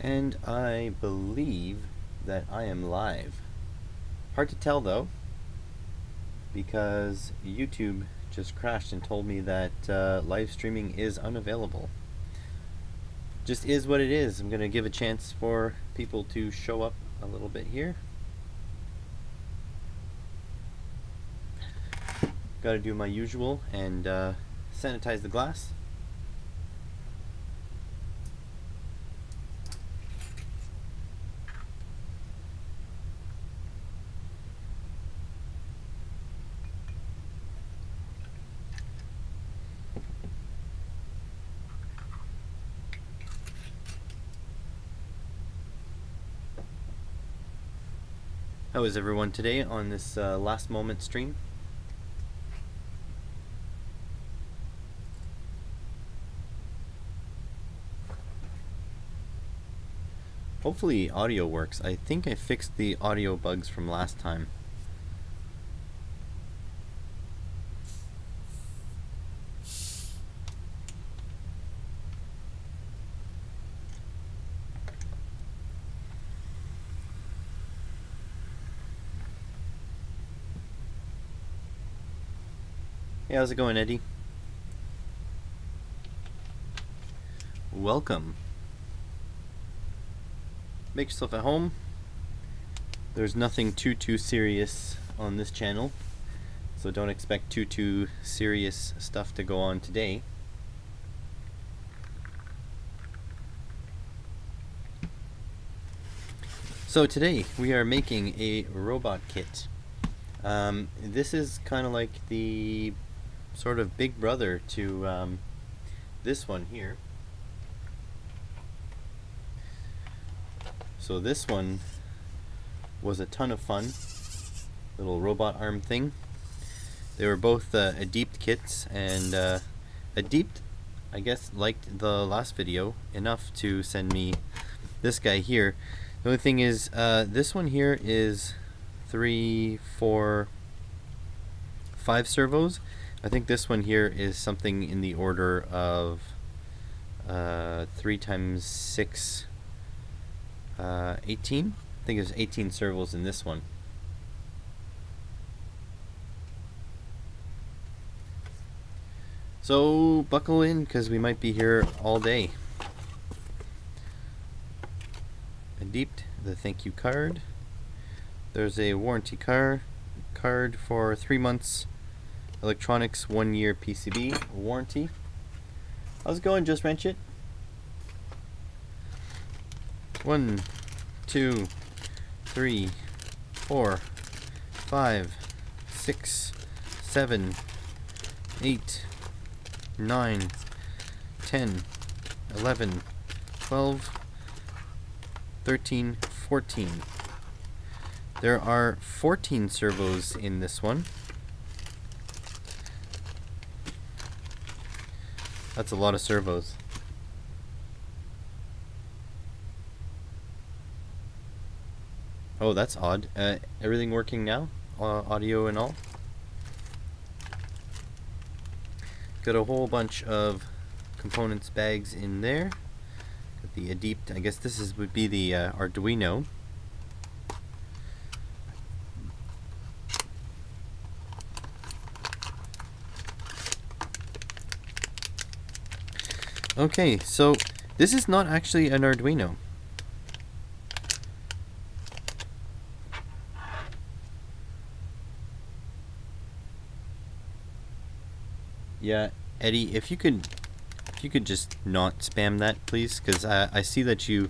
And I believe that I am live. Hard to tell though, because YouTube just crashed and told me that live streaming is unavailable. Just is what it is. I'm going to give a chance for people to show up a little bit here. Got to do my usual and sanitize the glass. How is everyone today on this last moment stream? Hopefully audio works. I think I fixed the audio bugs from last time. Hey, how's it going, Eddie? Welcome. Make yourself at home. There's nothing too serious on this channel, so don't expect too serious stuff to go on today. So today we are making a robot kit. This is kind of like the sort of big brother to this one here. So this one was a ton of fun, little robot arm thing. They were both Adeept kits, and Adeept, I guess, liked the last video enough to send me this guy here. The only thing is, this one here is 3, 4, 5 servos. I think this one here is something in the order of 3 times 6, 18. I think there's 18 servos in this one. So buckle in, because we might be here all day. Adeept, the thank you card. There's a warranty card for 3 months. Electronics 1 year PCB warranty. How's it going, Just Wrench It? 1, 2, 3, 4, 5, 6, 7, 8, 9, 10, 11, 12, 13, 14. There are 14 servos in this one. That's a lot of servos. Oh, that's odd. Everything working now? Audio and all? Got a whole bunch of components bags in there. Got the Adeept. I guess this would be the Arduino. Okay, so this is not actually an Arduino. Yeah, Eddie, if you could just not spam that, please, because I see that you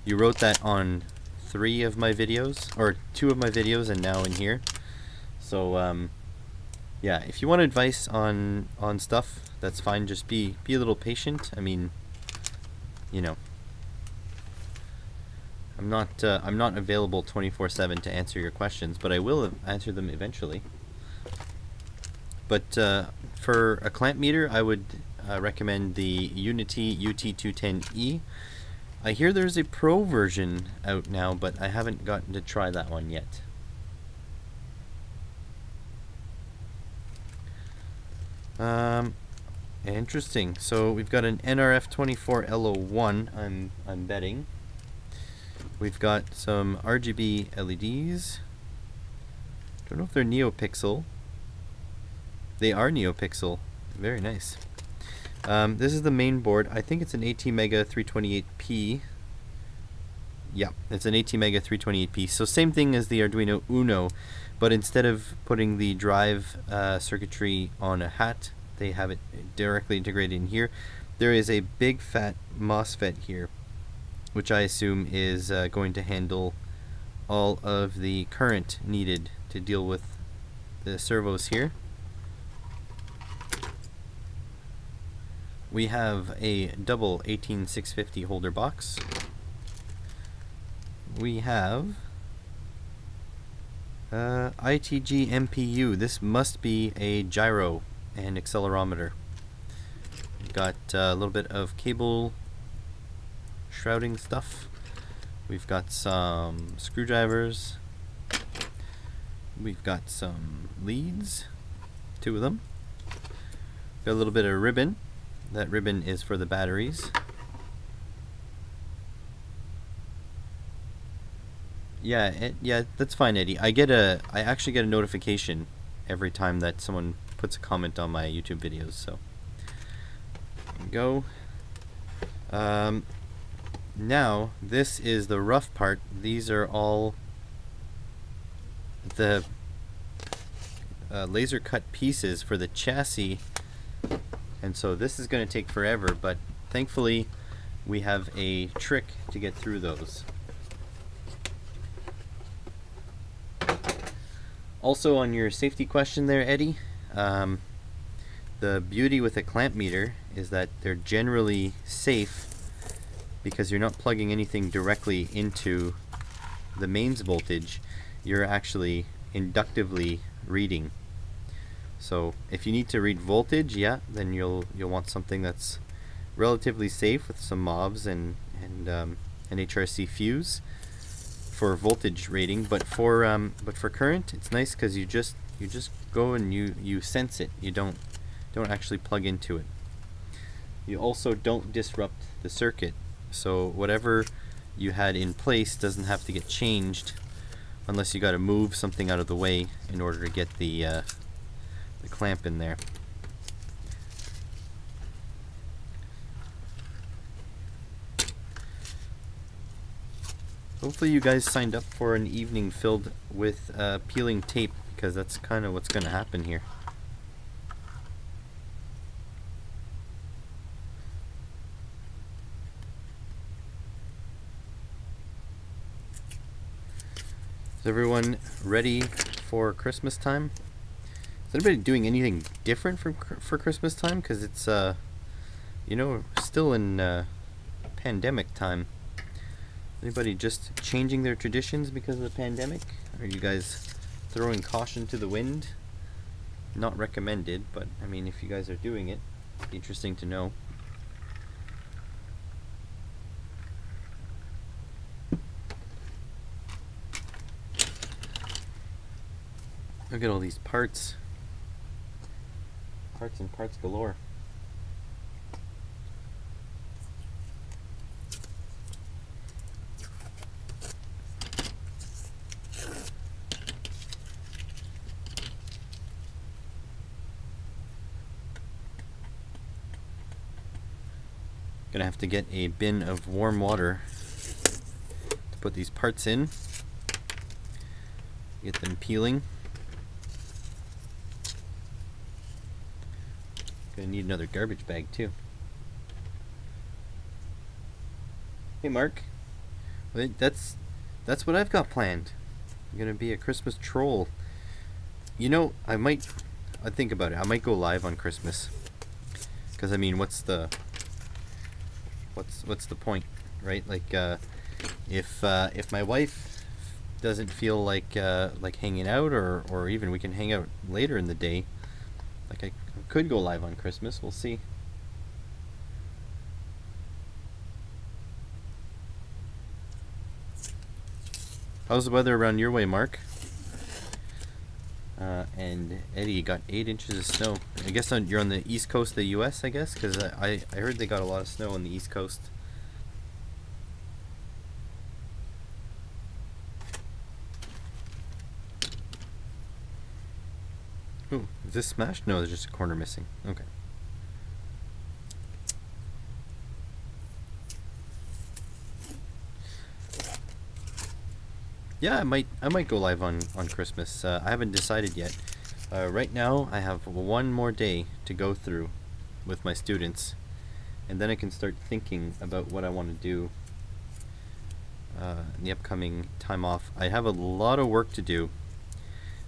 wrote that on 3 of my videos, or 2 of my videos, and now in here. So yeah, if you want advice on stuff, that's fine. Just be a little patient. I mean, you know, I'm not available 24/7 to answer your questions, but I will answer them eventually. But for a clamp meter, I would recommend the Unity UT210E. I hear there's a Pro version out now, but I haven't gotten to try that one yet. Interesting. So we've got an NRF24LO1, I'm betting. We've got some RGB LEDs. Don't know if they're NeoPixel. They are NeoPixel. Very nice. This is the main board. I think it's an ATmega 328P. Yeah, it's an ATmega 328P. So same thing as the Arduino Uno, but instead of putting the drive circuitry on a hat, they have it directly integrated in here. There is a big fat MOSFET here, which I assume is going to handle all of the current needed to deal with the servos here. We have a double 18650 holder box. We have ITG MPU. This must be a gyro and accelerometer. We've got a little bit of cable shrouding stuff. We've got some screwdrivers. We've got some leads, 2 of them. Got a little bit of ribbon. That ribbon is for the batteries. Yeah, that's fine, Eddie. I actually get a notification every time that someone puts a comment on my YouTube videos. So there we go. Now this is the rough part. These are all the laser cut pieces for the chassis, and so this is going to take forever, but thankfully we have a trick to get through those. Also, on your safety question there, Eddie, the beauty with a clamp meter is that they're generally safe because you're not plugging anything directly into the mains voltage. You're actually inductively reading. So if you need to read voltage, yeah, then you'll want something that's relatively safe with some MOVs and an HRC fuse for voltage rating. But for current, it's nice because you just go and you sense it. You don't actually plug into it. You also don't disrupt the circuit. So whatever you had in place doesn't have to get changed unless you got to move something out of the way in order to get the clamp in there. Hopefully you guys signed up for an evening filled with peeling tape, because that's kind of what's going to happen here. Is everyone ready for Christmas time? Is anybody doing anything different for Christmas time? Because it's you know, still in pandemic time. Anybody just changing their traditions because of the pandemic? Are you guys throwing caution to the wind? Not recommended, but I mean, if you guys are doing it, it'd be interesting to know. Look at all these parts. Parts and parts galore. Gonna have to get a bin of warm water to put these parts in. Get them peeling. Gonna need another garbage bag too. Hey Mark, that's what I've got planned. I'm gonna be a Christmas troll. You know, I think about it. I might go live on Christmas, because I mean, what's the point, right? Like, if my wife doesn't feel like hanging out, or even we can hang out later in the day, like I could go live on Christmas. We'll see. How's the weather around your way, Mark? And Eddie got 8 inches of snow. I guess you're on the east coast of the U.S., I guess, because I heard they got a lot of snow on the east coast. Oh, is this smashed? No, there's just a corner missing. Okay. Yeah, I might go live on Christmas. I haven't decided yet. Right now, I have one more day to go through with my students, and then I can start thinking about what I want to do in the upcoming time off. I have a lot of work to do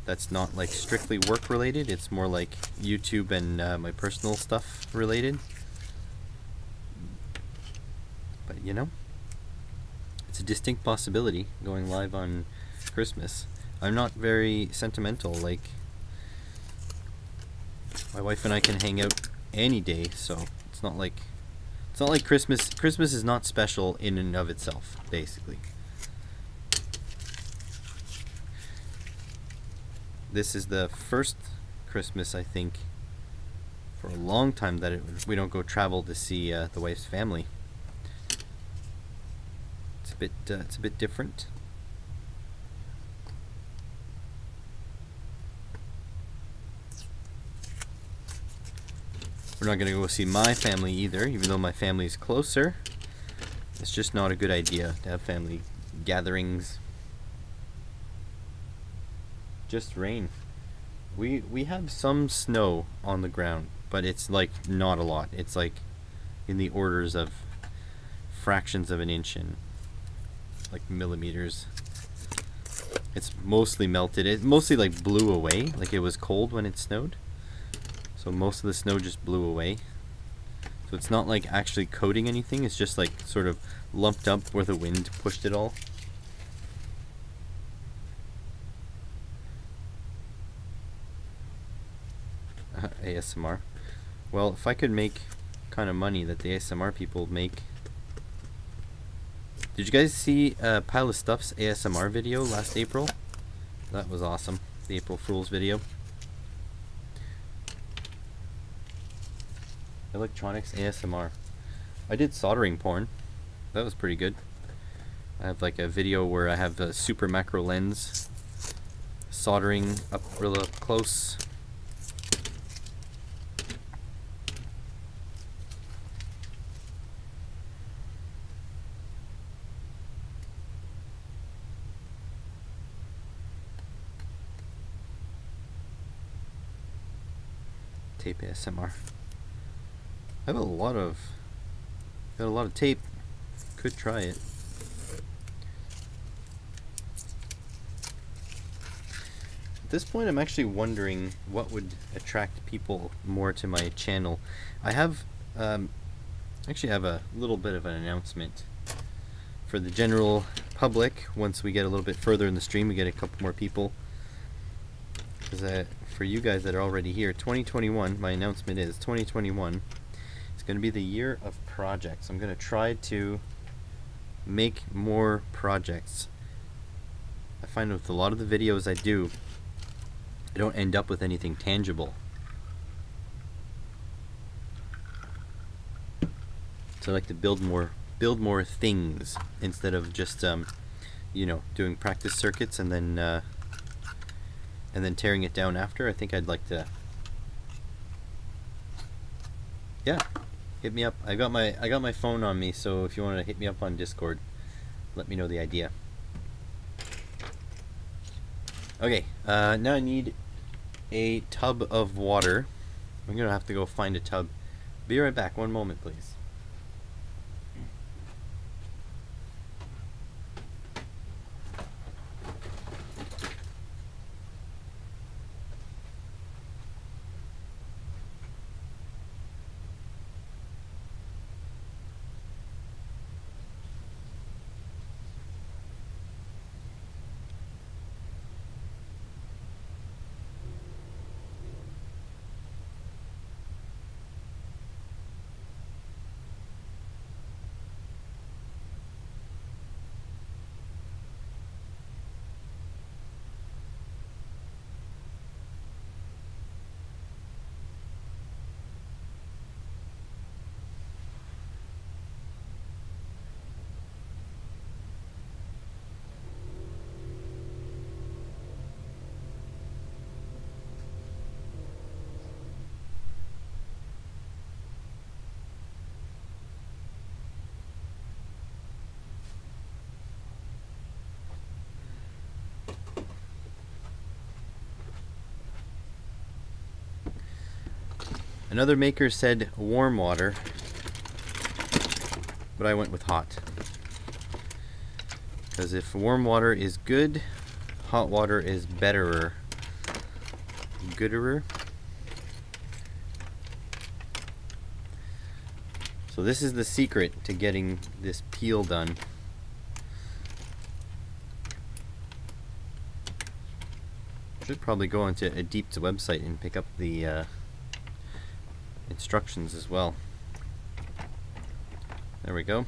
that's not like strictly work related. It's more like YouTube and my personal stuff related. But you know, it's a distinct possibility going live on Christmas. I'm not very sentimental. Like, my wife and I can hang out any day, so it's not like Christmas. Christmas is not special in and of itself, basically. This is the first Christmas, I think, for a long time that we don't go travel to see the wife's family. It's a bit different. We're not gonna go see my family either, even though my family is closer. It's just not a good idea to have family gatherings. Just rain. We have some snow on the ground, but it's like not a lot. It's like in the orders of fractions of an inch in like millimeters. It's mostly melted. It mostly like blew away. Like, it was cold when it snowed, so most of the snow just blew away. So it's not like actually coating anything. It's just like sort of lumped up where the wind pushed it all. ASMR. Well, if I could make kind of money that the ASMR people make. Did you guys see Pile of Stuff's ASMR video last April? That was awesome. The April Fool's video. Electronics ASMR. I did soldering porn. That was pretty good. I have like a video where I have a super macro lens soldering up real up close. Tape ASMR. I have got a lot of tape. Could try it. At this point, I'm actually wondering what would attract people more to my channel. I have actually have a little bit of an announcement for the general public. Once we get a little bit further in the stream, we get a couple more people. Because for you guys that are already here, 2021, my announcement is 2021. It's going to be the year of projects. I'm going to try to make more projects. I find with a lot of the videos I do, I don't end up with anything tangible. So I like to build more things instead of just you know, doing practice circuits and then tearing it down after. I think I'd like to. Yeah, hit me up. I got my phone on me, so if you want to hit me up on Discord, let me know the idea. Okay, now I need a tub of water. I'm gonna have to go find a tub. Be right back. One moment, please. Another maker said warm water, but I went with hot. Because if warm water is good, hot water is betterer. Gooderer. So this is the secret to getting this peel done. Should probably go onto Adeept's website and pick up the instructions as well. There we go.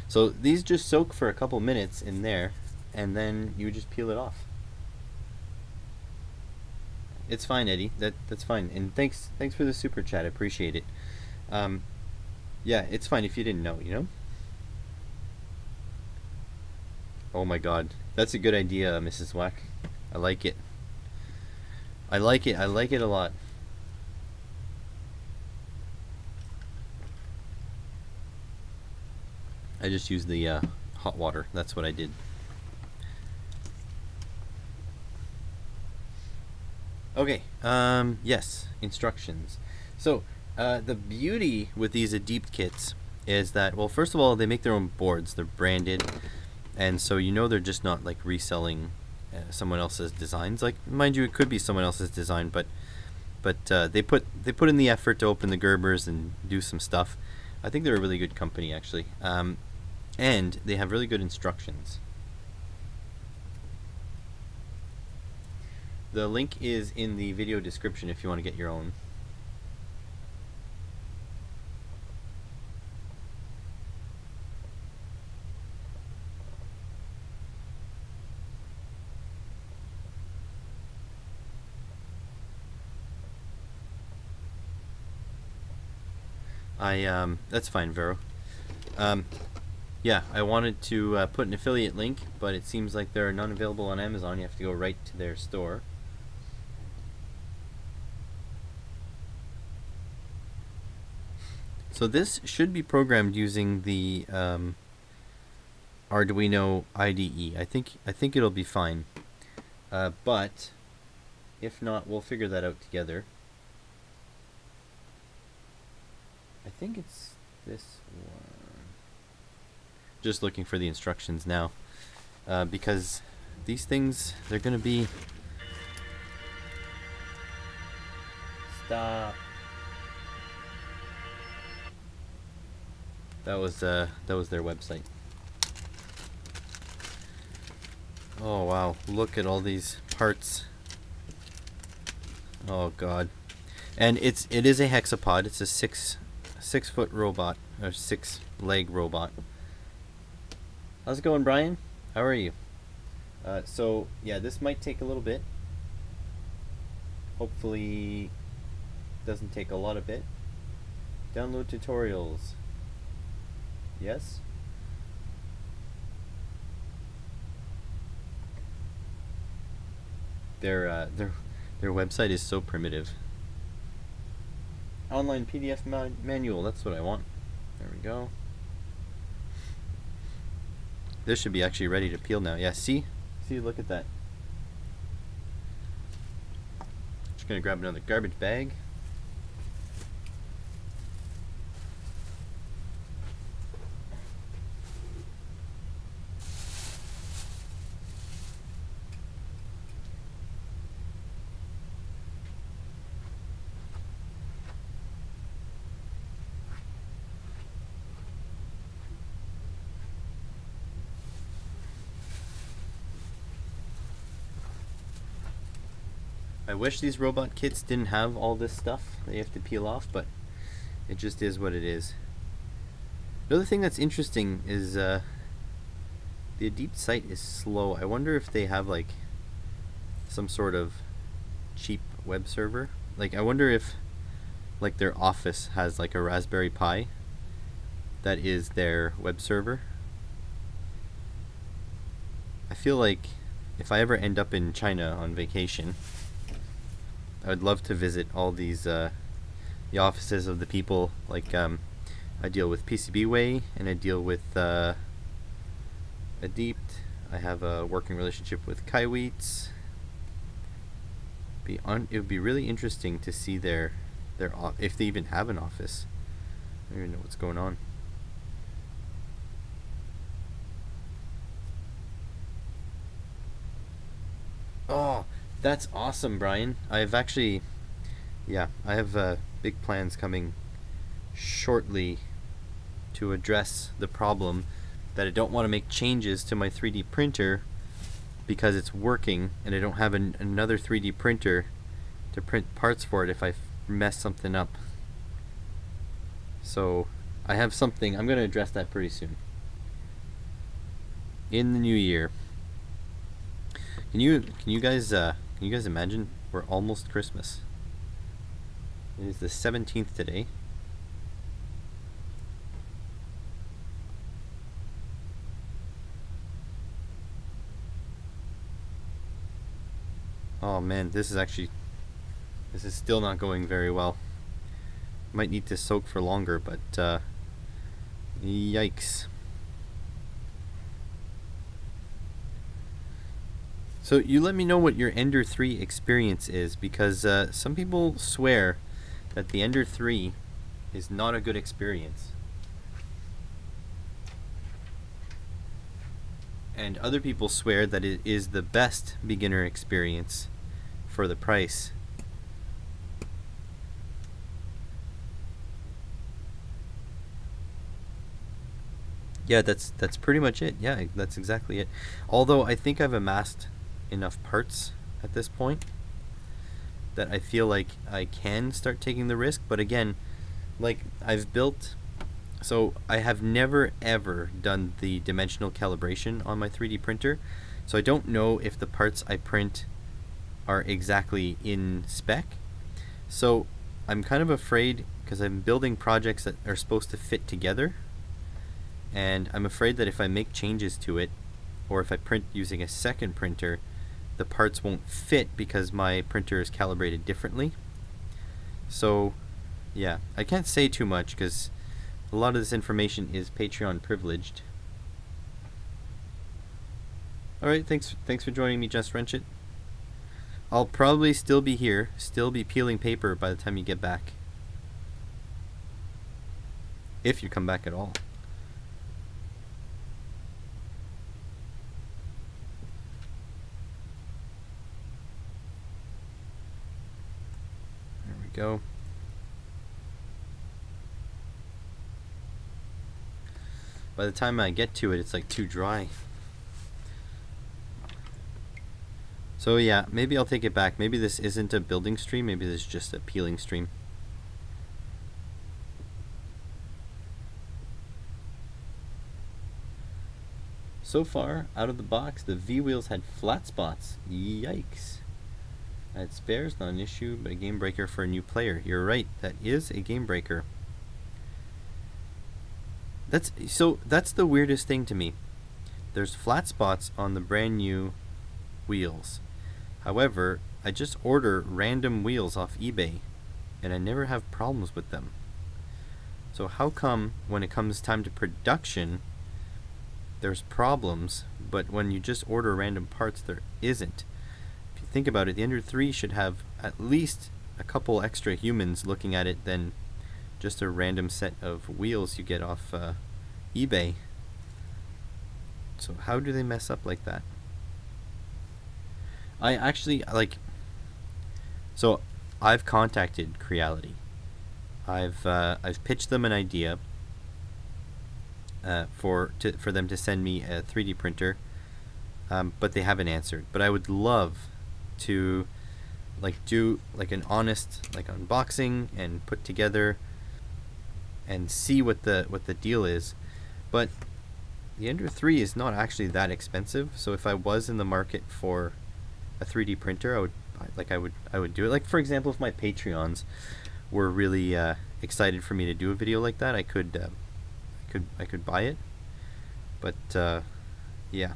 So these just soak for a couple minutes in there, and then you just peel it off. It's fine, Eddie. That's fine. And thanks for the super chat. I appreciate it. Yeah, it's fine if you didn't know, you know? Oh my god. That's a good idea, Mrs. Wack. I like it. I like it. I like it a lot. I just used the hot water. That's what I did. Okay. Yes. Instructions. So, the beauty with these Adeept kits is that, well, first of all, they make their own boards. They're branded, and so you know they're just not like reselling someone else's designs. Like, mind you, it could be someone else's design, but they put in the effort to open the Gerbers and do some stuff. I think they're a really good company, actually, and they have really good instructions. The link is in the video description if you want to get your own. That's fine, Vero. Yeah, I wanted to put an affiliate link, but it seems like there are none available on Amazon. You have to go right to their store. So this should be programmed using the Arduino IDE. I think it'll be fine. But if not, we'll figure that out together. I think it's this one. Just looking for the instructions now, because these things, they're gonna be... Stop. That was their website. Oh wow, look at all these parts. Oh god. And it is a hexapod. It's a six foot robot, or 6 leg robot. How's it going, Brian? How are you? So yeah, this might take a little bit. Hopefully doesn't take a lot of bit. Download tutorials. Yes. Their website is so primitive. Online PDF manual, that's what I want. There we go. This should be actually ready to peel now. Yeah, see, look at that. Just gonna grab another garbage bag. I wish these robot kits didn't have all this stuff that you have to peel off, but it just is what it is. Another thing that's interesting is the Adeept site is slow. I wonder if they have like some sort of cheap web server. Like, I wonder if like their office has like a Raspberry Pi that is their web server. I feel like if I ever end up in China on vacation, I would love to visit all these the offices of the people. Like, I deal with PCBWay, and I deal with Adeept. I have a working relationship with Kaiweets. It would be really interesting to see their if they even have an office. I don't even know what's going on. Oh, that's awesome, Brian. I've actually, yeah, I have big plans coming shortly to address the problem that I don't want to make changes to my 3D printer because it's working and I don't have another 3D printer to print parts for it if I mess something up. So I have something, I'm going to address that pretty soon. In the new year. Can you guys imagine we're almost Christmas? It is the 17th today. Oh man, this is still not going very well. Might need to soak for longer, but yikes. So you let me know what your Ender 3 experience is, because some people swear that the Ender 3 is not a good experience. And other people swear that it is the best beginner experience for the price. Yeah, that's pretty much it. Yeah, that's exactly it. Although I think I've amassed enough parts at this point that I feel like I can start taking the risk, but again, like so I have never ever done the dimensional calibration on my 3D printer, so I don't know if the parts I print are exactly in spec. So I'm kind of afraid, because I'm building projects that are supposed to fit together, and I'm afraid that if I make changes to it, or if I print using a second printer, the parts won't fit because my printer is calibrated differently. So yeah, I can't say too much because a lot of this information is Patreon privileged. Alright, thanks for joining me, Just Wrench It. I'll probably still be here, still be peeling paper by the time you get back. If you come back at all. There we go. By the time I get to it, it's like too dry. So yeah, maybe I'll take it back. Maybe this isn't a building stream, maybe this is just a peeling stream. So far, out of the box, the V-wheels had flat spots. Yikes. I had spares, not an issue, but a game breaker for a new player. You're right, that is a game breaker. That's the weirdest thing to me. There's flat spots on the brand new wheels. However, I just order random wheels off eBay and I never have problems with them. So how come when it comes time to production there's problems, but when you just order random parts there isn't? If you think about it, the Ender 3 should have at least a couple extra humans looking at it than just a random set of wheels you get off eBay. So how do they mess up like that? I actually so I've contacted Creality. I've pitched them an idea for them to send me a 3D printer, but they haven't answered. But I would love to do an honest unboxing and put together and see what the deal is. But the Ender 3 is not actually that expensive, so if I was in the market for a 3D printer, I would do it. Like, for example, if my Patreons were really excited for me to do a video like that, I could buy it. But yeah,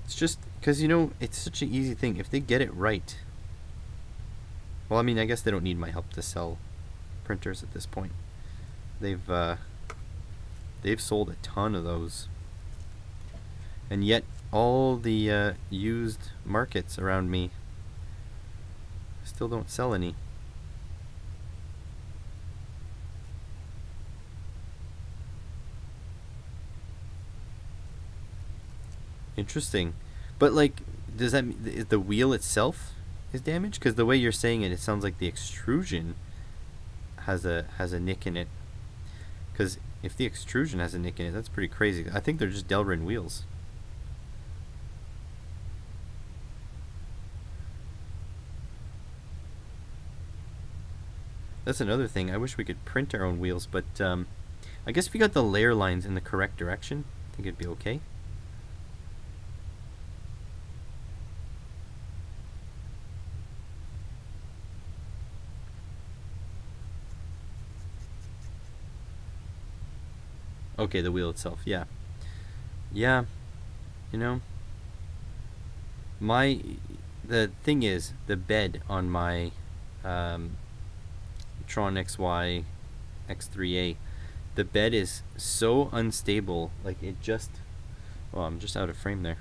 it's just because it's such an easy thing if they get it right. Well, I mean, I guess they don't need my help to sell printers at this point. They've sold a ton of those, and yet all the used markets around me still don't sell any. Interesting. But like, does that mean the wheel itself is damaged? Because the way you're saying it, it sounds like the extrusion has a nick in it. Because if the extrusion has a nick in it, that's pretty crazy. I think they're just Delrin wheels. That's another thing. I wish we could print our own wheels, but I guess if you got the layer lines in the correct direction, I think it'd be okay. Okay, the wheel itself, yeah. Yeah, you know, the thing is, the bed on my Tron XY X3A, the bed is so unstable, like it just, well, I'm just out of frame there.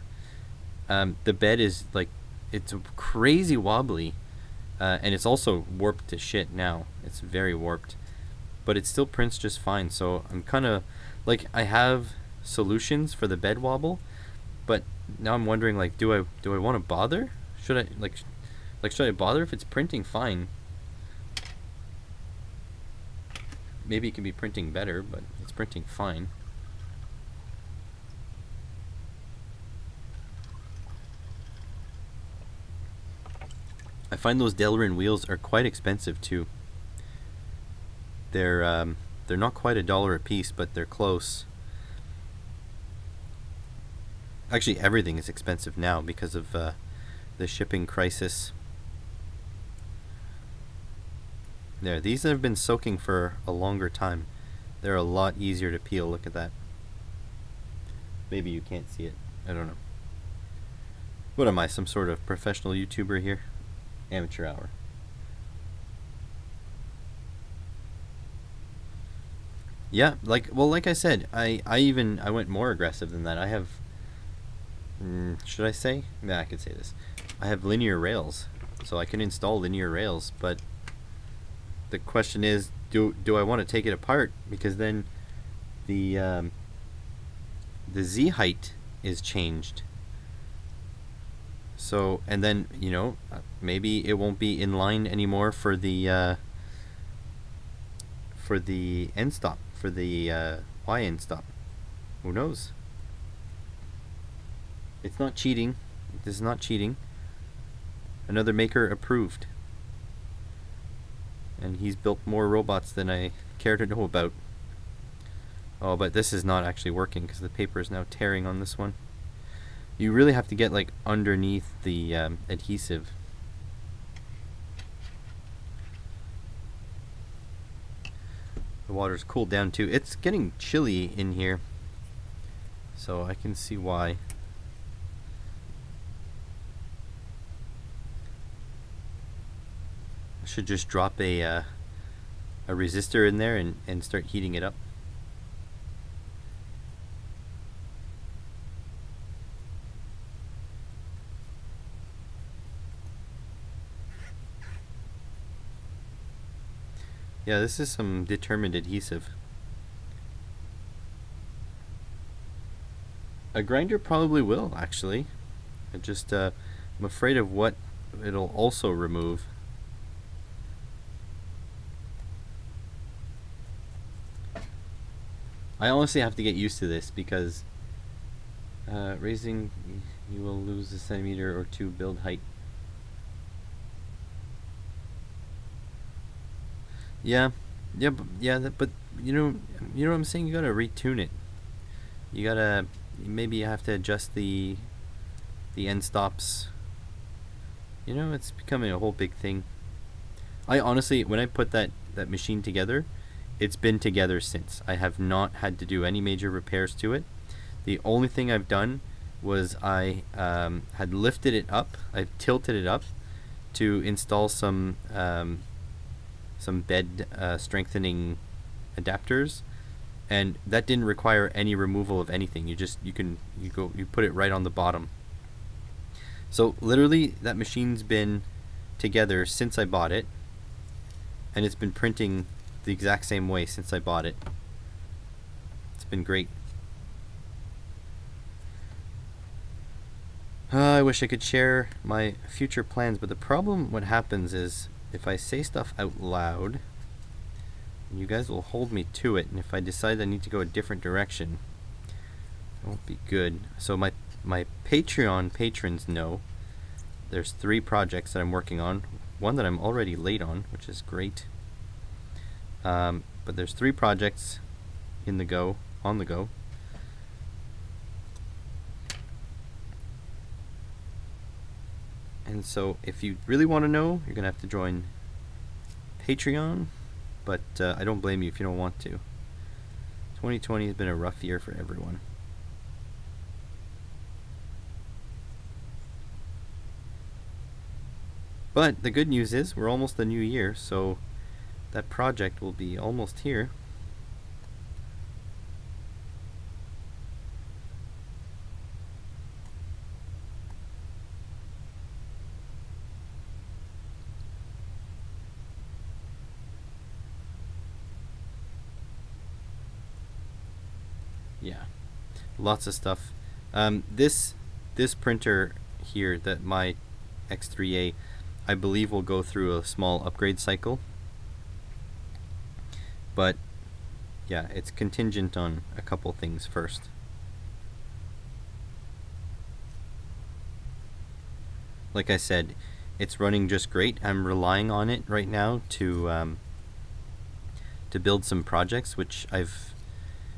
The bed is like, it's crazy wobbly, and it's also warped to shit now. It's very warped, but it still prints just fine. So I'm kind of like, I have solutions for the bed wobble, but now I'm wondering, like, do I want to bother? Should I should I bother if it's printing fine? Maybe it can be printing better, but it's printing fine. I find those Delrin wheels are quite expensive too. They're not quite $1 a piece, but they're close. Actually, everything is expensive now because of the shipping crisis. There, these have been soaking for a longer time. They're a lot easier to peel. Look at that. Maybe you can't see it. I don't know. What am I, some sort of professional YouTuber here? Amateur hour. Yeah, like I said, I went more aggressive than that. I have, should I say? Yeah, I could say this. I have linear rails, so I can install linear rails, but the question is, do I want to take it apart? Because then the Z height is changed. So, and then, you know, maybe it won't be in line anymore for the end stop, for the Y end stop. Who knows? It's not cheating. This is not cheating. Another maker approved. And he's built more robots than I care to know about. Oh, but this is not actually working because the paper is now tearing on this one. You really have to get like underneath the adhesive. The water's cooled down too. It's getting chilly in here, so I can see why. I should just drop a resistor in there and start heating it up. Yeah, this is some determined adhesive. A grinder probably will, actually. I just, I'm afraid of what it'll also remove. I honestly have to get used to this because raising, you will lose a centimeter or two build height. Yeah, yeah, but you know what I'm saying. You gotta retune it. You gotta, maybe you have to adjust the end stops. You know, it's becoming a whole big thing. I honestly, when I put that machine together, it's been together since. I have not had to do any major repairs to it. The only thing I've done was I had lifted it up. I've tilted it up to install some bed strengthening adapters, and that didn't require any removal of anything. You put it right on the bottom. So literally that machine's been together since I bought it, and it's been printing the exact same way since I bought it. It's been great. I wish I could share my future plans, but the problem, what happens is, if I say stuff out loud, you guys will hold me to it, and if I decide I need to go a different direction, it won't be good. So my Patreon patrons know there's 3 projects that I'm working on. One that I'm already late on, which is great. But there's 3 projects on the go. And so if you really want to know, you're going to have to join Patreon, but I don't blame you if you don't want to. 2020 has been a rough year for everyone. But the good news is we're almost the new year, so that project will be almost here. Yeah, lots of stuff. This printer here, that my X3A, I believe will go through a small upgrade cycle. But yeah, it's contingent on a couple things first. Like I said, it's running just great. I'm relying on it right now to build some projects, which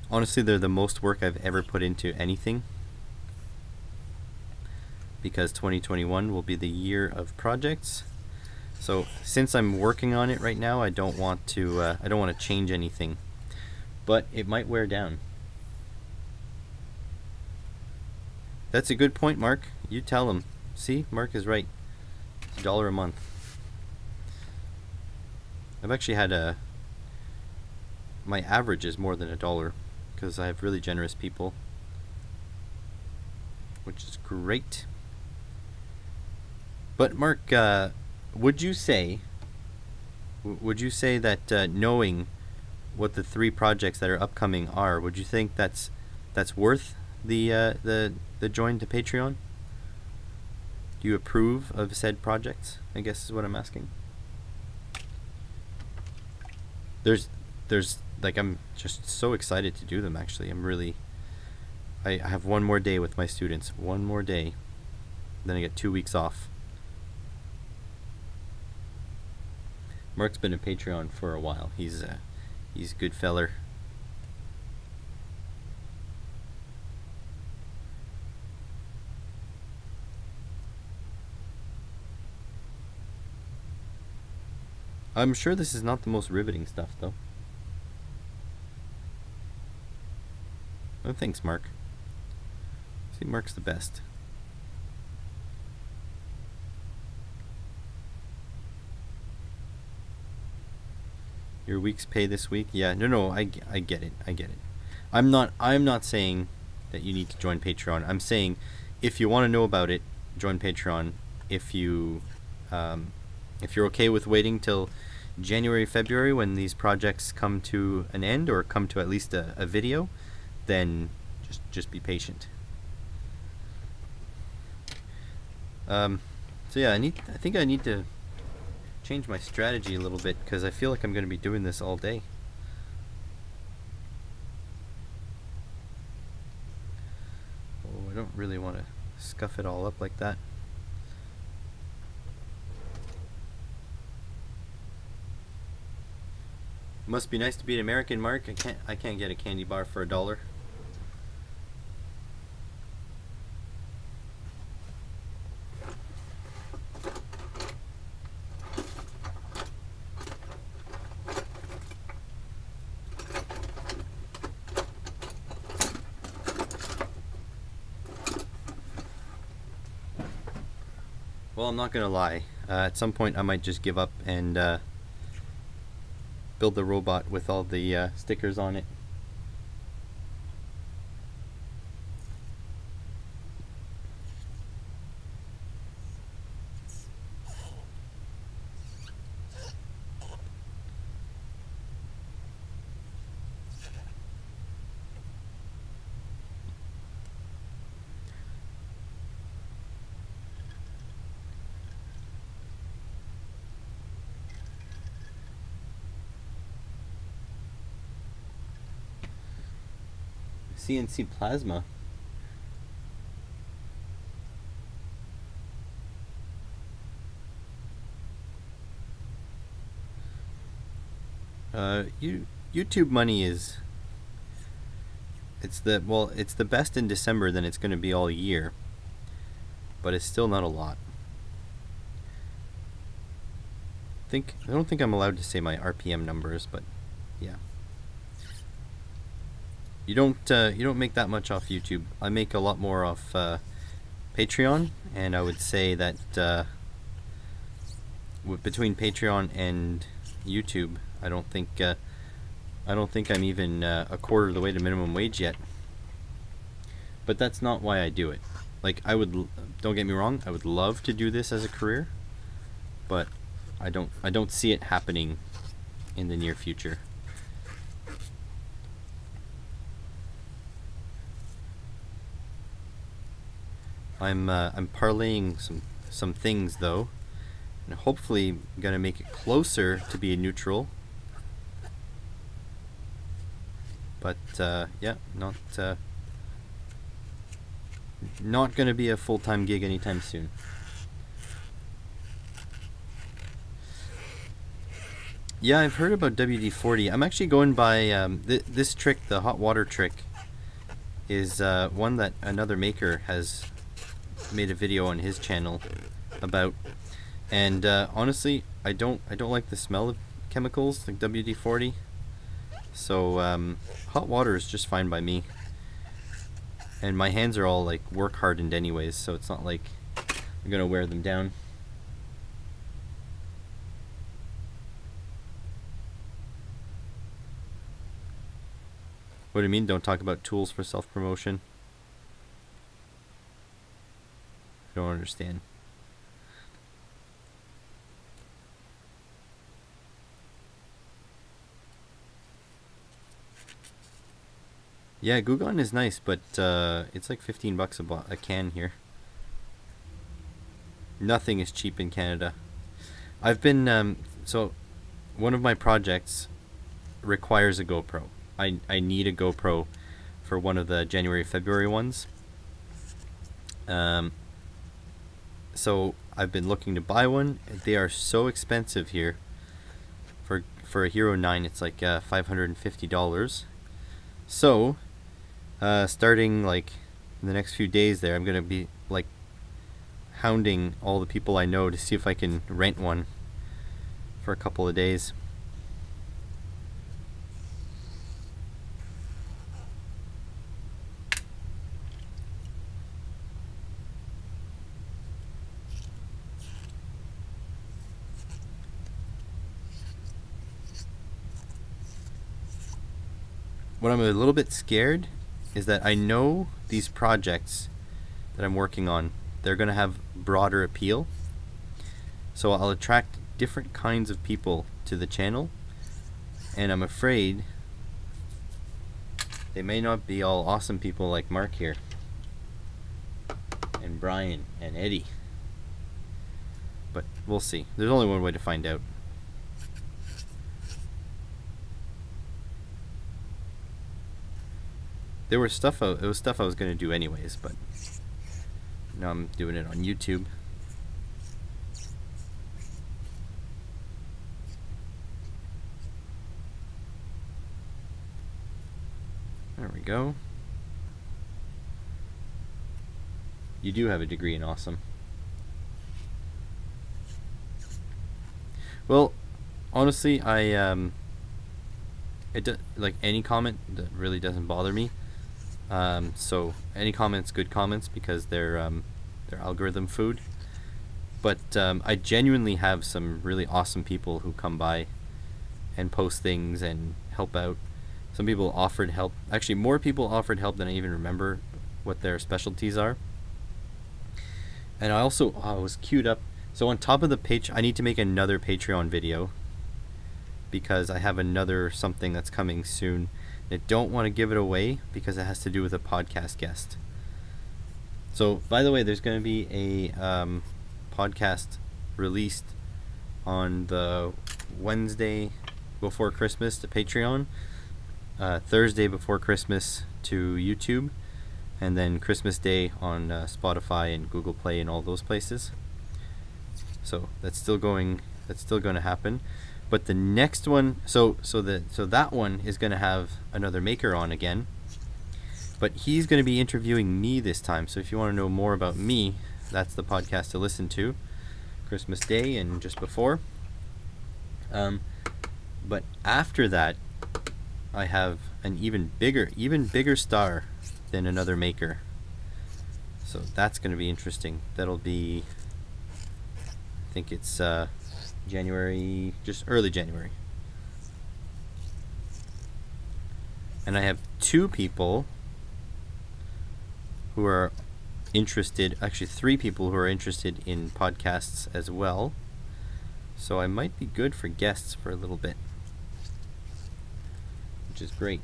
honestly, they're the most work I've ever put into anything, because 2021 will be the year of projects. So since I'm working on it right now, I don't want to change anything, but it might wear down. That's a good point, Mark. You tell him. See, Mark is right. It's $1 a month. I've actually had my average is more than $1, because I have really generous people, which is great. But Mark, would you say that knowing what the 3 projects that are upcoming are, would you think that's worth the join to Patreon? Do you approve of said projects, I guess is what I'm asking. There's like, I'm just so excited to do them, actually. I have one more day with my students, one more day, then I get 2 weeks off. Mark's been a Patreon for a while. He's a good feller. I'm sure this is not the most riveting stuff, though. Oh, thanks, Mark. See, Mark's the best. Your week's pay this week? Yeah, no, I get it. I'm not saying that you need to join Patreon. I'm saying if you want to know about it, join Patreon. If you're okay with waiting till January, February, when these projects come to an end, or come to at least a video, then just be patient. So yeah, I think I need to change my strategy a little bit, because I feel like I'm going to be doing this all day. Oh, I don't really want to scuff it all up like that. Must be nice to be an American, Mark. I can't get a candy bar for $1. Well, I'm not gonna lie. At some point, I might just give up and build the robot with all the stickers on it. CNC plasma. YouTube money is, it's the best in December than it's going to be all year, but it's still not a lot. I don't think I'm allowed to say my RPM numbers, but yeah. You don't make that much off YouTube. I make a lot more off Patreon, and I would say that between Patreon and YouTube, I don't think I'm even a quarter of the way to minimum wage yet. But that's not why I do it. Like, don't get me wrong, I would love to do this as a career, but I don't see it happening in the near future. I'm parlaying some things though, and hopefully gonna make it closer to be a neutral. But yeah, not gonna be a full-time gig anytime soon. Yeah, I've heard about WD-40. I'm actually going by this trick, the hot water trick, is one that another maker has made a video on his channel about, and honestly, I don't like the smell of chemicals like WD-40, so hot water is just fine by me. And my hands are all like work hardened anyways, so it's not like I'm gonna wear them down. What do you mean, don't talk about tools for self-promotion? I don't understand. Yeah, Gugon is nice, but it's like 15 bucks a can here. Nothing is cheap in Canada. I've been so one of my projects requires a GoPro. I need a GoPro for one of the January-February ones. So I've been looking to buy one. They are so expensive here. For a Hero 9, it's like $550. So starting like in the next few days there, I'm gonna be like hounding all the people I know to see if I can rent one for a couple of days. What I'm a little bit scared is that I know these projects that I'm working on, they're going to have broader appeal. So I'll attract different kinds of people to the channel, and I'm afraid they may not be all awesome people like Mark here, and Brian, and Eddie. But we'll see. There's only one way to find out. It was stuff I was going to do anyways, but now I'm doing it on YouTube. There we go. You do have a degree in awesome. Well, honestly, like any comment that really doesn't bother me. So any comments, good comments, because they're algorithm food. But I genuinely have some really awesome people who come by and post things and help out. Some people offered help. Actually, more people offered help than I even remember what their specialties are. And I also was queued up. So on top of the page, I need to make another Patreon video because I have another something that's coming soon. I don't want to give it away because it has to do with a podcast guest. So, by the way, there's going to be a podcast released on the Wednesday before Christmas to Patreon. Thursday before Christmas to YouTube, and then Christmas Day on Spotify and Google Play and all those places. So that's still going. That's still going to happen. But the next one, so that one is going to have another maker on again. But he's going to be interviewing me this time. So if you want to know more about me, that's the podcast to listen to. Christmas Day and just before. But after that, I have an even bigger star than another maker. So that's going to be interesting. That'll be, I think it's January, just early January. And I have two people who are interested, actually 3 people who are interested in podcasts as well. So I might be good for guests for a little bit, which is great.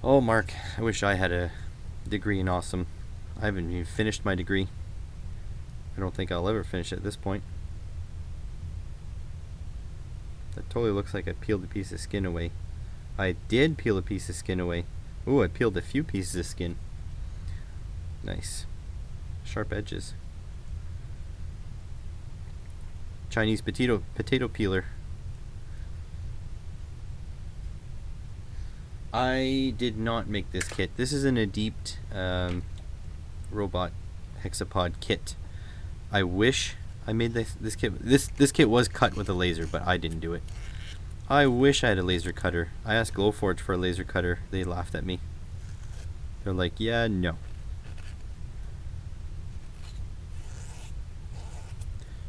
Oh, Mark, I wish I had a degree in awesome. I haven't even finished my degree. I don't think I'll ever finish it at this point. That totally looks like I peeled a piece of skin away. I did peel a piece of skin away. Ooh, I peeled a few pieces of skin. Nice. Sharp edges. Chinese potato peeler. I did not make this kit. This is an Adeept robot Hexapod kit. I wish I made this kit. This kit was cut with a laser, but I didn't do it. I wish I had a laser cutter. I asked Glowforge for a laser cutter. They laughed at me. They're like, yeah, no.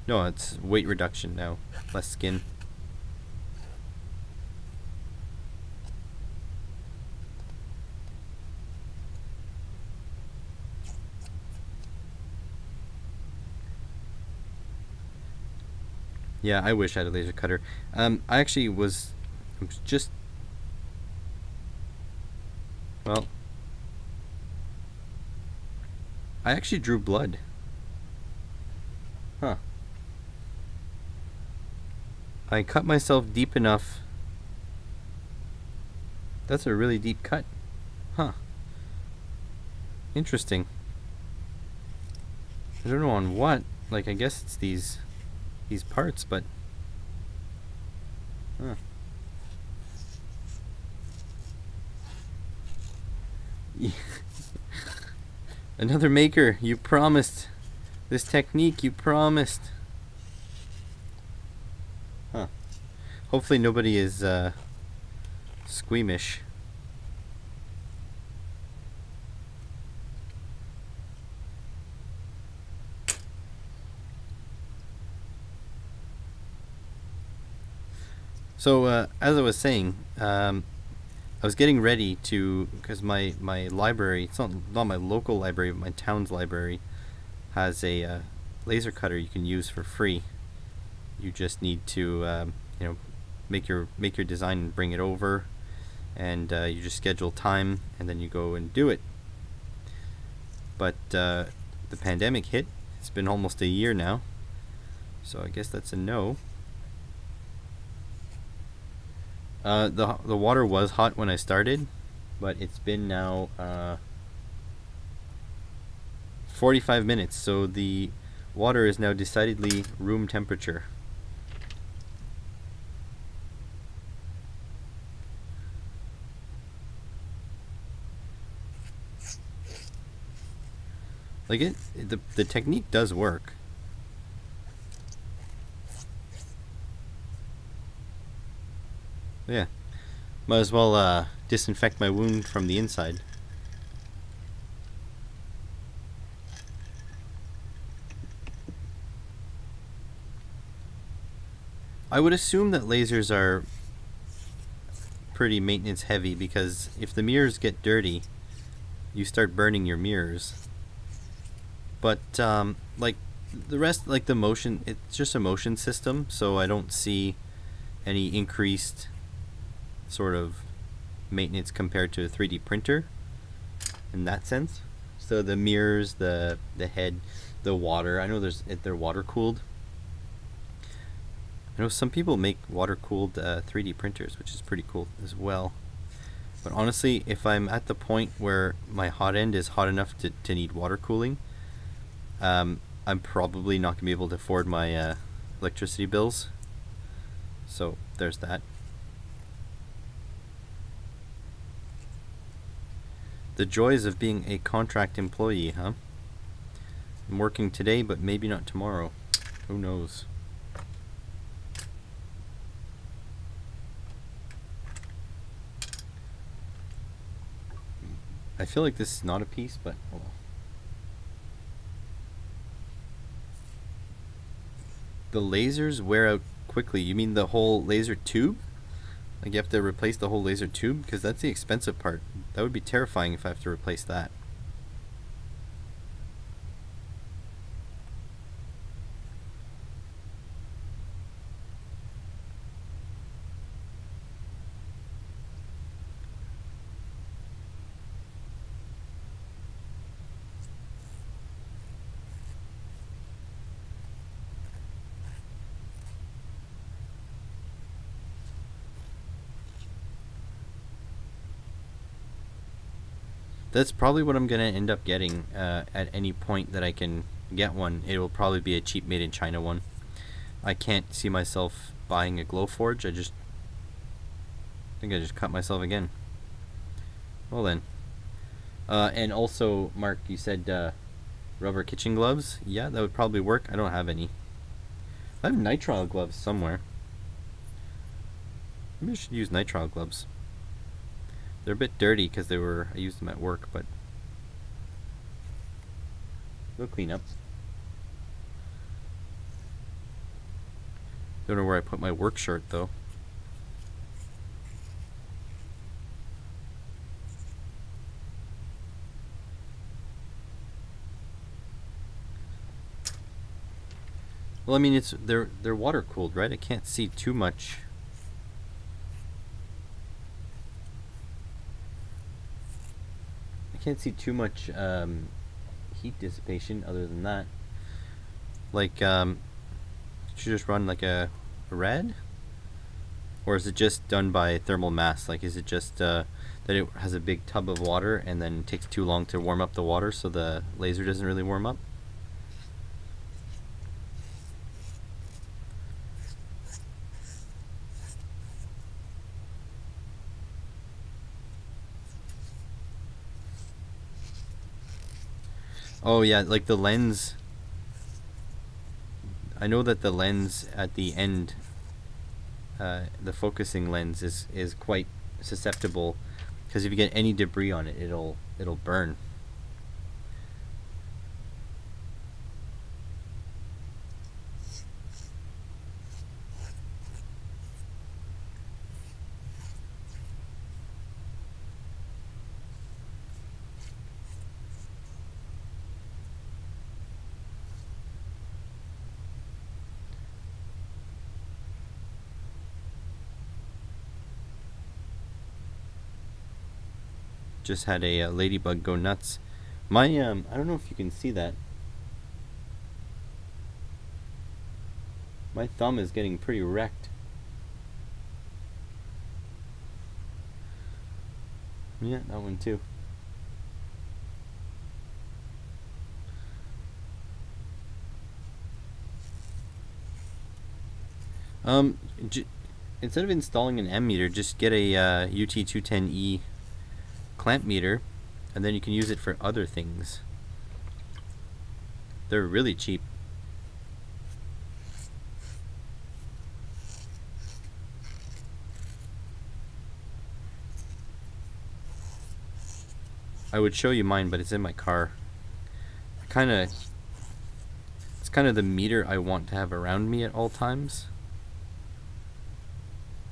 No, it's weight reduction now. Less skin. Yeah, I wish I had a laser cutter. I actually was just... Well... I actually drew blood. Huh. I cut myself deep enough. That's a really deep cut. Huh. Interesting. I don't know on what. Like, I guess it's these parts, but huh. Another maker, you promised this technique, you promised. Huh. Hopefully nobody is squeamish. So as I was saying, I was getting ready to, because my library, it's not my local library, but my town's library has a laser cutter you can use for free. You just need to make your design and bring it over, and you just schedule time and then you go and do it. But the pandemic hit. It's been almost a year now, so I guess that's a no. The water was hot when I started, but it's been now 45 minutes, so the water is now decidedly room temperature. Like the technique does work. Yeah, might as well disinfect my wound from the inside. I would assume that lasers are pretty maintenance heavy, because if the mirrors get dirty, you start burning your mirrors. But like the rest, like the motion, it's just a motion system, so I don't see any increased sort of maintenance compared to a 3D printer in that sense. So the mirrors, the head, the water. I know they're water cooled. I know some people make water cooled 3D printers, which is pretty cool as well. But honestly, if I'm at the point where my hot end is hot enough to need water cooling, I'm probably not going to be able to afford my electricity bills. So there's that. The joys of being a contract employee, huh? I'm working today, but maybe not tomorrow. Who knows? I feel like this is not a piece, but oh well. The lasers wear out quickly. You mean the whole laser tube? Like you have to replace the whole laser tube? Because that's the expensive part. That would be terrifying if I have to replace that. That's probably what I'm going to end up getting at any point that I can get one. It will probably be a cheap made in China one. I can't see myself buying a Glowforge. I think I just cut myself again. Well then. And also, Mark, you said rubber kitchen gloves. Yeah, that would probably work. I don't have any. I have nitrile gloves somewhere. Maybe I should use nitrile gloves. They're a bit dirty because I used them at work, but they'll clean up. Don't know where I put my work shirt though. Well, I mean, they're water cooled, right? I can't see too much. Can't see too much heat dissipation other than that. Like, should you just run like a red? Or is it just done by thermal mass? Like, is it just that it has a big tub of water and then it takes too long to warm up the water so the laser doesn't really warm up? Oh yeah, like the lens. I know that the lens at the end, the focusing lens is quite susceptible, because if you get any debris on it, it'll burn. Just had a ladybug go nuts. My I don't know if you can see that. My thumb is getting pretty wrecked. Yeah, that one too. Instead of installing an M meter, just get a UT210E clamp meter, and then you can use it for other things. They're really cheap. I would show you mine, but it's in my car. It's kind of the meter I want to have around me at all times.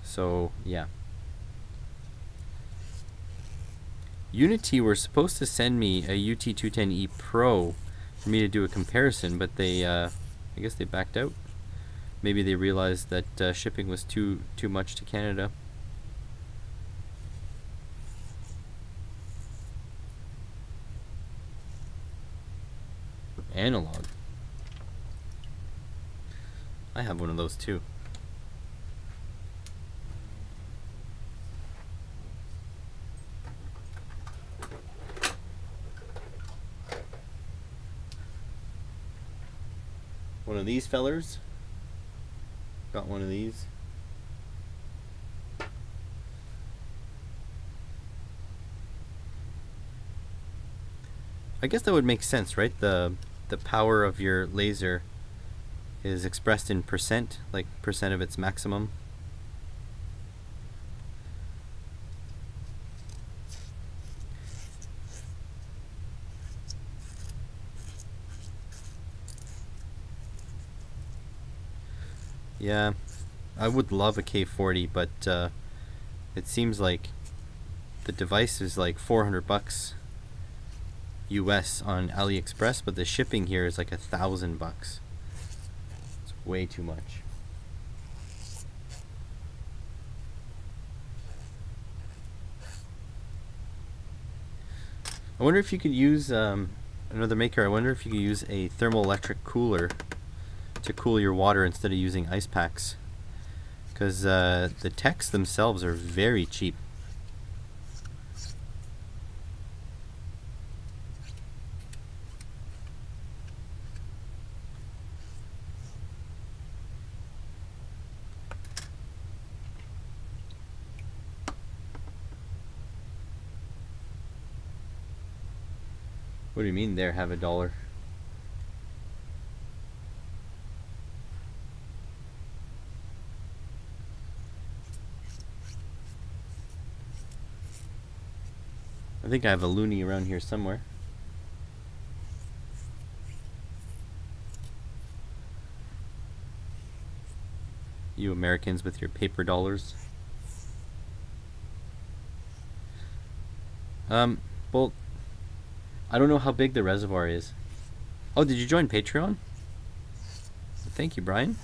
So yeah. Unity were supposed to send me a UT210E Pro for me to do a comparison, but they, I guess they backed out. Maybe they realized that shipping was too much to Canada. I have one of those too. One of these fellers. Got one of these. I guess that would make sense, right? The power of your laser is expressed in percent, like percent of its maximum. Yeah, I would love a K40, but it seems like the device is like $400 US on AliExpress, but the shipping here is like $1,000. It's way too much. I wonder if you could use another maker. I wonder if you could use a thermoelectric cooler to cool your water instead of using ice packs, because the techs themselves are very cheap. What do you mean there, have $1? I think I have a loony around here somewhere. You Americans with your paper dollars. Well, I don't know how big the reservoir is. Oh, did you join Patreon? Thank you, Brian.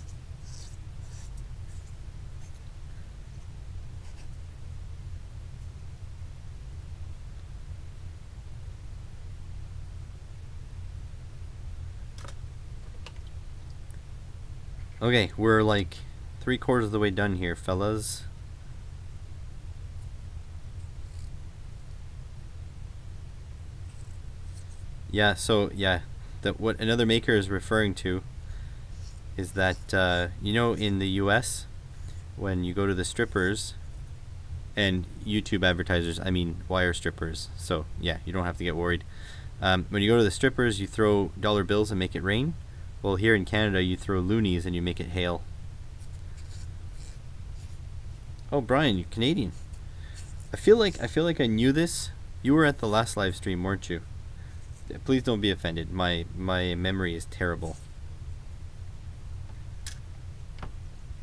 Okay, we're like 3/4 of the way done here, fellas. Yeah, so yeah, what another maker is referring to is that you know, in the US, when you go to the strippers, and YouTube advertisers, I mean wire strippers, so yeah, you don't have to get worried. When you go to the strippers, you throw dollar bills and make it rain. Well, here in Canada, you throw loonies and you make it hail. Oh, Brian, you're Canadian. I feel like I knew this. You were at the last live stream, weren't you? Please don't be offended. My memory is terrible.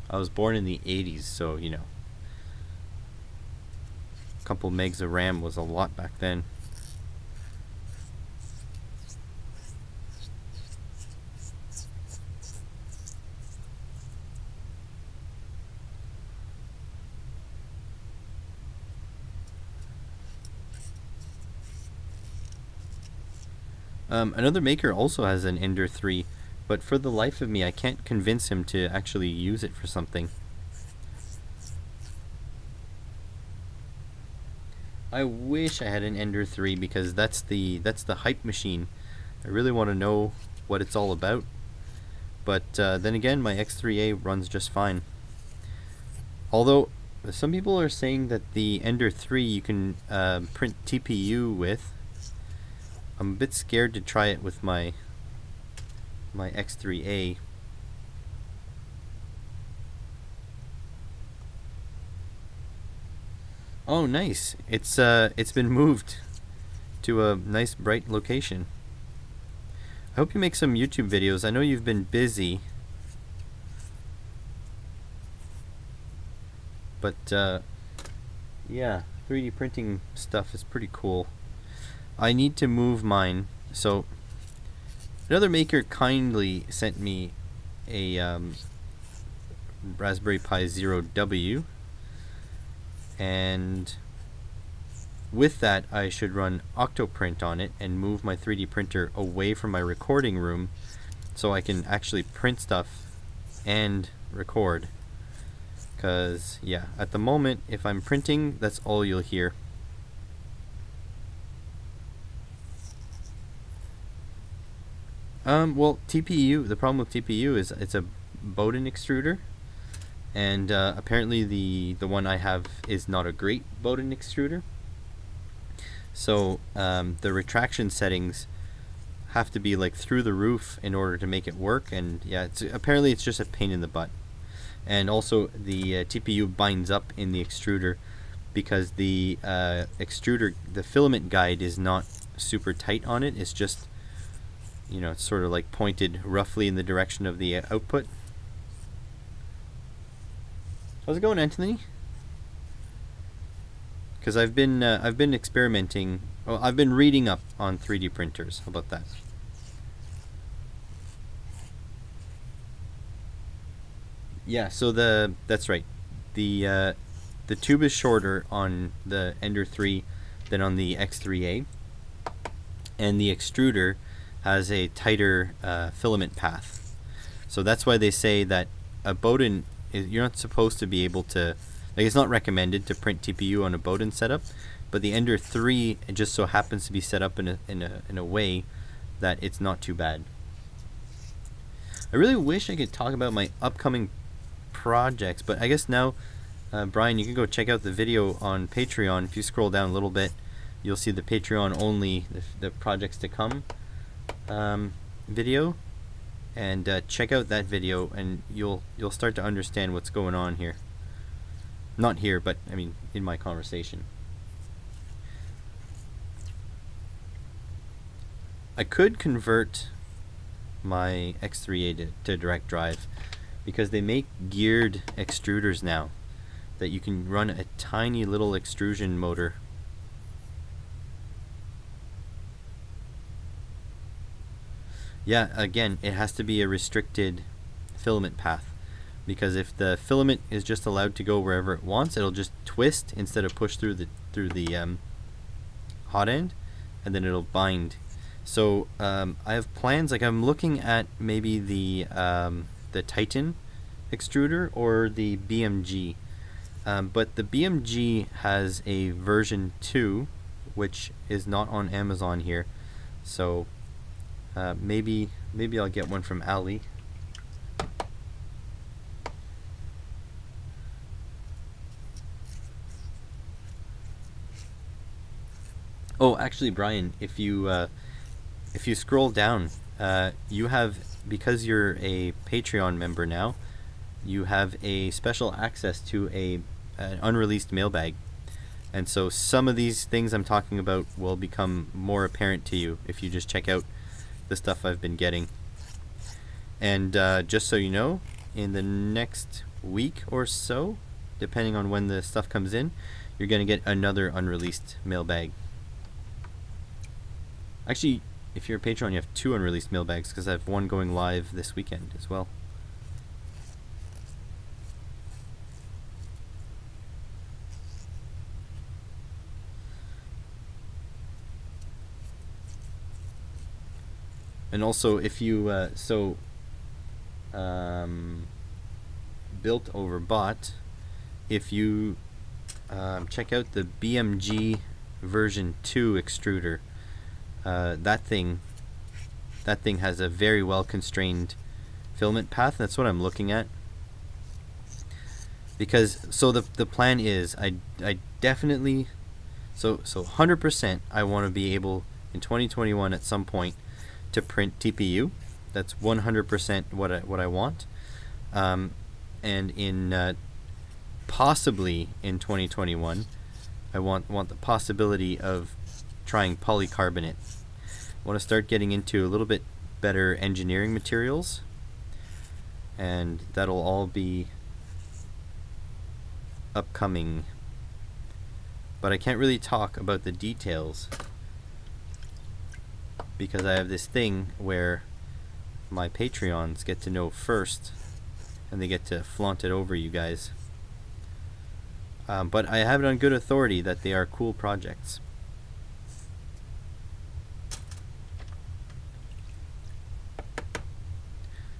I was born in the 80s, so you know, a couple megs of RAM was a lot back then. Another maker also has an Ender 3, but for the life of me, I can't convince him to actually use it for something. I wish I had an Ender 3, because that's the hype machine. I really want to know what it's all about. But then again, my X3A runs just fine. Although some people are saying that the Ender 3 you can print TPU with. I'm a bit scared to try it with my X3A. Oh, nice. It's been moved to a nice bright location. I hope you make some YouTube videos. I know you've been busy. But yeah, 3D printing stuff is pretty cool. I need to move mine. So another maker kindly sent me a Raspberry Pi Zero W, and with that I should run Octoprint on it and move my 3D printer away from my recording room so I can actually print stuff and record. Because, yeah, at the moment, if I'm printing, that's all you'll hear. Well, TPU, the problem with TPU is it's a Bowden extruder, and apparently the one I have is not a great Bowden extruder. So the retraction settings have to be like through the roof in order to make it work, and yeah, apparently it's just a pain in the butt. And also the TPU binds up in the extruder because the extruder, the filament guide is not super tight on it. It's just, you know, it's sort of like pointed roughly in the direction of the output. How's it going, Anthony? Because I've been experimenting. Well, I've been reading up on 3D printers. How about that? Yeah. So that's right. The tube is shorter on the Ender 3 than on the X3A, and the extruder has a tighter filament path. So that's why they say that a Bowden you're not supposed to be able to, like, it's not recommended to print TPU on a Bowden setup, but the Ender 3 it just so happens to be set up in a way that it's not too bad. I really wish I could talk about my upcoming projects, but I guess now, Brian, you can go check out the video on Patreon. If you scroll down a little bit, you'll see the Patreon only, the projects to come video, and check out that video, and you'll start to understand what's going on here. Not here, but I mean in my conversation. I could convert my X3A to direct drive, because they make geared extruders now that you can run a tiny little extrusion motor. Yeah, again, it has to be a restricted filament path, because if the filament is just allowed to go wherever it wants, it'll just twist instead of push through the hot end, and then it'll bind. So I have plans. Like, I'm looking at maybe the Titan extruder or the BMG, but the BMG has a version 2, which is not on Amazon here. So maybe I'll get one from Ali. Oh, actually, Brian, if you scroll down, you have, because you're a Patreon member now, you have a special access to an unreleased mailbag, and so some of these things I'm talking about will become more apparent to you if you just check out the stuff I've been getting. And just so you know, in the next week or so, depending on when the stuff comes in, you're going to get another unreleased mailbag. Actually, if you're a Patreon, you have 2 unreleased mailbags, because I have one going live this weekend as well. And also, if you built over bought, if you check out the BMG version 2 extruder, that thing has a very well constrained filament path. That's what I'm looking at. Because so the plan is I definitely, so 100% I want to be able in 2021 at some point to print TPU. That's 100% what I want. And in possibly in 2021, I want the possibility of trying polycarbonate. I want to start getting into a little bit better engineering materials, and that'll all be upcoming. But I can't really talk about the details, because I have this thing where my Patreons get to know first, and they get to flaunt it over you guys. But I have it on good authority that they are cool projects.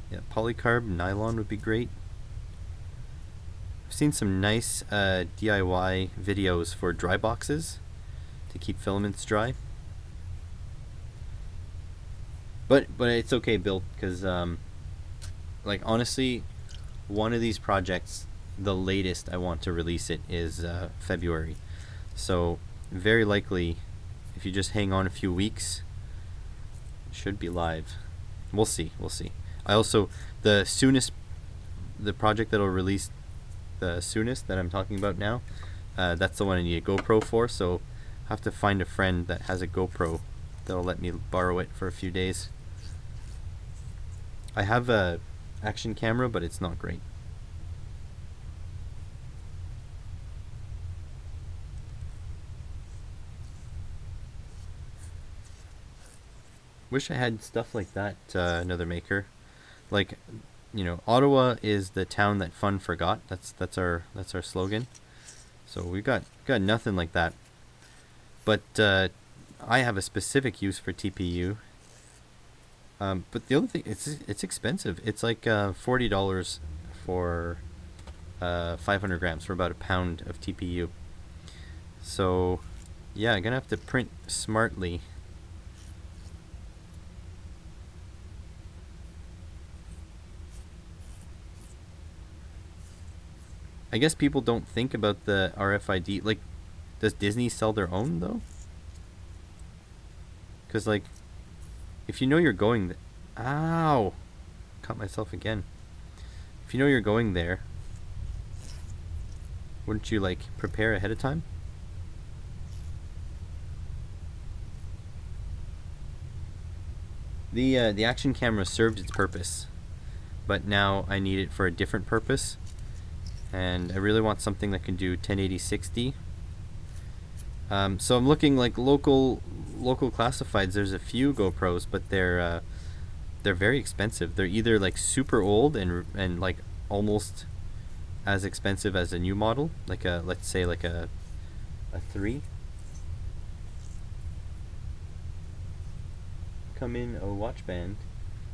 Yeah, polycarb nylon would be great. I've seen some nice DIY videos for dry boxes to keep filaments dry. But it's okay built, because like honestly, one of these projects, the latest I want to release it is February. So very likely, if you just hang on a few weeks, it should be live. We'll see. I also, the project that'll release the soonest that I'm talking about now, that's the one I need a GoPro for, so I have to find a friend that has a GoPro that'll let me borrow it for a few days. I have a action camera, but it's not great. Wish I had stuff like that, another maker. Like, you know, Ottawa is the town that fun forgot. That's our slogan. So we got nothing like that. But I have a specific use for TPU. But the other thing, it's expensive. It's like $40 for 500 grams, for about a pound of TPU. So yeah, I'm gonna have to print smartly. I guess people don't think about the RFID. Like, does Disney sell their own though? Because like, if you know you're going ow, cut myself again. If you know you're going there, wouldn't you like prepare ahead of time? The action camera served its purpose, but now I need it for a different purpose, and I really want something that can do 1080-60. So I'm looking like local classifieds. There's a few GoPros, but they're very expensive. They're either like super old and like almost as expensive as a new model, like a, let's say like a 3. Come in a watch band.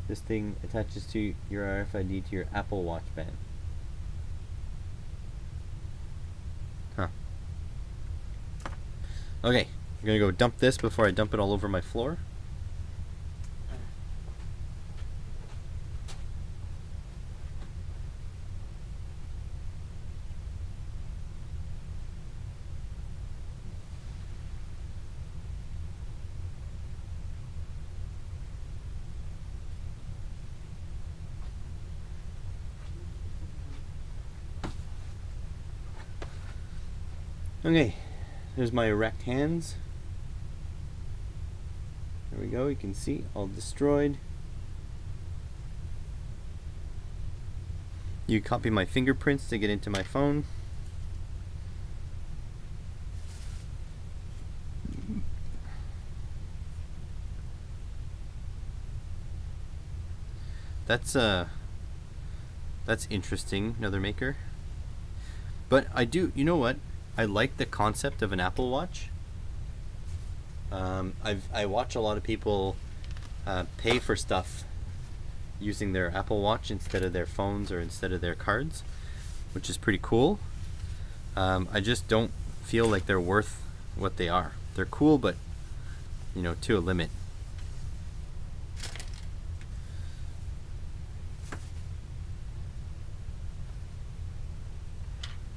This thing attaches to your RFID to your Apple Watch band. Huh. Okay, I'm gonna go dump this before I dump it all over my floor. Okay, there's my erect hands. There we go, you can see all destroyed. You copy my fingerprints to get into my phone. That's interesting, another maker. But I do, you know what? I like the concept of an Apple Watch. I watch a lot of people pay for stuff using their Apple Watch instead of their phones or instead of their cards, which is pretty cool. I just don't feel like they're worth what they are. They're cool, but you know, to a limit.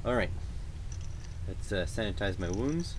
All right. Let's sanitize my wounds.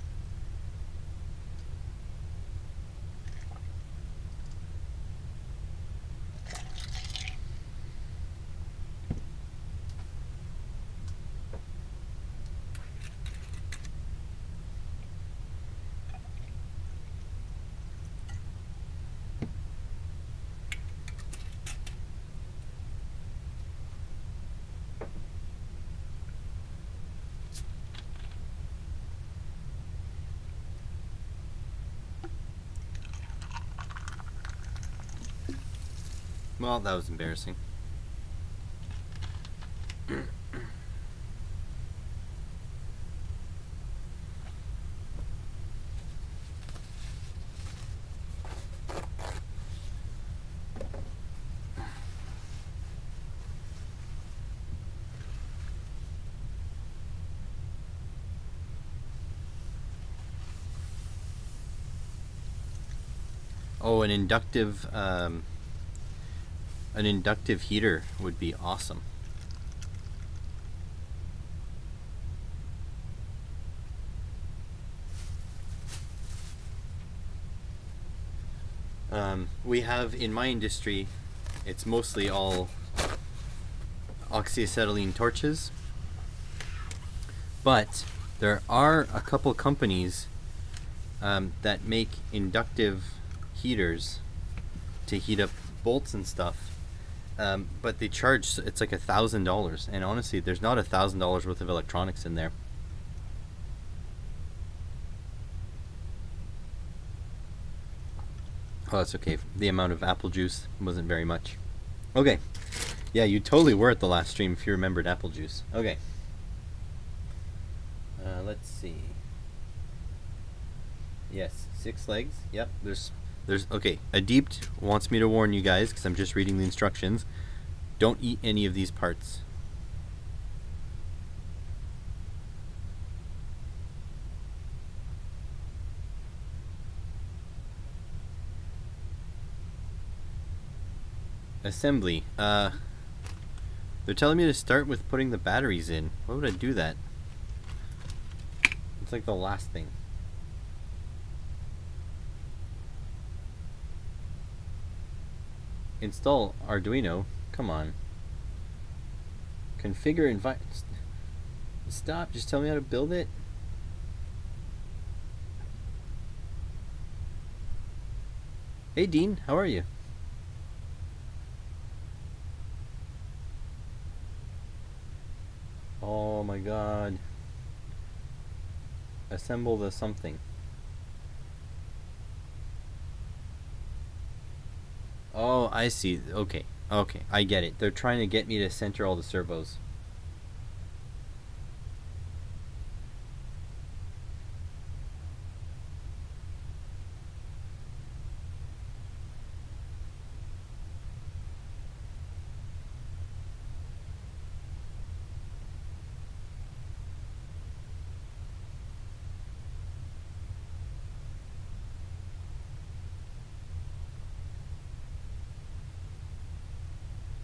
Well, that was embarrassing. Oh, an inductive heater would be awesome. We have, in my industry, it's mostly all oxyacetylene torches, but there are a couple companies that make inductive heaters to heat up bolts and stuff, but they charge, it's like $1,000, and honestly there's not $1,000 worth of electronics in there. Oh, that's okay. The amount of apple juice wasn't very much. Okay. Yeah, you totally were at the last stream if you remembered apple juice. Okay. Let's see. Yes, 6 legs. Yep, there's okay. Adeept wants me to warn you guys, because I'm just reading the instructions. Don't eat any of these parts. Assembly. They're telling me to start with putting the batteries in. Why would I do that? It's like the last thing. Install Arduino. Come on. Configure environment. Stop. Just tell me how to build it. Hey Dean, how are you? Oh my god. Assemble the something. Oh, I see. Okay. Okay, I get it. They're trying to get me to center all the servos.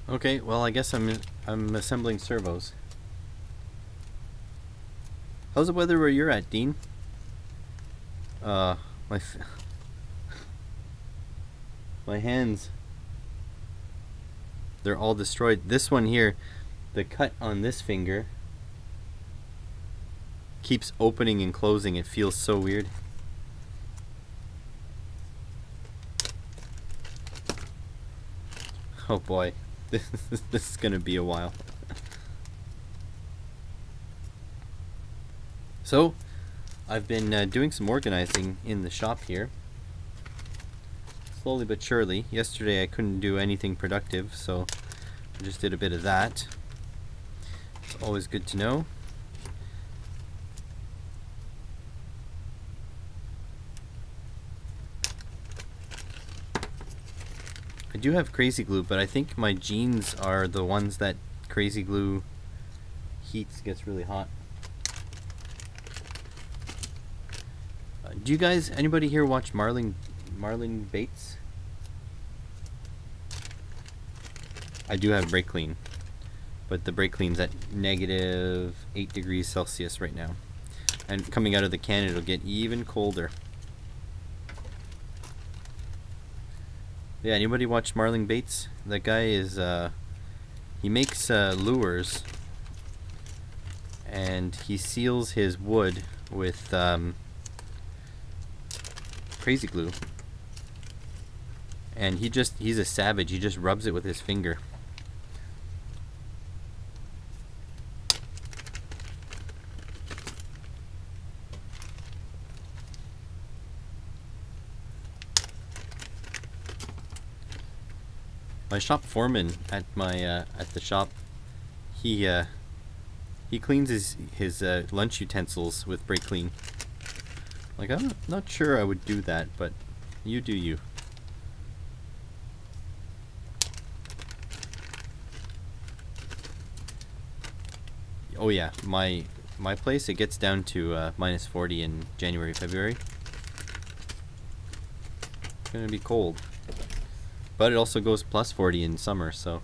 Okay, well I guess I'm assembling servos. How's the weather where you're at, Dean? My my hands, they're all destroyed. This one here, the cut on this finger keeps opening and closing. It feels so weird. Oh boy. This is gonna be a while. So, I've been doing some organizing in the shop here. Slowly but surely. Yesterday I couldn't do anything productive, so I just did a bit of that. It's always good to know. I do have crazy glue, but I think my jeans are the ones that crazy glue heats, gets really hot. Do you guys, anybody here watch Marlene Bates? I do have brake clean, but the brake clean's at -8 degrees Celsius right now, and coming out of the can it'll get even colder. Yeah, anybody watch Marlene Bates? That guy is, he makes lures, and he seals his wood with crazy glue. And he's a savage. He just rubs it with his finger. My shop foreman at my at the shop, he cleans his lunch utensils with brake clean. Like, I'm not sure I would do that, but you do you. Oh yeah, my place, it gets down to -40 in January, February. gonna be cold. But it also goes plus 40 in summer, so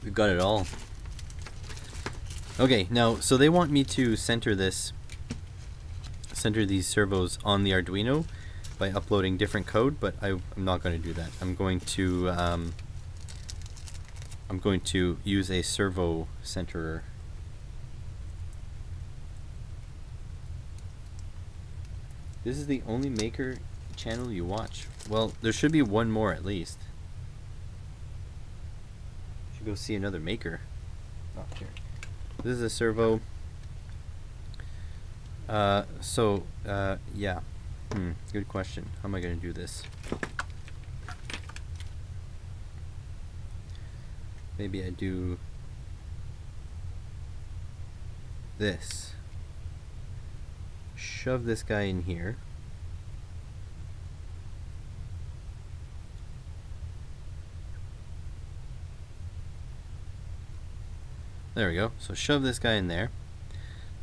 we've got it all. Okay, now, so they want me to center these servos on the Arduino by uploading different code, but I'm not going to do that. I'm going to use a servo centerer. This is the only maker channel you watch. Well, there should be one more at least. Should go see another maker. Oh, here. This is a servo. Yeah. Good question. How am I going to do this? Maybe I do this. Shove this guy in here. There we go. So shove this guy in there.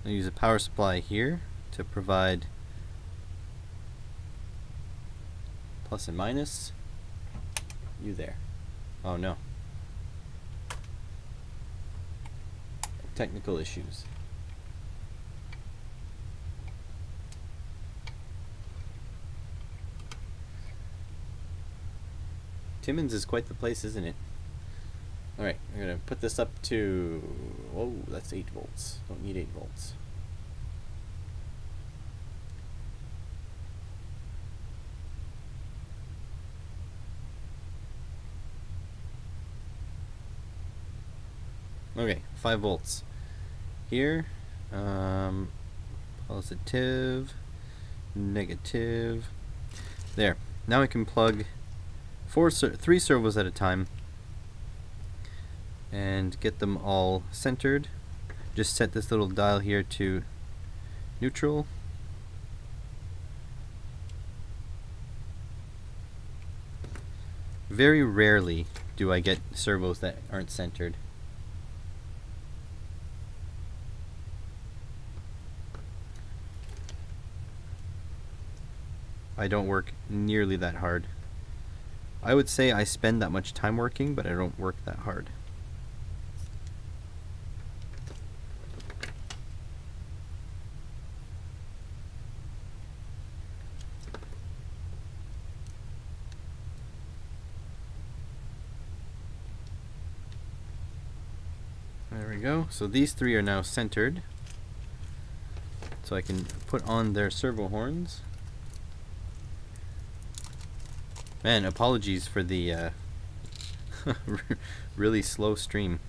I'll use a power supply here to provide plus and minus. You there. Oh no. Technical issues. Timmins is quite the place, isn't it? Alright, I'm going to put this up to... Whoa, that's 8 volts. Don't need 8 volts. Okay, 5 volts. Here, positive, negative. There. Now I can plug 3 servos at a time and get them all centered. Just set this little dial here to neutral. Very rarely do I get servos that aren't centered. I don't work nearly that hard. I would say I spend that much time working, but I don't work that hard. There we go. So these 3 are now centered. So I can put on their servo horns. Man, apologies for the really slow stream.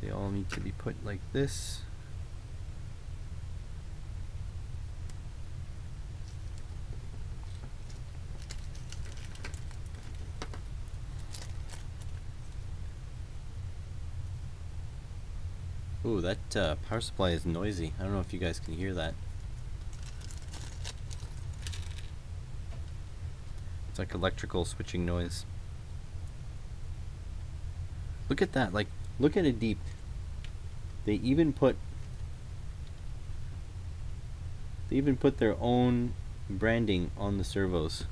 They all need to be put like this. Ooh, that power supply is noisy. I don't know if you guys can hear that. It's like electrical switching noise. Look at that, like, look at Adeept. They even put their own branding on the servos.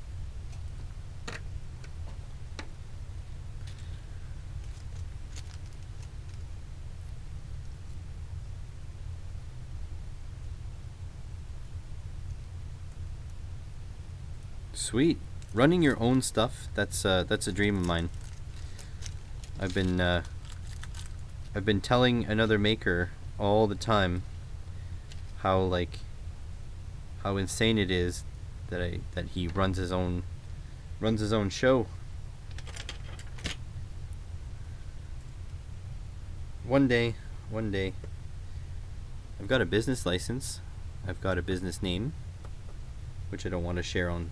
Sweet. Running your own stuff, that's a dream of mine. I've been telling another maker all the time how insane it is that he runs his own show. One day, I've got a business license. I've got a business name, which I don't want to share on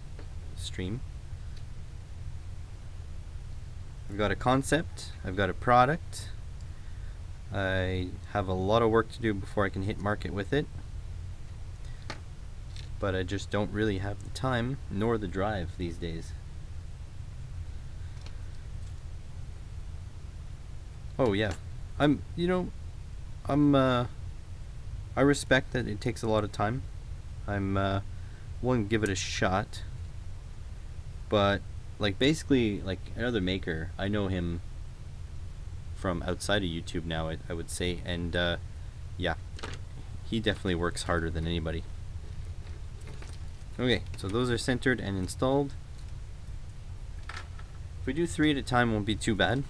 stream. I've got a concept, I've got a product. I have a lot of work to do before I can hit market with it, but I just don't really have the time nor the drive these days. Oh yeah, I I respect that it takes a lot of time. I'm willing to give it a shot. But like basically like another maker, I know him from outside of YouTube now, I would say, and yeah, he definitely works harder than anybody. Okay, so those are centered and installed. If we do 3 at a time, it won't be too bad.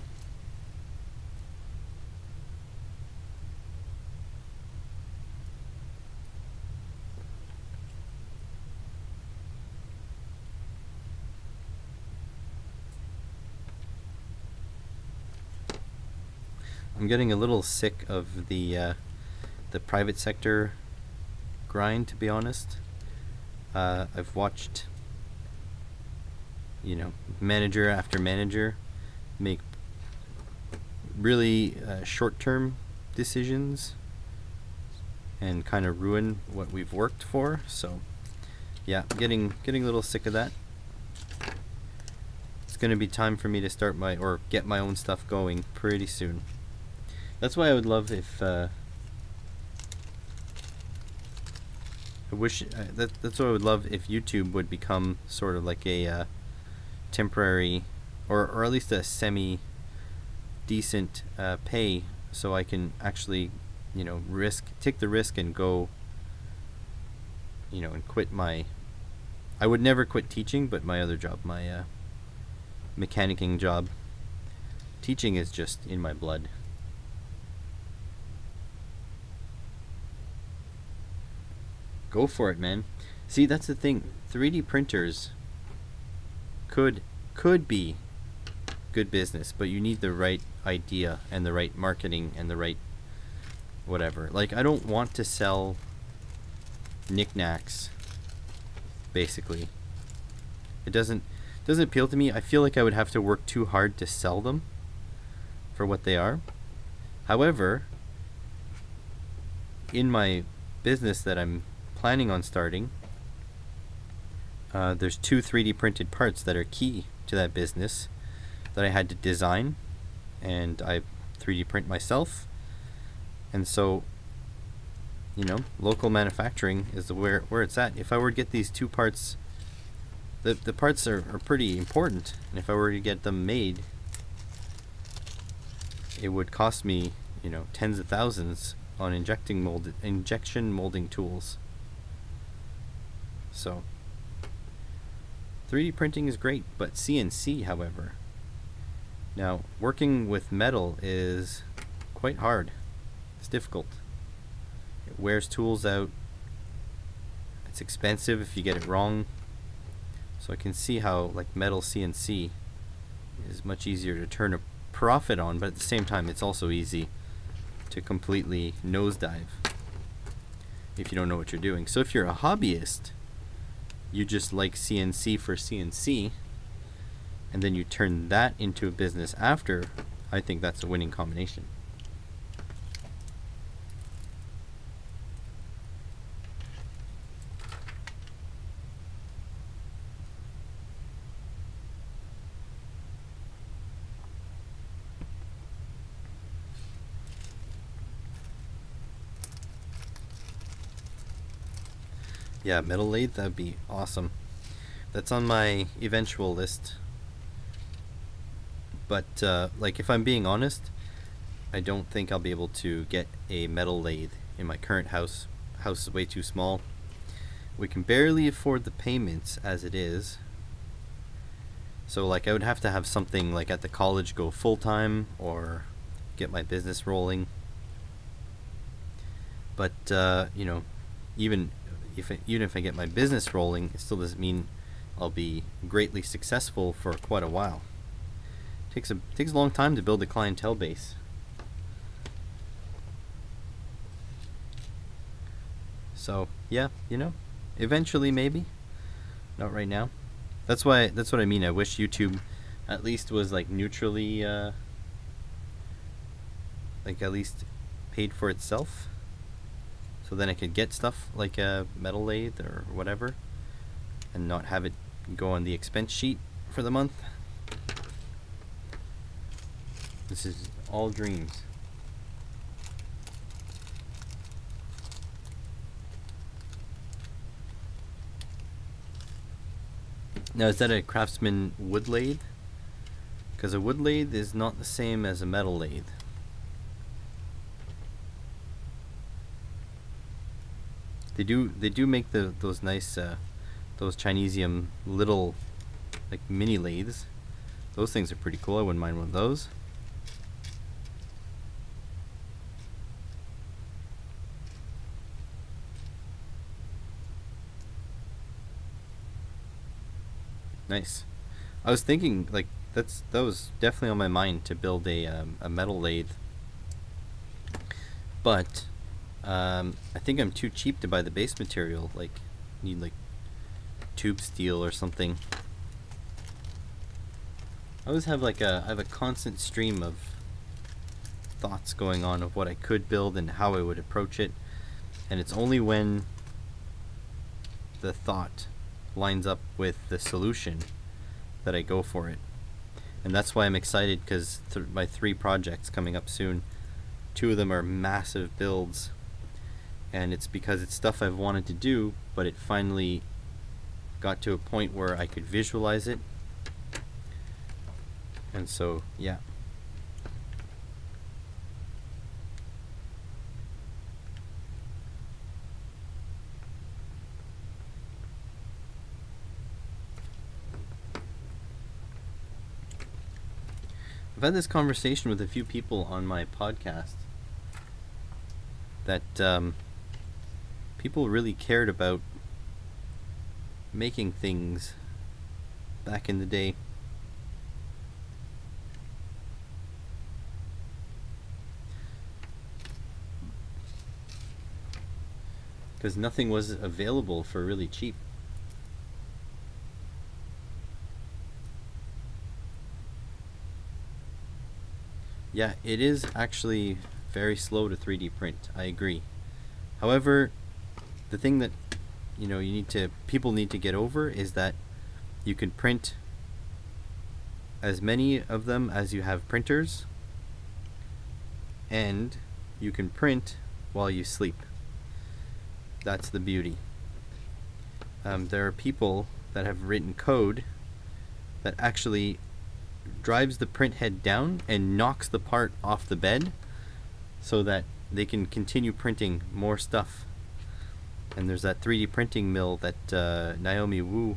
I'm getting a little sick of the private sector grind, to be honest. I've watched, you know, manager after manager make really short-term decisions and kind of ruin what we've worked for. So yeah, getting a little sick of that. It's going to be time for me to start get my own stuff going pretty soon. That's why I would love if that's what I would love if YouTube would become sort of like a temporary or at least a semi decent pay, so I can actually, you know, take the risk and go, you know, and quit my, I would never quit teaching, but my other job, my mechanicking job. Teaching is just in my blood. Go for it, man. See, that's the thing. 3D printers could be good business, but you need the right idea and the right marketing and the right whatever. Like, I don't want to sell knickknacks, basically. It doesn't appeal to me. I feel like I would have to work too hard to sell them for what they are. However, in my business that I'm planning on starting, there's 2 3D printed parts that are key to that business that I had to design, and I 3D print myself. And so, you know, local manufacturing is where it's at. If I were to get these 2 parts, the parts are pretty important, and if I were to get them made, it would cost me, you know, tens of thousands on injection molding tools. So 3D printing is great, but CNC, however, now working with metal is quite hard. It's difficult. It wears tools out. It's expensive if you get it wrong. So I can see how like metal CNC is much easier to turn a profit on, but at the same time it's also easy to completely nosedive if you don't know what you're doing. So if you're a hobbyist, you just like CNC for CNC, and then you turn that into a business after, I think that's a winning combination. Yeah, metal lathe, that'd be awesome. That's on my eventual list. But like, if I'm being honest, I don't think I'll be able to get a metal lathe in my current house. House is way too small. We can barely afford the payments as it is. So like, I would have to have something like at the college go full-time or get my business rolling. But you know, even if I get my business rolling, it still doesn't mean I'll be greatly successful for quite a while. Takes a long time to build a clientele base. So yeah, you know, eventually maybe. Not right now. That's what I mean. I wish YouTube at least was like neutrally like at least paid for itself. So then I could get stuff like a metal lathe or whatever and not have it go on the expense sheet for the month. This is all dreams. Now, is that a Craftsman wood lathe? Because a wood lathe is not the same as a metal lathe. They do make those nice those Chinesium little like mini lathes. Those things are pretty cool. I wouldn't mind one of those. Nice. I was thinking like that was definitely on my mind to build a metal lathe, but I think I'm too cheap to buy the base material. Like, need like tube steel or something. I always have I have a constant stream of thoughts going on of what I could build and how I would approach it, and it's only when the thought lines up with the solution that I go for it. And that's why I'm excited, because my 3 projects coming up soon, 2 of them are massive builds, and it's because it's stuff I've wanted to do, but it finally got to a point where I could visualize it. And so, yeah. I've had this conversation with a few people on my podcast that people really cared about making things back in the day. Because nothing was available for really cheap. Yeah, it is actually very slow to 3D print. I agree. However, the thing that people need to get over is that you can print as many of them as you have printers, and you can print while you sleep. That's the beauty. There are people that have written code that actually drives the print head down and knocks the part off the bed so that they can continue printing more stuff. And there's that 3D printing mill that Naomi Wu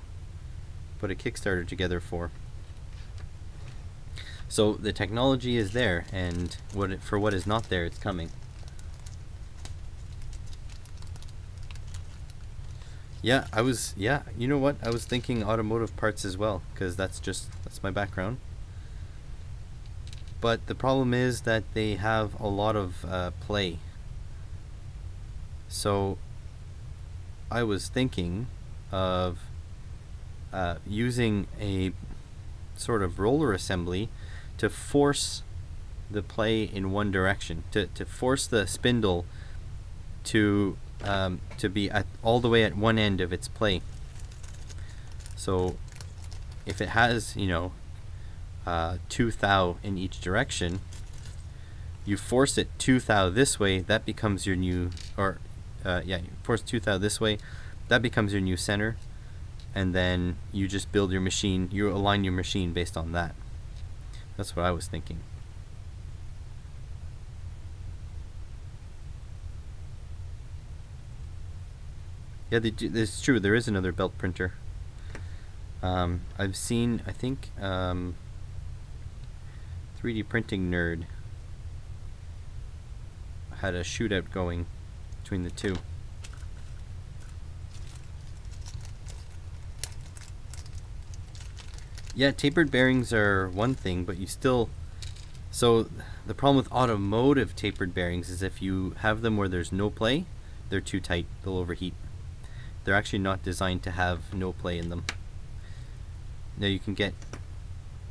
put a Kickstarter together for. So the technology is there, and for what is not there, it's coming. Yeah, you know what? I was thinking automotive parts as well, because that's my background. But the problem is that they have a lot of play. So I was thinking of using a sort of roller assembly to force the play in one direction, to force the spindle to be all the way at one end of its play. So if it has 2 thou in each direction, you force it 2 thou this way, that becomes your new, you force 2 thou this way, that becomes your new center, and then you just build your machine, you align your machine based on that. That's what I was thinking. Yeah, it's true, there is another belt printer. I've seen, I think, 3D Printing Nerd had a shootout going between the two. Yeah, tapered bearings are one thing, but you still... So the problem with automotive tapered bearings is if you have them where there's no play, they're too tight, they'll overheat. They're actually not designed to have no play in them. Now you can get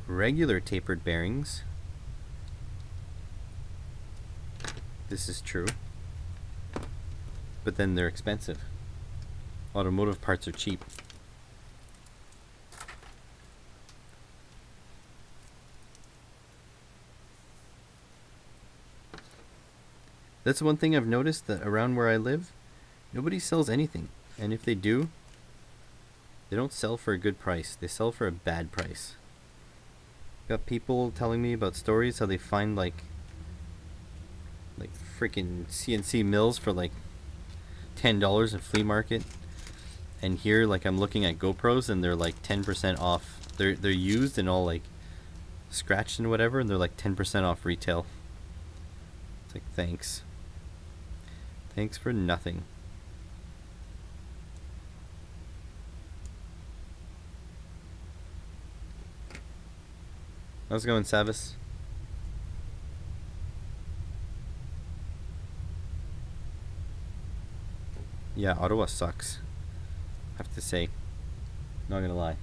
regular tapered bearings. This is true. But then they're expensive. Automotive parts are cheap. That's one thing I've noticed, that around where I live, nobody sells anything. And if they do, They don't sell for a good price. They sell for a bad price. Got people telling me about stories how they find like freaking CNC mills for like $10 in flea market. And here, like, I'm looking at GoPros and they're like 10% off. They're used and all like scratched and whatever, and they're like 10% off retail. It's like, thanks. Thanks for nothing. How's it going, Savis? Yeah, Ottawa sucks. I have to say. Not gonna lie.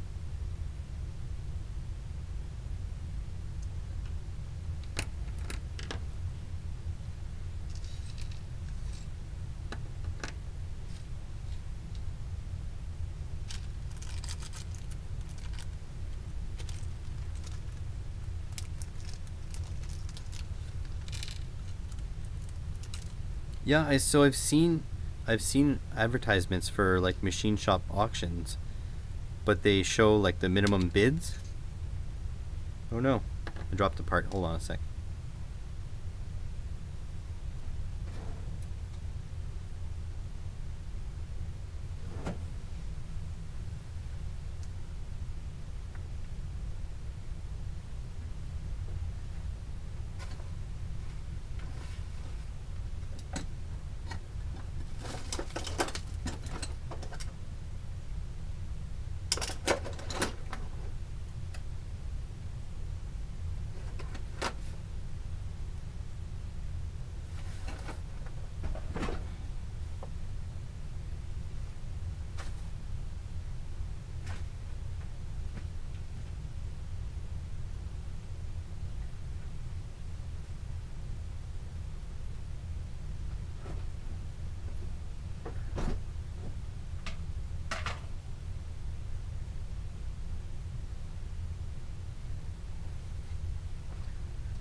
Yeah, I've seen advertisements for like machine shop auctions, but they show like the minimum bids. Oh no, I dropped a part. Hold on a sec.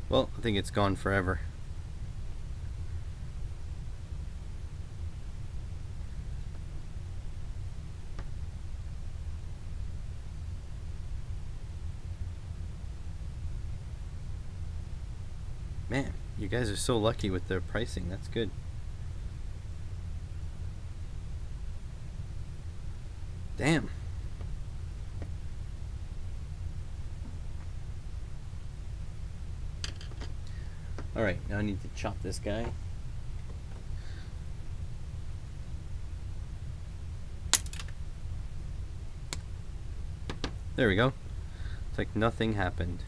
Well, I think it's gone forever. Man, you guys are so lucky with their pricing. That's good. Damn. Alright, now I need to chop this guy. There we go. It's like nothing happened.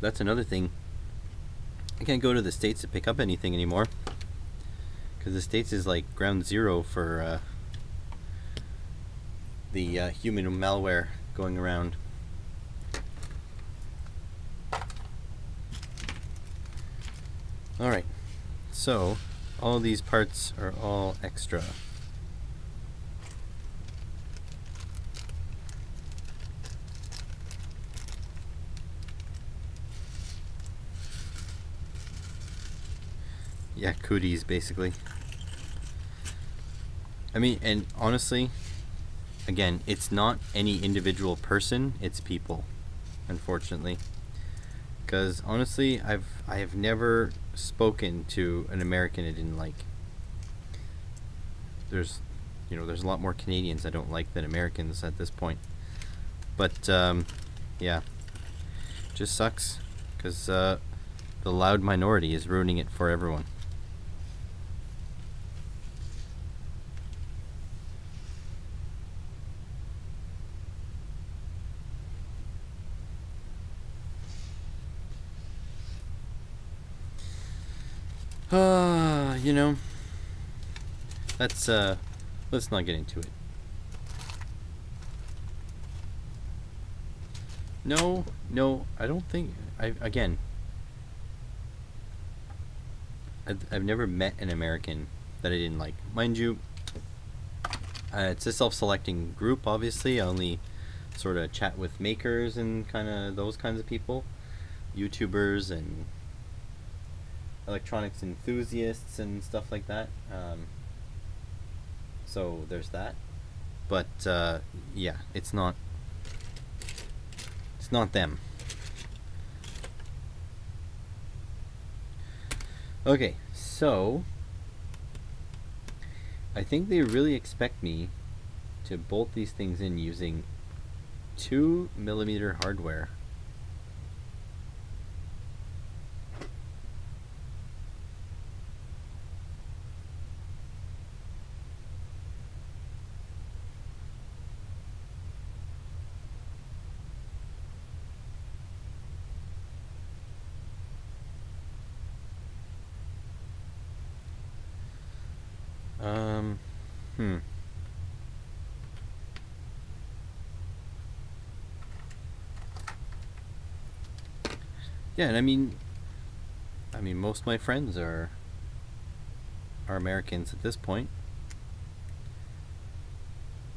That's another thing. I can't go to the States to pick up anything anymore, because the States is like ground zero for the human malware going around. Alright, so all these parts are all extra. Yeah, cooties, basically. I mean, and honestly, again, it's not any individual person, it's people, unfortunately. Because honestly, I have never spoken to an American I didn't like. There's a lot more Canadians I don't like than Americans at this point. But yeah, just sucks, because the loud minority is ruining it for everyone. You know, let's not get into it. No, I don't think I've never met an American that I didn't like. Mind you, it's a self-selecting group, obviously. I only sort of chat with makers and kind of those kinds of people, YouTubers and electronics enthusiasts and stuff like that. So there's that. But yeah, it's not them. Okay, so I think they really expect me to bolt these things in using 2mm hardware. Hmm. Yeah, and I mean most of my friends are Americans at this point.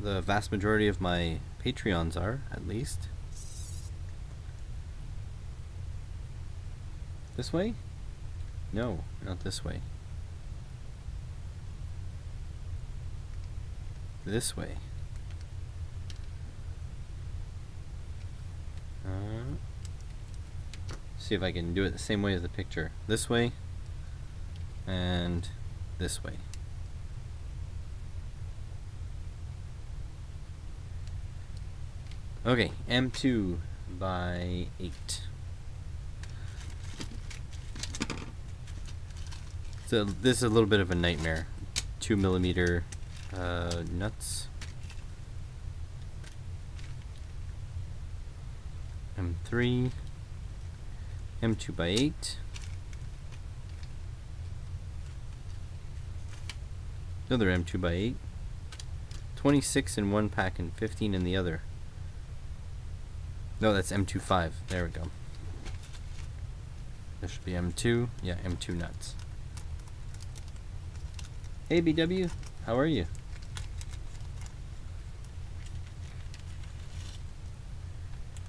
The vast majority of my Patreons are, at least. This way? No, not this way. This way. See if I can do it the same way as the picture. This way and this way. Okay, M2 by 8. So this is a little bit of a nightmare. 2mm nuts. M3. M2 by 8. Another M2 by 8. 26 in one pack and 15 in the other. No, that's M25. There we go. There should be M2. Yeah, M2 nuts. Hey BW, how are you?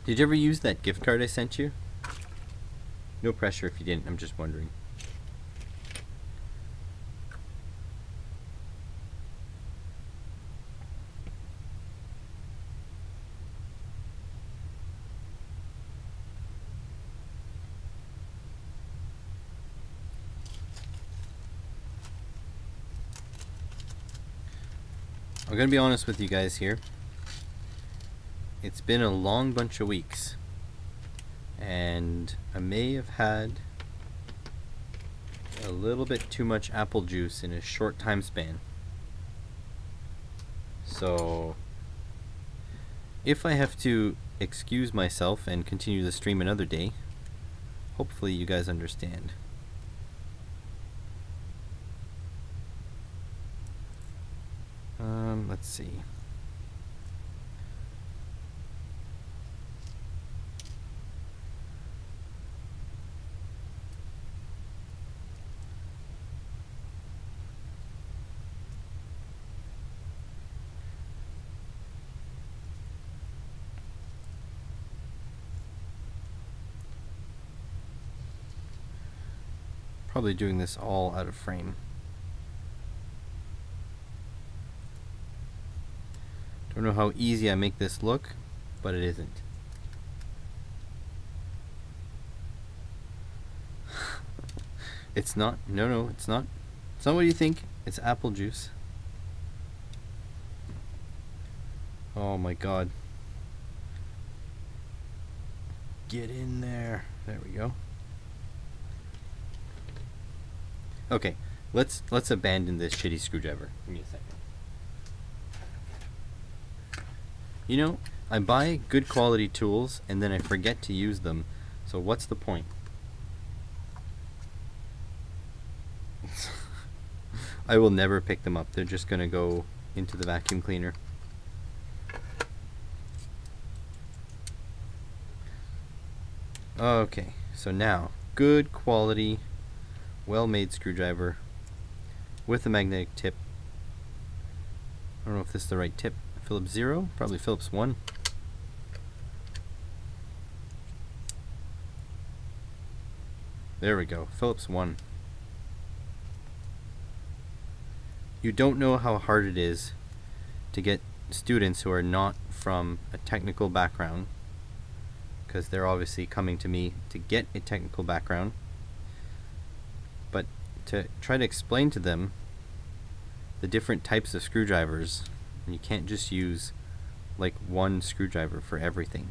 Did you ever use that gift card I sent you? No pressure if you didn't, I'm just wondering. I'm gonna be honest with you guys here. It's been a long bunch of weeks, and I may have had a little bit too much apple juice in a short time span. So if I have to excuse myself and continue the stream another day, hopefully you guys understand. Let's see. Probably doing this all out of frame. Don't know how easy I make this look, but it isn't. It's not. No, it's not. It's not what you think. It's apple juice. Oh my god. Get in there. There we go. Okay, let's abandon this shitty screwdriver. Give me a second. You know, I buy good quality tools and then I forget to use them. So what's the point? I will never pick them up. They're just gonna go into the vacuum cleaner. Okay, so now, good quality, well-made screwdriver with a magnetic tip. I don't know if this is the right tip. Phillips 0? Probably Phillips 1. There we go. Phillips 1. you don't know how hard it is to get students who are not from a technical background, because they're obviously coming to me to get a technical background, but to try to explain to them the different types of screwdrivers, and you can't just use like one screwdriver for everything.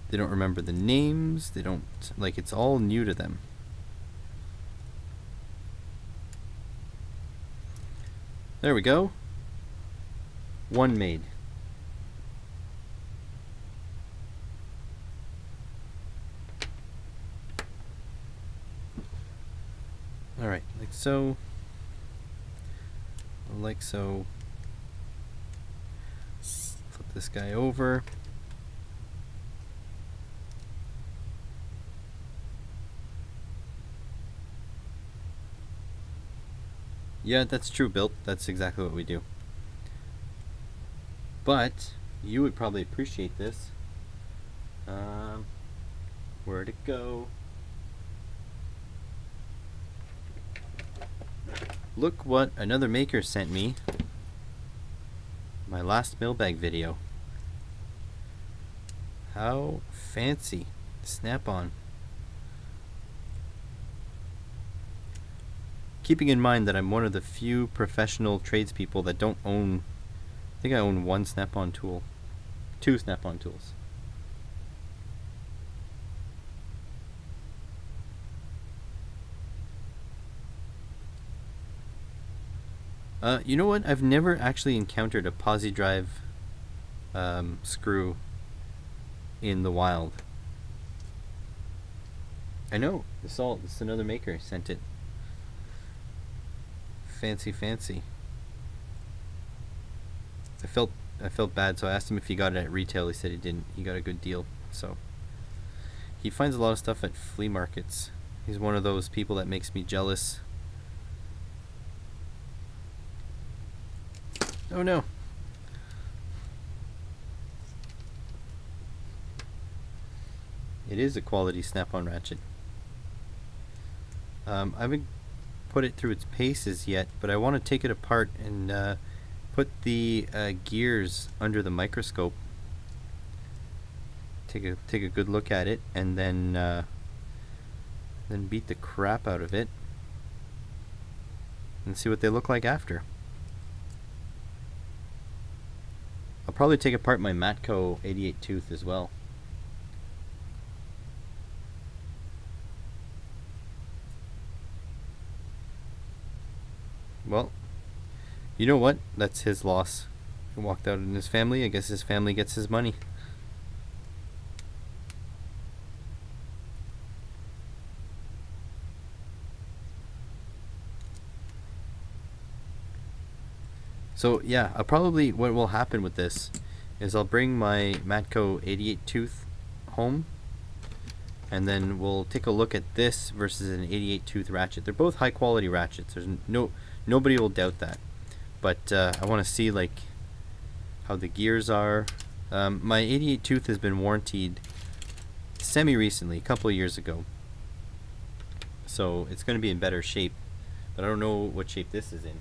They don't remember the names, they don't, like, it's all new to them. There we go. One made. Alright, like so. Like so. Flip this guy over. Yeah, that's true, Bill. That's exactly what we do. But you would probably appreciate this. Where'd it go? Look what another maker sent me. My last mailbag video. How fancy. Snap-on. Keeping in mind that I'm one of the few professional tradespeople that don't own, I think I own one Snap-on tool. 2 Snap-on tools. You know what? I've never actually encountered a posi drive screw in the wild. I know. This is another maker sent it. Fancy, fancy. I felt bad, so I asked him if he got it at retail. He said he didn't. He got a good deal. So he finds a lot of stuff at flea markets. He's one of those people that makes me jealous. Oh no. It is a quality Snap-on ratchet. I haven't put it through its paces yet, but I want to take it apart and put the gears under the microscope. Take a good look at it, and then beat the crap out of it and see what they look like after. I'll probably take apart my Matco 88 tooth as well. Well, you know what? That's his loss. He walked out in his family. I guess his family gets his money. So yeah, what will happen with this is I'll bring my Matco 88 tooth home, and then we'll take a look at this versus an 88 tooth ratchet. They're both high quality ratchets. There's nobody will doubt that. But I want to see like how the gears are. My 88 tooth has been warrantied semi-recently, a couple of years ago. So it's going to be in better shape, but I don't know what shape this is in.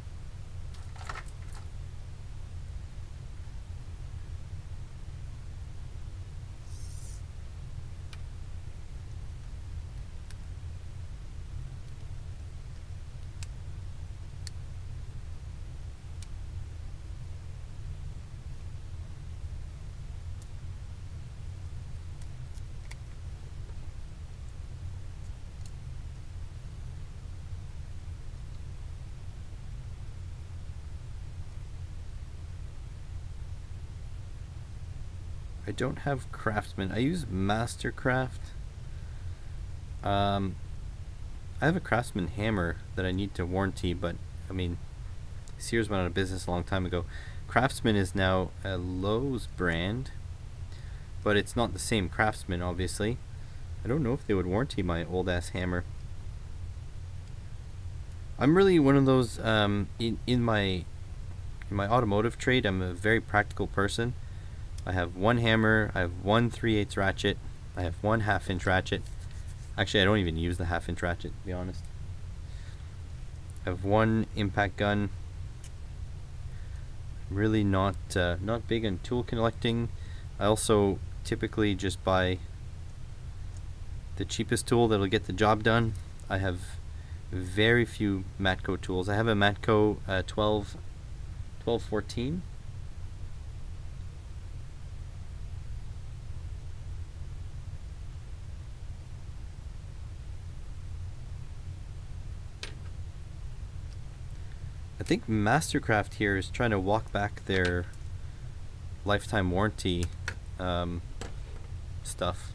I don't have Craftsman. I use Mastercraft. I have a Craftsman hammer that I need to warranty, but I mean, Sears went out of business a long time ago. Craftsman is now a Lowe's brand, but it's not the same Craftsman, obviously. I don't know if they would warranty my old ass hammer. I'm really one of those in my automotive trade. I'm a very practical person. I have one hammer, I have one 3/8 ratchet, I have one 1/2-inch ratchet. Actually, I don't even use the 1/2-inch ratchet, to be honest. I have one impact gun. I'm really not big on tool collecting. I also typically just buy the cheapest tool that'll get the job done. I have very few Matco tools. I have a Matco 1214. I think Mastercraft here is trying to walk back their lifetime warranty stuff.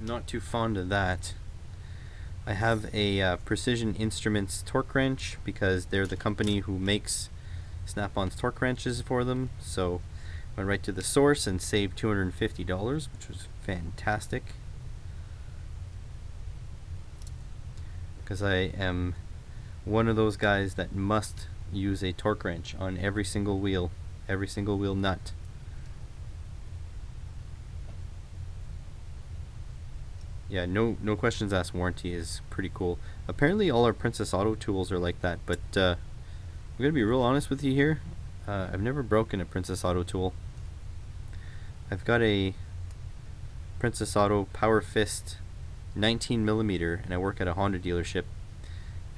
Not too fond of that. I have a Precision Instruments torque wrench because they're the company who makes Snap-on's torque wrenches for them. So I went right to the source and saved $250, which was fantastic. Because I am one of those guys that must use a torque wrench on every single wheel nut. Yeah, no questions asked warranty is pretty cool. Apparently all our Princess Auto tools are like that, but I'm gonna be real honest with you here. I've never broken a Princess Auto tool. I've got a Princess Auto Power Fist 19mm, and I work at a Honda dealership.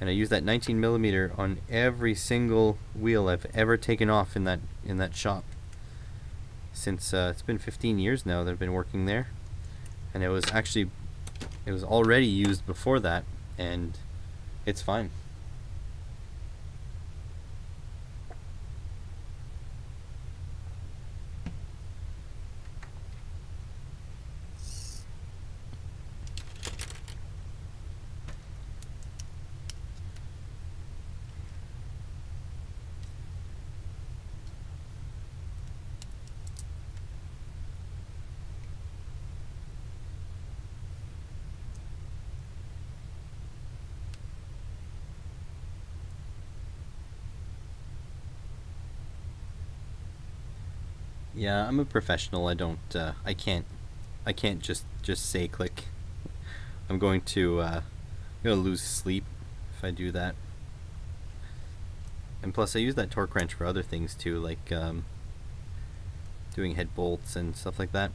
And I use that 19mm on every single wheel I've ever taken off in that shop. Since it's been 15 years now that I've been working there, and it was already used before that, and it's fine. Yeah, I'm a professional. I can't just say click. I'm going to lose sleep if I do that. And plus I use that torque wrench for other things too, like doing head bolts and stuff like that.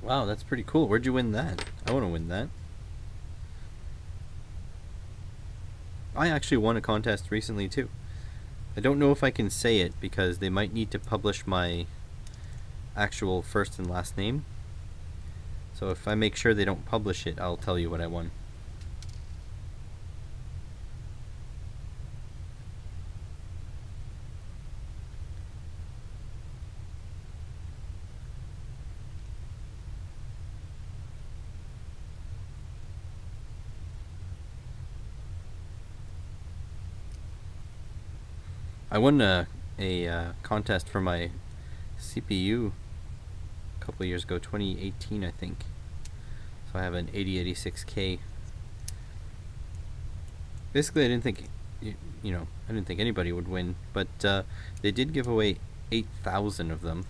Wow, that's pretty cool. Where'd you win that? I want to win that. I actually won a contest recently too. I don't know if I can say it because they might need to publish my actual first and last name. So if I make sure they don't publish it, I'll tell you what I won. I won a contest for my CPU a couple of years ago, 2018 I think. So I have an 8086K. Basically I didn't think I didn't think anybody would win, but they did give away 8,000 of them.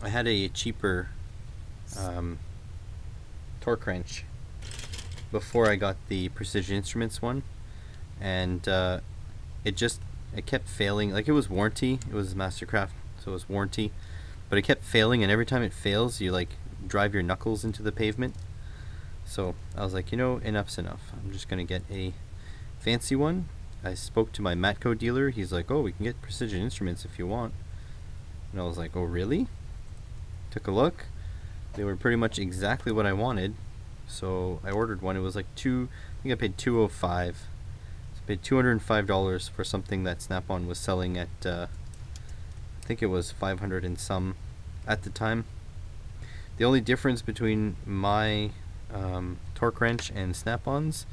I had a cheaper torque wrench before I got the Precision Instruments one, and it kept failing. Like, it was warranty, it was Mastercraft, so it was warranty, but it kept failing, and every time it fails you like drive your knuckles into the pavement. So I was like, enough's enough. I'm just gonna get a fancy one. I spoke to my Matco dealer. He's like, oh, we can get Precision Instruments if you want. And I was like, oh really? Took a look. They were pretty much exactly what I wanted, so I ordered one. It was like I think I paid $205. So I paid $205 for something that Snap-on was selling at I think it was 500 and some at the time. The only difference between my torque wrench and Snap-on's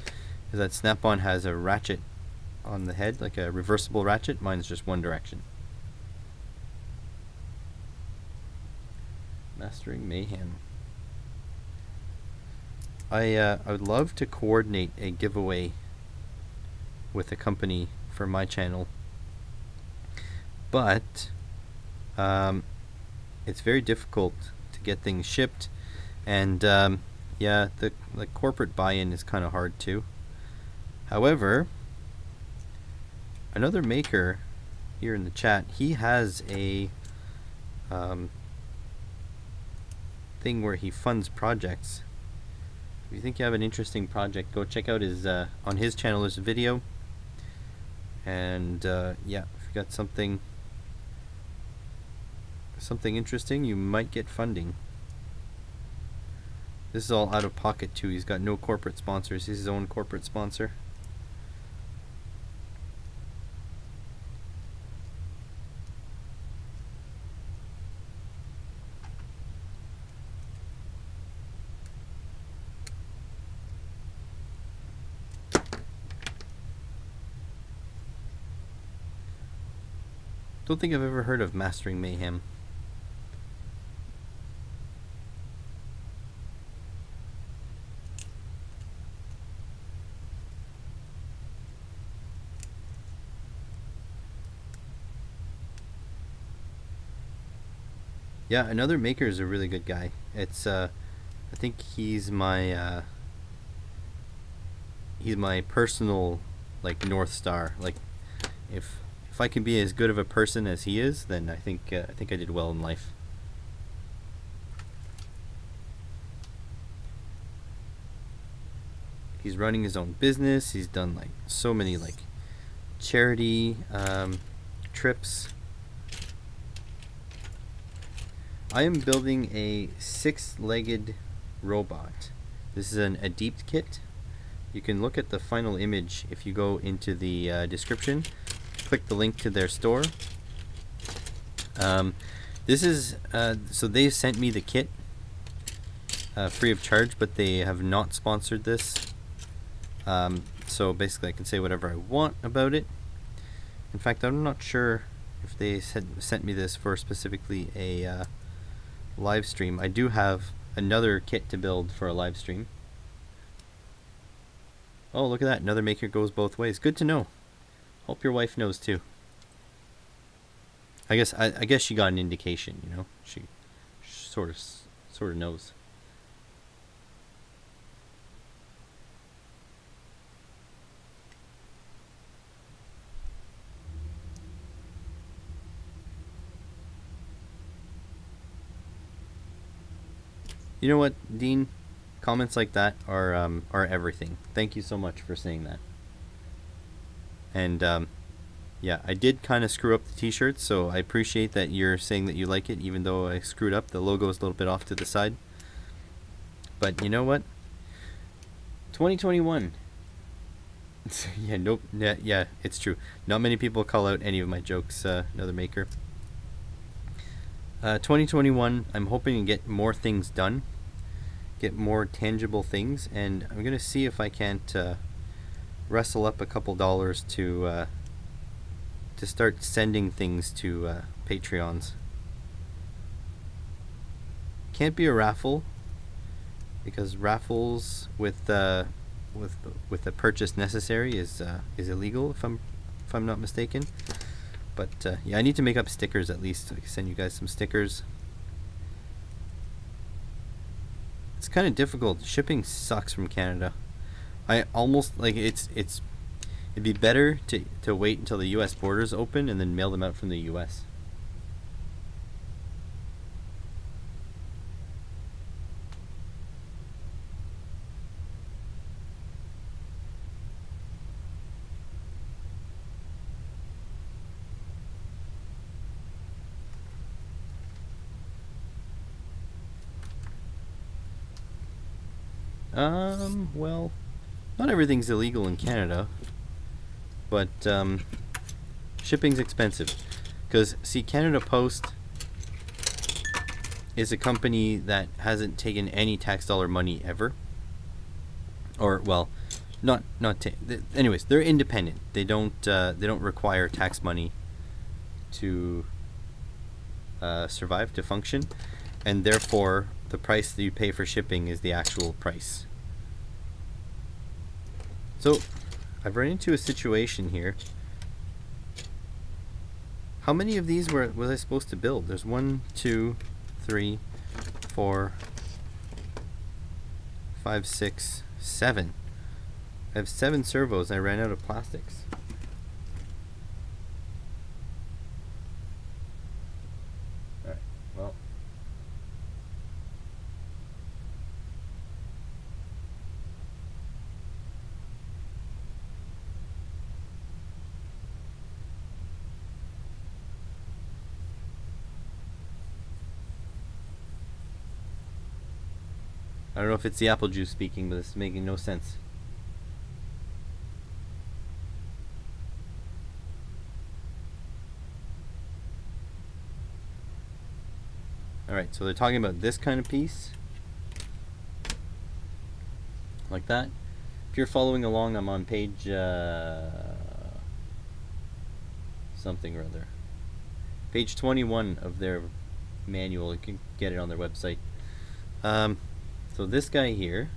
is that Snap-on has a ratchet on the head, like a reversible ratchet. Mine's just one direction. Mastering Mayhem. I would love to coordinate a giveaway with a company for my channel, but it's very difficult to get things shipped, and yeah, the corporate buy-in is kind of hard too. However, another maker here in the chat, he has a thing where he funds projects. If you think you have an interesting project, go check out his on his channel. There's a video, and yeah, if you got something interesting, you might get funding. This is all out of pocket too. He's got no corporate sponsors. He's his own corporate sponsor. Don't think I've ever heard of Mastering Mayhem. Yeah, another maker is a really good guy. It's I think he's my personal like North Star. Like if I can be as good of a person as he is, then I think I did well in life. He's running his own business. He's done like so many like charity trips. I am building a 6-legged robot. This is an Adeept kit. You can look at the final image if you go into the description. Click the link to their store. This is so they sent me the kit free of charge, but they have not sponsored this. So basically I can say whatever I want about it. In fact, I'm not sure if they sent me this for specifically a live stream. I do have another kit to build for a live stream. Oh, look at that. Another maker goes both ways. Good to know. Hope your wife knows too. I guess she got an indication, you know. She sort of knows. You know what, Dean? Comments like that are everything. Thank you so much for saying that. And yeah, I did kind of screw up the t-shirts, so I appreciate that you're saying that you like it, even though I screwed up. The logo is a little bit off to the side. But you know what? 2021. Yeah, nope. Yeah, it's true. Not many people call out any of my jokes. Another maker. 2021, I'm hoping to get more things done. Get more tangible things, and I'm gonna see if I can't wrestle up a couple dollars to start sending things to Patreons. Can't be a raffle because raffles with the purchase necessary is illegal if I'm not mistaken. But yeah, I need to make up stickers at least. I can send you guys some stickers. It's kind of difficult. Shipping sucks from Canada. I almost like it'd be better to wait until the US borders open and then mail them out from the US. Well, not everything's illegal in Canada, but shipping's expensive. Because, see, Canada Post is a company that hasn't taken any tax dollar money ever. Or, well, anyways, they're independent. They don't require tax money to survive, to function, and therefore the price that you pay for shipping is the actual price. So I've run into a situation here. How many of these was I supposed to build? There's 1, 2, 3, 4, 5, 6, 7. I have 7 servos and I ran out of plastics. Alright, well. I don't know if it's the apple juice speaking, but it's making no sense. Alright, so they're talking about this kind of piece. Like that. If you're following along, I'm on page something or other. Page 21 of their manual. You can get it on their website. So this guy here,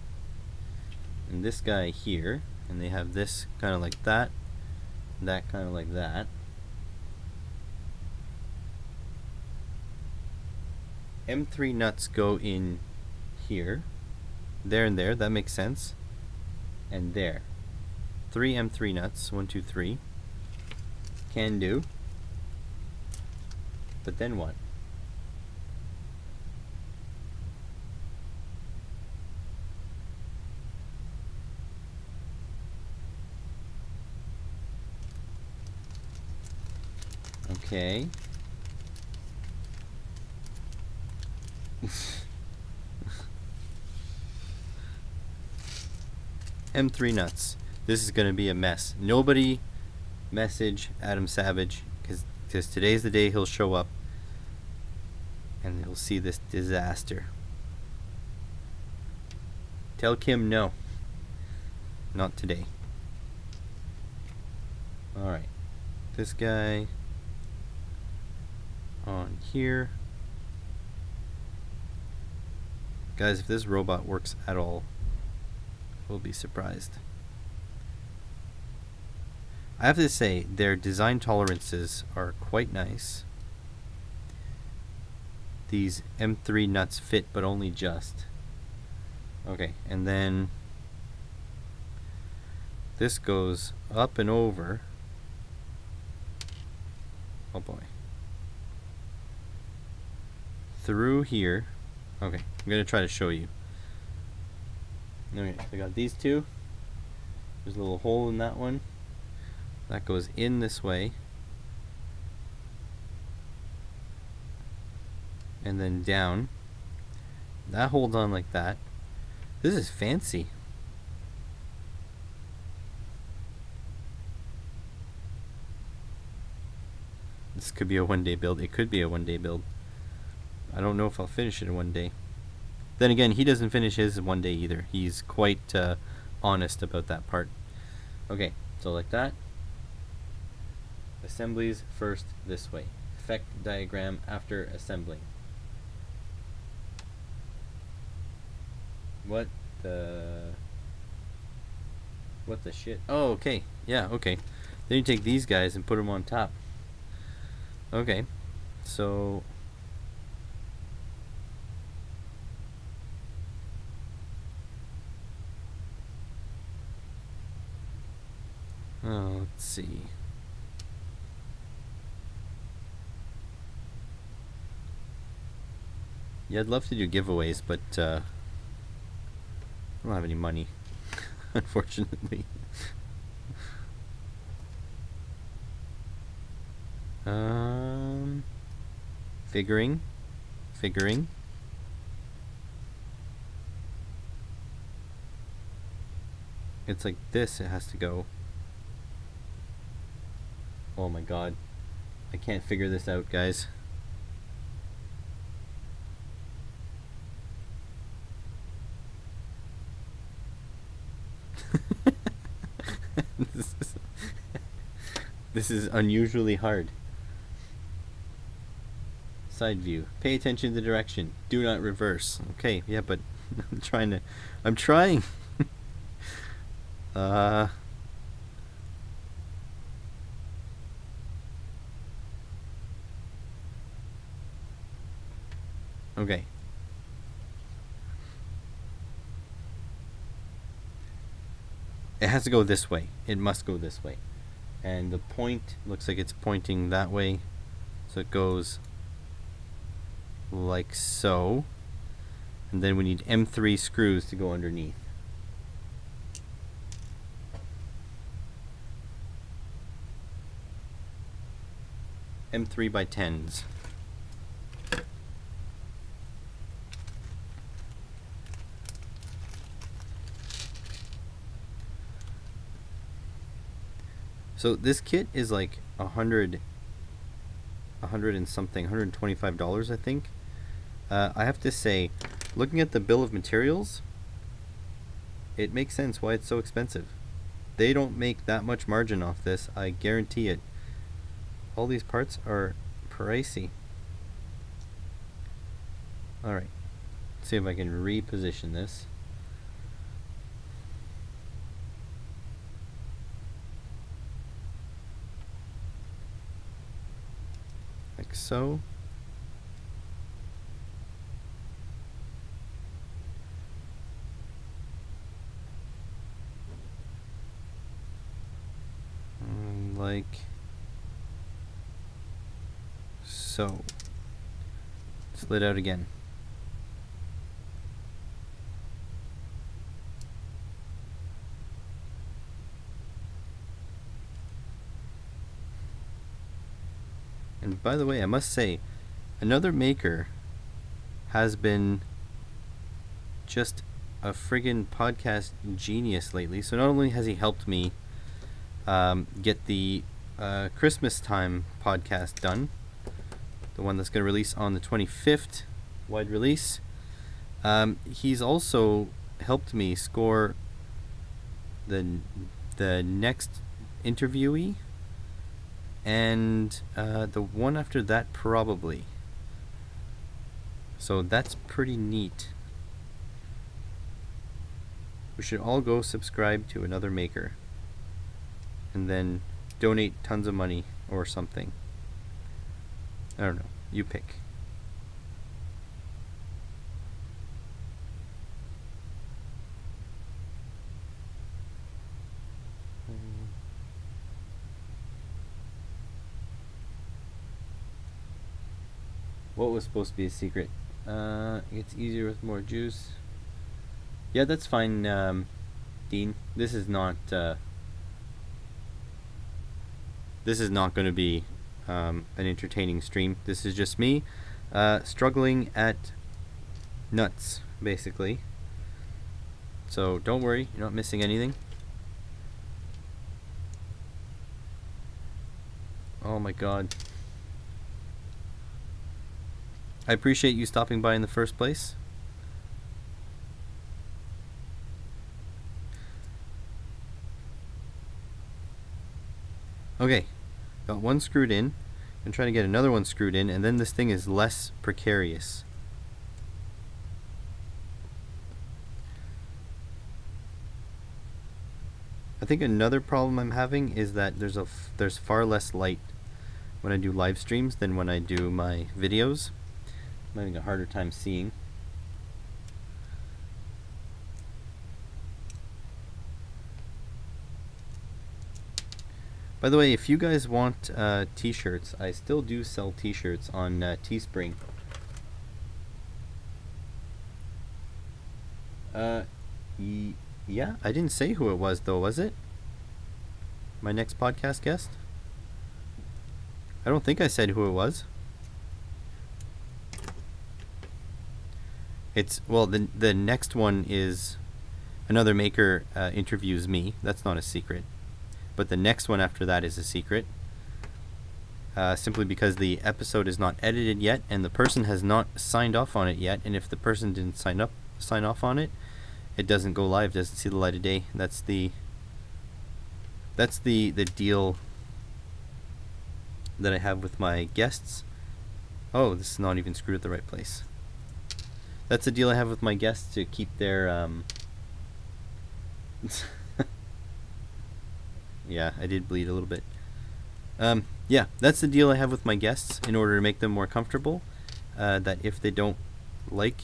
and this guy here, and they have this kind of like that, that kind of like that. M3 nuts go in here, there and there, that makes sense, and there. 3 M3 nuts, 1, 2, 3. Can do. But then what? Okay. M3 nuts. This is going to be a mess. Nobody message Adam Savage, because today's the day he'll show up and he'll see this disaster. Tell Kim no. Not today. Alright. This guy on here. Guys, if this robot works at all, we'll be surprised. I have to say, their design tolerances are quite nice. These M3 nuts fit, but only just. Okay, and then this goes up and over. Oh boy. Through here. Okay, I'm going to try to show you. Okay, so I got these two. There's a little hole in that one. That goes in this way. And then down. That holds on like that. This is fancy. This could be a one-day build. It could be a one-day build. I don't know if I'll finish it in one day. Then again, he doesn't finish his in one day either. He's quite honest about that part. Okay, so like that. Assemblies first this way. Effect diagram after assembling. What the shit? Oh, okay. Yeah, okay. Then you take these guys and put them on top. Okay. So let's see. Yeah, I'd love to do giveaways, but I don't have any money, unfortunately. Figuring. It's like this, it has to go. Oh my god. I can't figure this out, guys. This is unusually hard. Side view. Pay attention to the direction. Do not reverse. Okay, yeah, but I'm trying. Okay. It has to go this way. It must go this way. And the point looks like it's pointing that way. So it goes like so. And then we need M3 screws to go underneath. M3 by 10s. So this kit is like $100 and something, $125, I think. I have to say, looking at the bill of materials, it makes sense why it's so expensive. They don't make that much margin off this, I guarantee it. All these parts are pricey. Alright, let's see if I can reposition this. Like so. Like so. Slid out again. And by the way, I must say, another maker has been just a friggin' podcast genius lately. So not only has he helped me get the Christmas time podcast done, the one that's going to release on the 25th, wide release, he's also helped me score the next interviewee and the one after that probably. So that's pretty neat. We should all go subscribe to another maker and then donate tons of money or something. I don't know. You pick. What was supposed to be a secret? It's easier with more juice. Yeah, that's fine, Dean. This is not going to be an entertaining stream. This is just me struggling at nuts, basically. So don't worry, you're not missing anything. Oh my god. I appreciate you stopping by in the first place. Okay, got one screwed in. I'm trying to get another one screwed in, and then this thing is less precarious. I think another problem I'm having is that there's far less light when I do live streams than when I do my videos. I'm having a harder time seeing. By the way, if you guys want t-shirts, I still do sell t-shirts on Teespring. Yeah, I didn't say who it was though, was it? My next podcast guest? I don't think I said who it was. It's, well, the next one is another maker interviews me. That's not a secret. But the next one after that is a secret. Simply because the episode is not edited yet and the person has not signed off on it yet. And if the person didn't sign off on it, it doesn't go live, doesn't see the light of day. That's the deal that I have with my guests. Oh, this is not even screwed at the right place. That's the deal I have with my guests to keep their yeah, I did bleed a little bit. Yeah, that's the deal I have with my guests in order to make them more comfortable. That if they don't like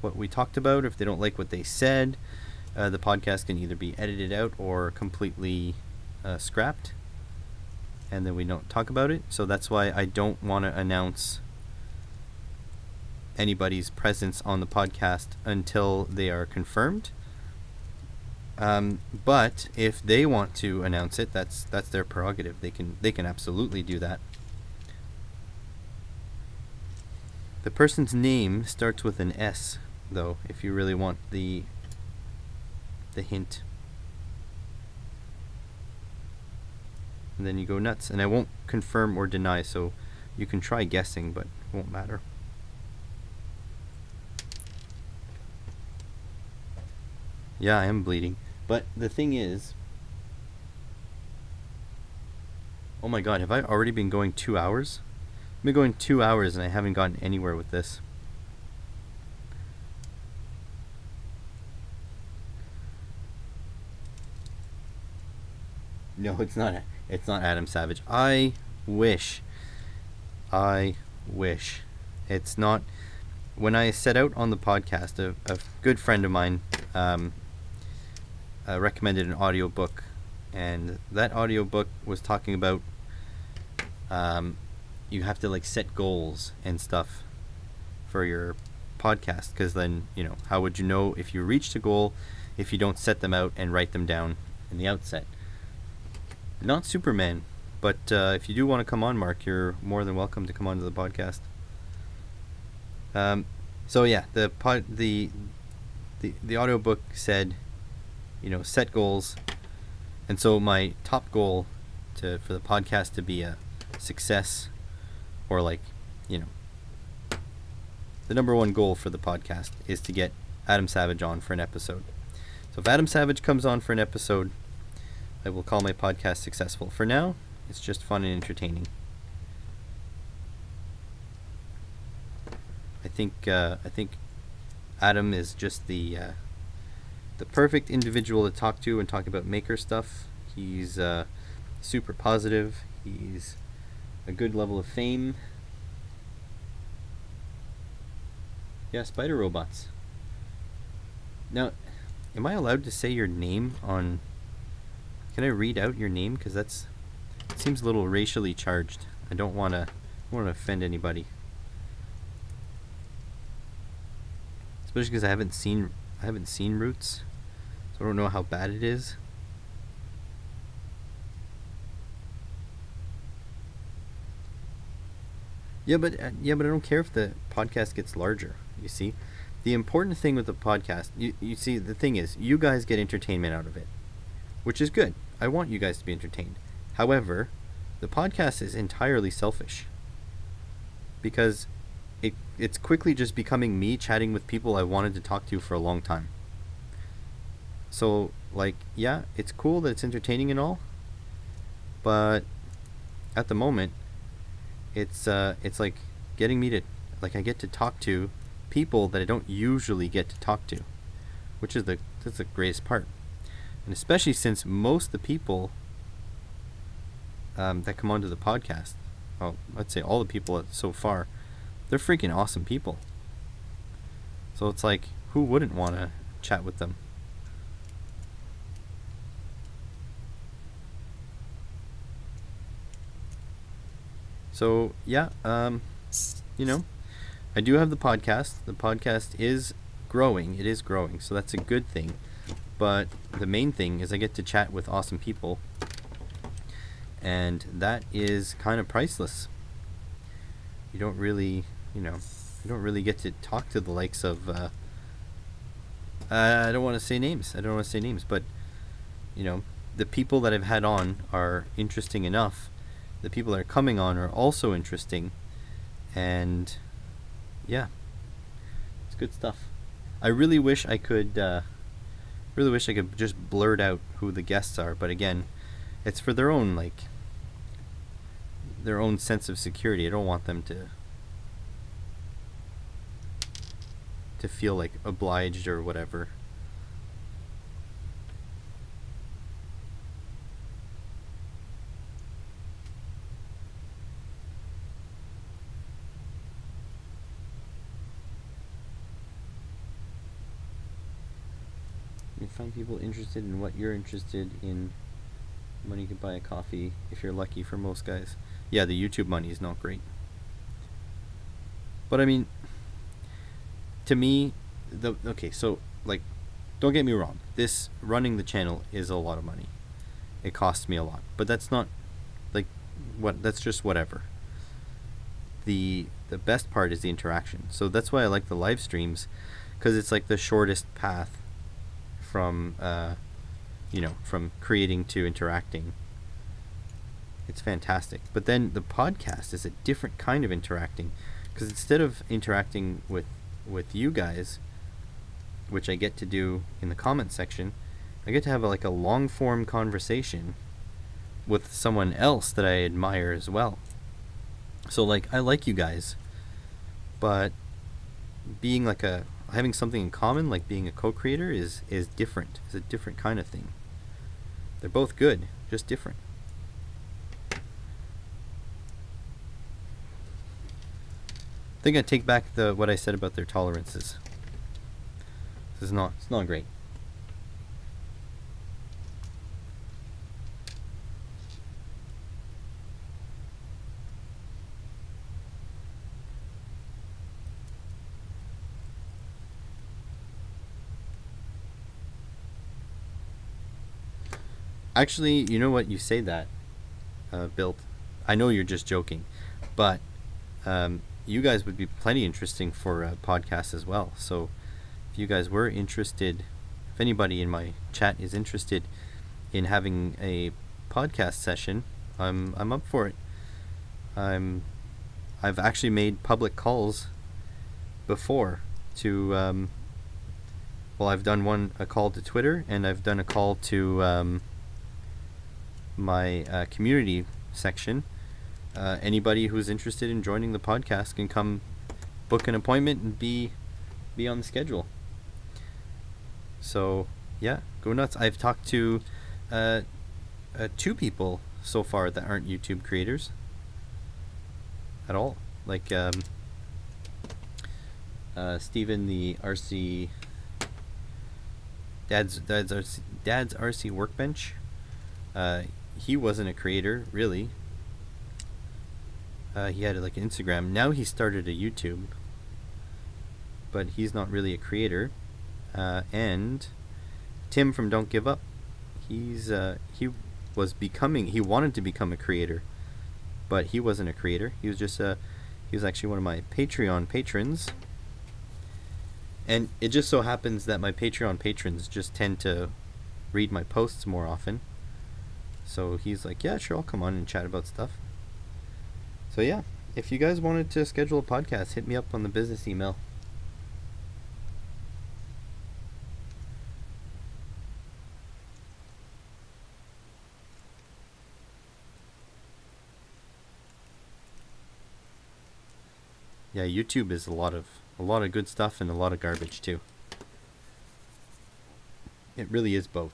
what we talked about, if they don't like what they said, the podcast can either be edited out or completely scrapped, and then we don't talk about it. So that's why I don't want to announce anybody's presence on the podcast until they are confirmed. But if they want to announce it, that's their prerogative. They can absolutely do that. The person's name starts with an S, though, if you really want the hint. And then you go nuts. And I won't confirm or deny, so you can try guessing, but it won't matter. Yeah, I am bleeding. But the thing is... Oh my god, have I already been going 2 hours? I've been going 2 hours and I haven't gotten anywhere with this. No, it's not Adam Savage. I wish. It's not. When I set out on the podcast, a good friend of mine recommended an audiobook, and that audiobook was talking about you have to like set goals and stuff for your podcast, because then, you know, how would you know if you reached a goal if you don't set them out and write them down in the outset? Not Superman, but if you do want to come on, Mark, you're more than welcome to come onto the podcast. So yeah, the audiobook said, you know, set goals. And so my top goal for the podcast to be a success, or like, you know, the number one goal for the podcast is to get Adam Savage on for an episode. So if Adam Savage comes on for an episode, I will call my podcast successful. For now, it's just fun and entertaining. I think Adam is just the perfect individual to talk to and talk about maker stuff. He's super positive. He's a good level of fame. Yeah, spider robots. Now, am I allowed to say your name on... Can I read out your name? Because it seems a little racially charged. I don't want to offend anybody. Especially because I haven't seen Roots, so I don't know how bad it is. Yeah, but I don't care if the podcast gets larger. You see, the important thing with the podcast, you see, the thing is, you guys get entertainment out of it, which is good. I want you guys to be entertained. However, the podcast is entirely selfish, because it's quickly just becoming me chatting with people I wanted to talk to for a long time. So, like, yeah, it's cool that it's entertaining and all, but at the moment, it's like getting me to, like, I get to talk to people that I don't usually get to talk to, which is that's the greatest part. And especially since most of the people that come onto the podcast, well, I'd say all the people so far, they're freaking awesome people. So it's like, who wouldn't want to chat with them? So yeah, you know, I do have the podcast. The podcast is growing. It is growing, so that's a good thing. But the main thing is I get to chat with awesome people, and that is kind of priceless. You don't really get to talk to the likes of I don't want to say names, but you know, the people that I've had on are interesting enough. The people that are coming on are also interesting, and yeah, it's good stuff. I really wish I could just blurt out who the guests are, but again, it's for their own, like, their own sense of security. I don't want them to feel like obliged or whatever. You find people interested in what you're interested in. Money can buy a coffee if you're lucky for most guys. Yeah, the YouTube money is not great. But I mean, to me, so like, don't get me wrong. This running the channel is a lot of money. It costs me a lot, but that's not like that's just whatever. The best part is the interaction. So that's why I like the live streams, because it's like the shortest path from from creating to interacting. It's fantastic. But then the podcast is a different kind of interacting, because instead of interacting with you guys, which I get to do in the comment section, I get to have a long form conversation with someone else that I admire as well. So I like you guys, but being having something in common, like being a co-creator, is different. It's a different kind of thing. They're both good, just different. I think I take back what I said about their tolerances. It's not great. Actually, you know what? You say that, Bill. I know you're just joking, but you guys would be plenty interesting for a podcast as well. So if you guys were interested, if anybody in my chat is interested in having a podcast session, I'm up for it. I've actually made public calls before to I've done a call to Twitter, and I've done a call to my community section. Anybody who's interested in joining the podcast can come book an appointment and be on the schedule. So yeah, go nuts. I've talked to 2 people so far that aren't YouTube creators at all. Steven, the RC Dad's RC Workbench. He wasn't a creator, really. He had an Instagram. Now he started a YouTube, but he's not really a creator. And Tim from Don't Give Up, he wanted to become a creator, but he wasn't a creator. He was actually one of my Patreon patrons. And it just so happens that my Patreon patrons just tend to read my posts more often. So he's like, yeah, sure, I'll come on and chat about stuff. So yeah, if you guys wanted to schedule a podcast, hit me up on the business email. Yeah, YouTube is a lot of good stuff and a lot of garbage too. It really is both.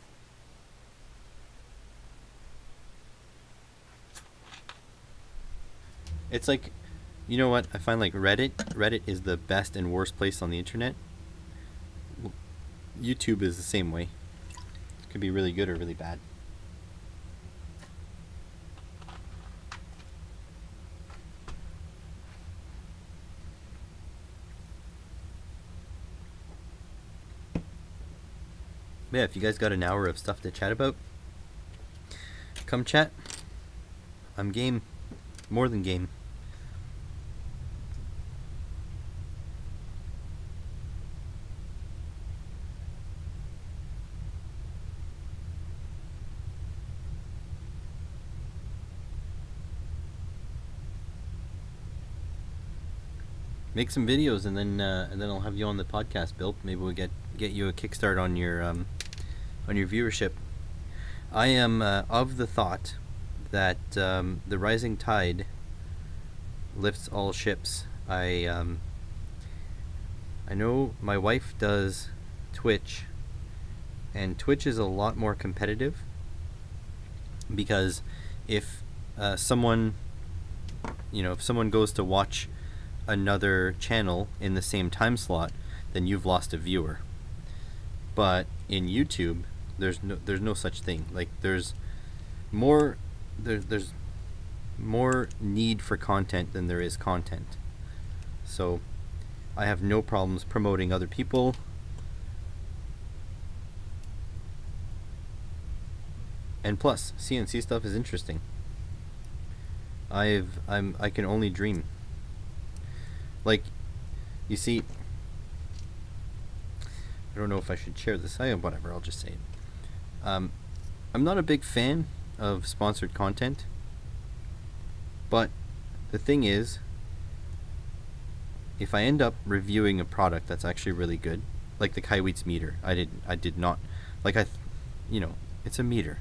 It's you know what? I find Reddit is the best and worst place on the internet. YouTube is the same way. It could be really good or really bad. Yeah, if you guys got an hour of stuff to chat about, come chat. I'm game. More than game. Make some videos, and then I'll have you on the podcast, Bill. Maybe we'll get you a kickstart on your viewership. I am of the thought that the rising tide lifts all ships. I know my wife does Twitch, and Twitch is a lot more competitive because if someone goes to watch another channel in the same time slot, then you've lost a viewer. But in YouTube, there's no such thing. Like there's more need for content than there is content. So I have no problems promoting other people. And plus, CNC stuff is interesting. I can only dream. Like, you see, I don't know if I should share this. Whatever, I'll just say it. I'm not a big fan of sponsored content, but the thing is, if I end up reviewing a product that's actually really good, like the Kaiweets meter, I did not, like it's a meter.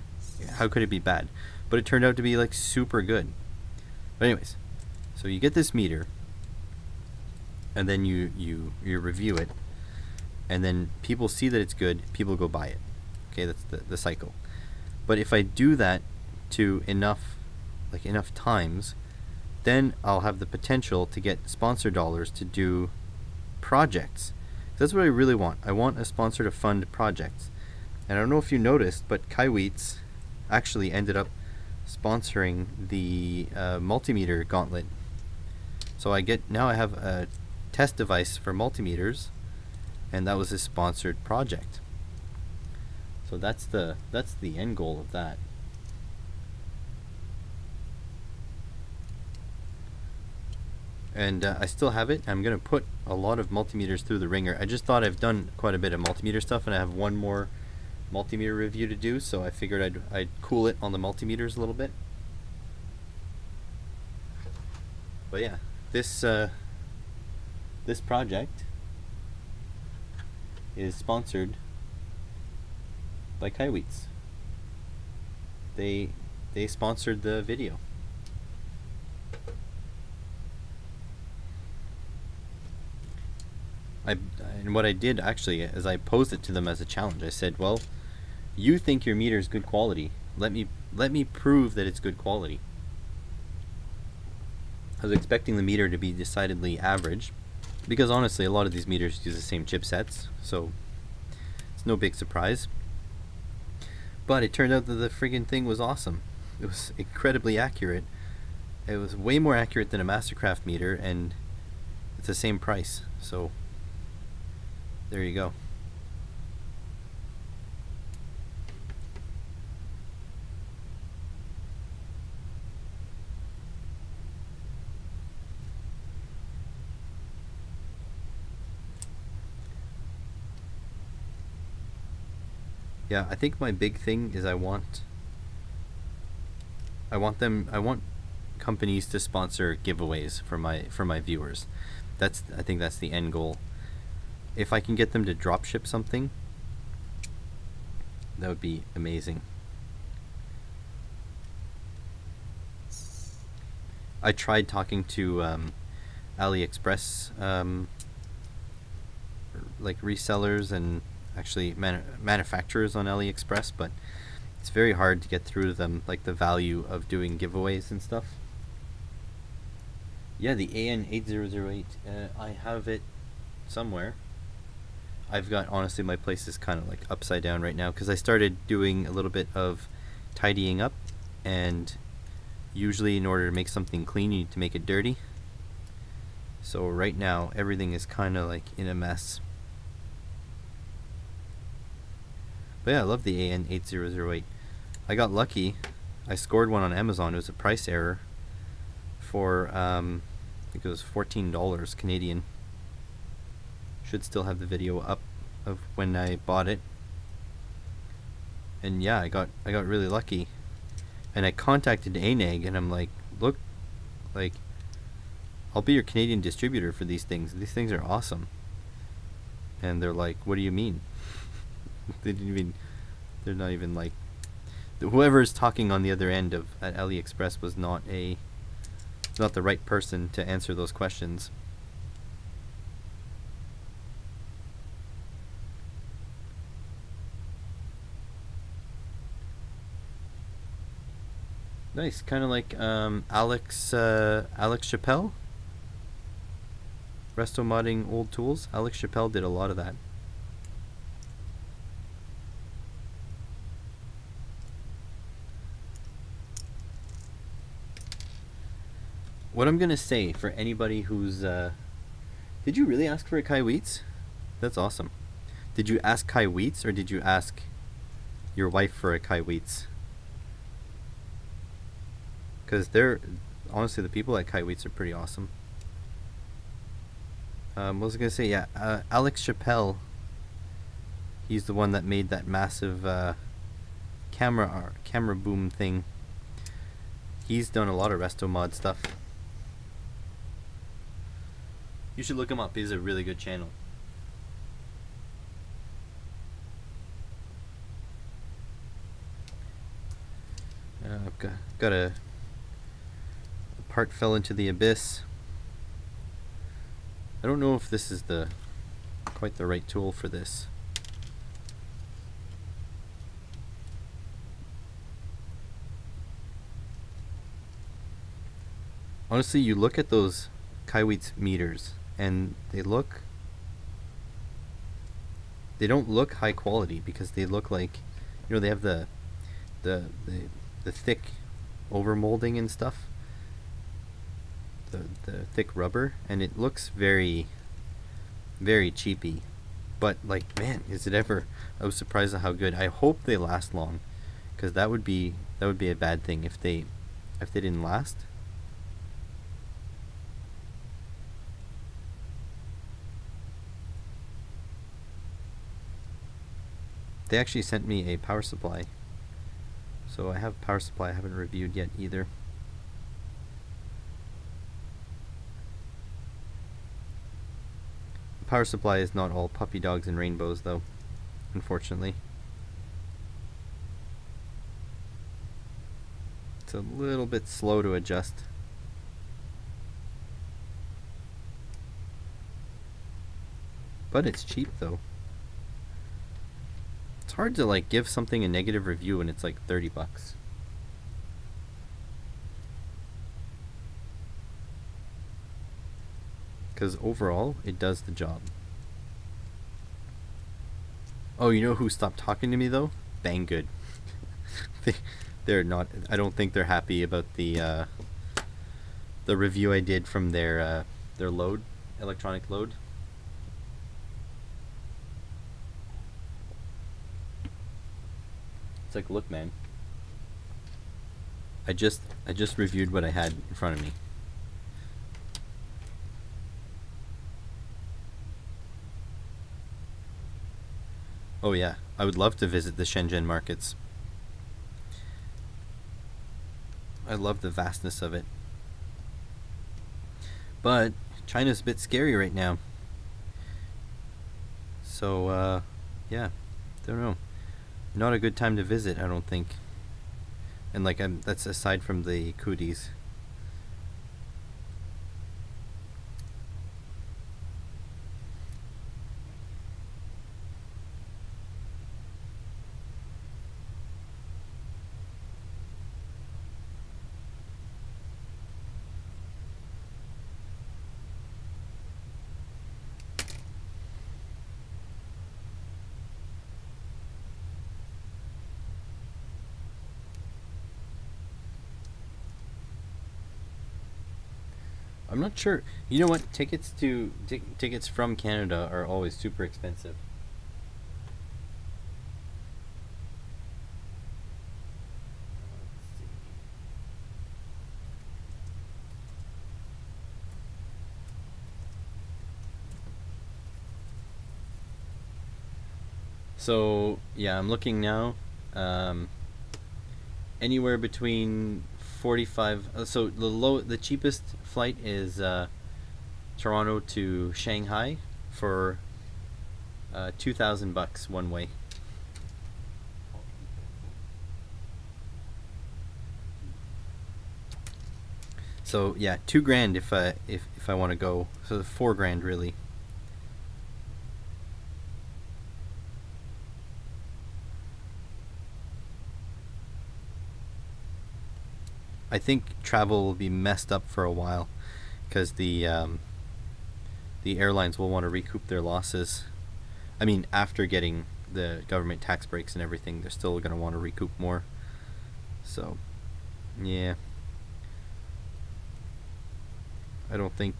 How could it be bad? But it turned out to be like super good. But anyways, so you get this meter, and then you review it, and then people see that it's good, people go buy it. Okay, that's the cycle. But if I do that to enough times, then I'll have the potential to get sponsor dollars to do projects. That's what I really want. I want a sponsor to fund projects. And I don't know if you noticed, but Kaiweets actually ended up sponsoring the multimeter gauntlet. So I have a test device for multimeters, and that was a sponsored project. So that's the end goal of that. And I still have it. I'm going to put a lot of multimeters through the ringer. I just thought I've done quite a bit of multimeter stuff, and I have one more multimeter review to do, so I figured I'd cool it on the multimeters a little bit. But yeah, this project is sponsored by Kaiweets. They sponsored the video. And what I did actually is I posed it to them as a challenge. I said, well, you think your meter is good quality. Let me prove that it's good quality. I was expecting the meter to be decidedly average, because honestly a lot of these meters use the same chipsets, so it's no big surprise. But it turned out that the friggin' thing was awesome. It was incredibly accurate. It was way more accurate than a Mastercraft meter, and it's the same price. So there you go. Yeah, I think my big thing is I want companies to sponsor giveaways for my viewers. I think that's the end goal. If I can get them to drop ship something, that would be amazing. I tried talking to AliExpress like resellers and actually manufacturers on AliExpress, but it's very hard to get through to them, like the value of doing giveaways and stuff. Yeah, the AN8008, I have it somewhere. Honestly, my place is kind of like upside down right now because I started doing a little bit of tidying up, and usually in order to make something clean you need to make it dirty. So right now everything is kind of like in a mess. But yeah, I love the AN8008. I got lucky. I scored one on Amazon. It was a price error for I think it was $14 Canadian. Should still have the video up of when I bought it. And yeah, I got really lucky. And I contacted ANAG and I'm like, look, like, I'll be your Canadian distributor for these things. These things are awesome. And they're like, what do you mean? They're not even like, whoever is talking on the other end of at AliExpress was not the right person to answer those questions. Nice, kind of like Alex Chappelle, resto modding old tools. Alex Chappelle did a lot of that. What I'm gonna say for anybody who's did you really ask for a Kai Wheats? That's awesome. Did you ask Kai Wheats or did you ask your wife for a Kai Wheats? Because they're honestly, the people at Kai Wheats are pretty awesome. What was I gonna say? Yeah, Alex Chappelle. He's the one that made that massive camera boom thing. He's done a lot of resto mod stuff. You should look him up. He's a really good channel. I've got a part fell into the abyss. I don't know if this is quite the right tool for this. Honestly, you look at those Kai Wheats meters and they don't look high quality because they look like, they have the thick over molding and stuff, the thick rubber, and it looks very, very cheapy. But like, man, is it ever? I was surprised at how good. I hope they last long, because that would be a bad thing if they didn't last. They actually sent me a power supply. So I have a power supply I haven't reviewed yet either. The power supply is not all puppy dogs and rainbows though, unfortunately. It's a little bit slow to adjust. But it's cheap though. It's hard to like give something a negative review when it's like $30. Because overall, it does the job. Oh, you know who stopped talking to me though? Banggood. They're not. I don't think they're happy about the review I did from their load, electronic load. It's like, look, man. I just reviewed what I had in front of me. Oh yeah, I would love to visit the Shenzhen markets. I love the vastness of it. But China's a bit scary right now. So, yeah, don't know. Not a good time to visit, I don't think. And like, that's aside from the cooties. I'm not sure. You know what? Tickets from Canada are always super expensive. So yeah, I'm looking now. Anywhere between 45. So the cheapest flight is Toronto to Shanghai for $2,000 one way. So yeah, 2 grand if I want to go. So 4 grand really. I think travel will be messed up for a while because the airlines will want to recoup their losses. I mean, after getting the government tax breaks and everything, they're still going to want to recoup more. So, yeah, I don't think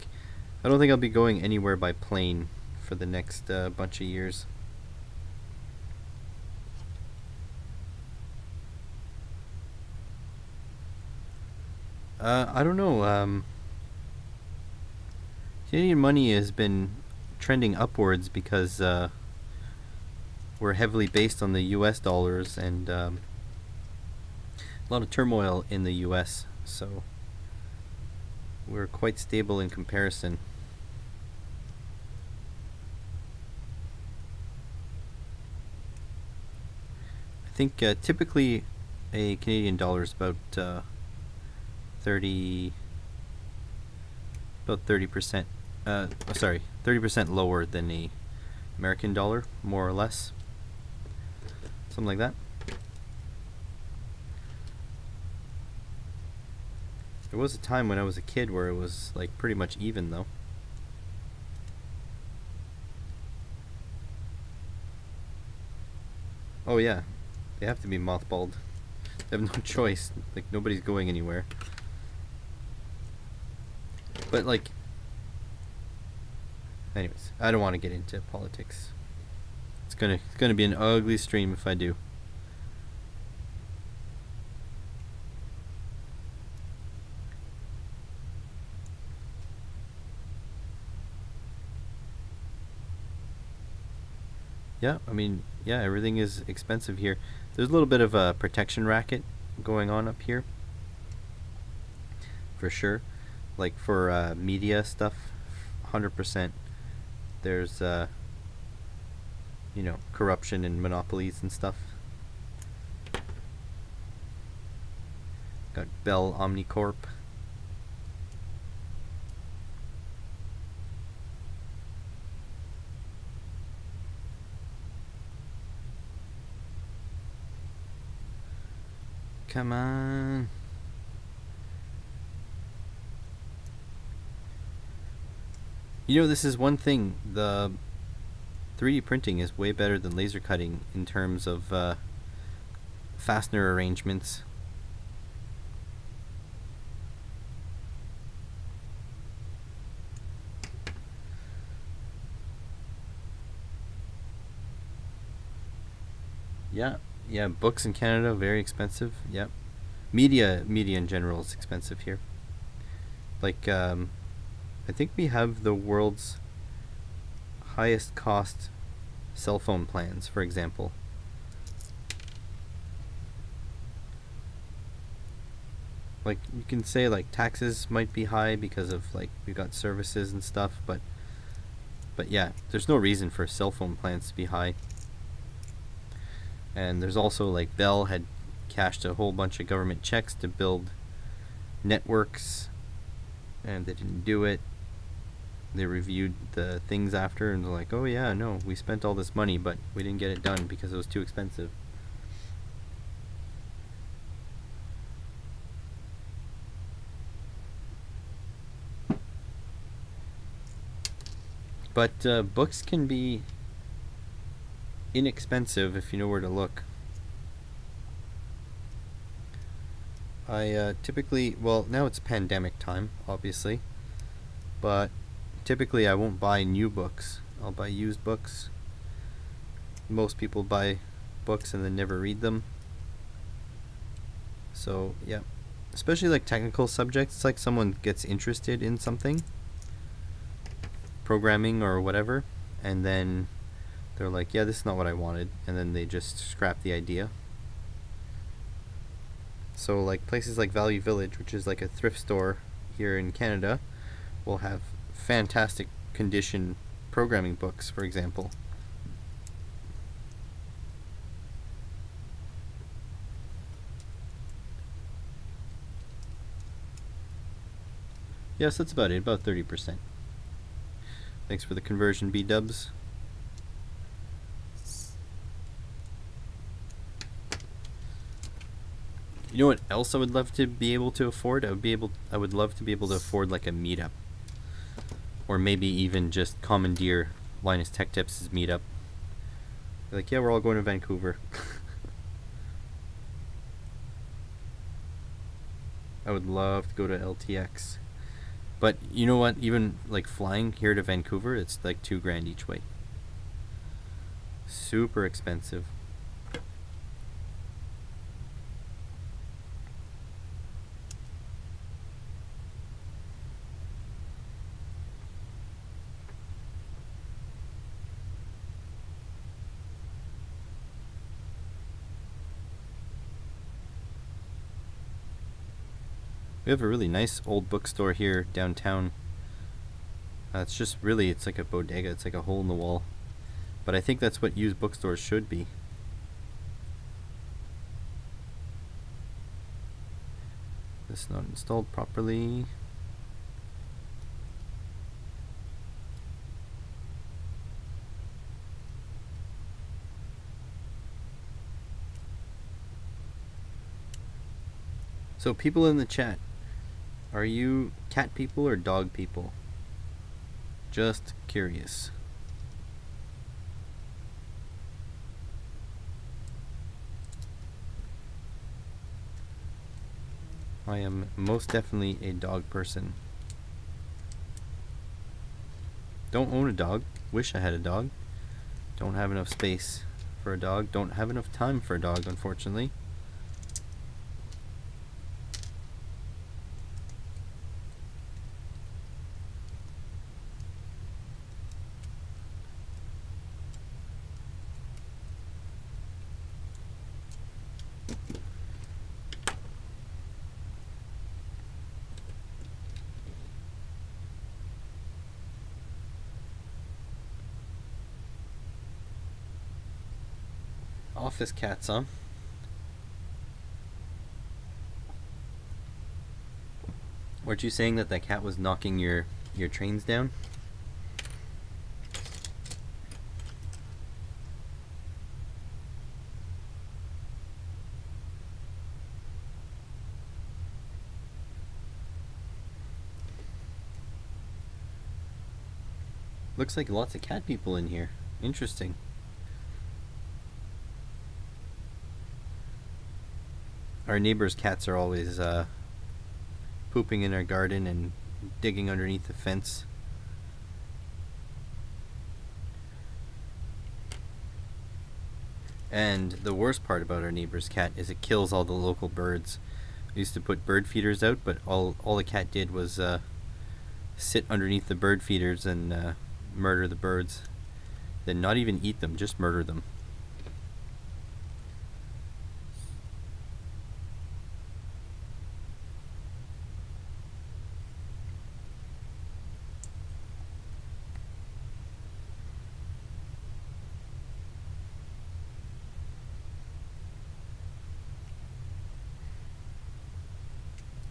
I don't think I'll be going anywhere by plane for the next bunch of years. I don't know. Canadian money has been trending upwards because we're heavily based on the U.S. dollars and a lot of turmoil in the U.S. So we're quite stable in comparison. I think typically a Canadian dollar is about 30 about 30%. Sorry, 30% lower than a American dollar, more or less, something like that. There was a time when I was a kid where it was like pretty much even though. Oh yeah, they have to be mothballed. They have no choice. Like nobody's going anywhere. But like, anyways, I don't want to get into politics. It's gonna be an ugly stream if I do. Yeah, I mean, yeah, everything is expensive here. There's a little bit of a protection racket going on up here, for sure. Like for media stuff, 100%. There's corruption and monopolies and stuff. Got Bell Omnicorp. Come on. This is one thing. The 3D printing is way better than laser cutting in terms of fastener arrangements. Yeah, yeah. Books in Canada very expensive. Yep. Media in general is expensive here. Like, I think we have the world's highest cost cell phone plans, for example. Like you can say like taxes might be high because of like we've got services and stuff, but yeah, there's no reason for cell phone plans to be high. And there's also like Bell had cashed a whole bunch of government checks to build networks, and they didn't do it. They reviewed the things after and they're like, oh yeah, no, we spent all this money, but we didn't get it done because it was too expensive. But books can be inexpensive if you know where to look. I typically, well, now it's pandemic time, obviously, but typically I won't buy new books. I'll buy used books. Most people buy books and then never read them. So, yeah. Especially like technical subjects, it's like someone gets interested in something, programming or whatever, and then they're like, yeah, this is not what I wanted, and then they just scrap the idea. So like places like Value Village, which is like a thrift store here in Canada, will have fantastic condition programming books, for example. Yes, that's about it, about 30%. Thanks for the conversion, B-dubs. You know what else I would love to be able to afford? I would love to be able to afford like a meetup. Or maybe even just commandeer Linus Tech Tips' meetup. Be like, yeah, we're all going to Vancouver. I would love to go to LTX. But you know what? Even like flying here to Vancouver, it's like $2,000 each way. Super expensive. We have a really nice old bookstore here downtown. It's just really, it's like a bodega. It's like a hole in the wall. But I think that's what used bookstores should be. This is not installed properly. So people in the chat, are you cat people or dog people? Just curious. I am most definitely a dog person. Don't own a dog. Wish I had a dog. Don't have enough space for a dog. Don't have enough time for a dog, unfortunately. Office cats, huh? Weren't you saying that cat was knocking your trains down? Looks like lots of cat people in here. Interesting. Our neighbors' cats are always pooping in our garden and digging underneath the fence. And the worst part about our neighbor's cat is it kills all the local birds. We used to put bird feeders out, but all the cat did was sit underneath the bird feeders and murder the birds. Then not even eat them, just murder them.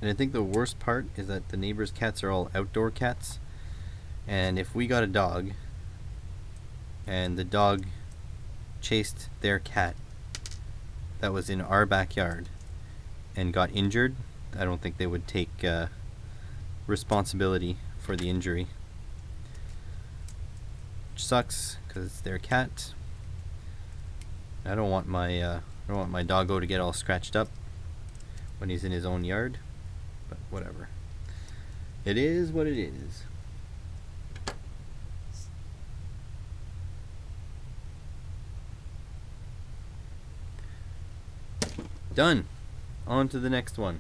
And I think the worst part is that the neighbors' cats are all outdoor cats. And if we got a dog and the dog chased their cat that was in our backyard and got injured, I don't think they would take responsibility for the injury. Which sucks because it's their cat. I don't want my doggo to get all scratched up when he's in his own yard. But whatever. It is what it is. Done. On to the next one.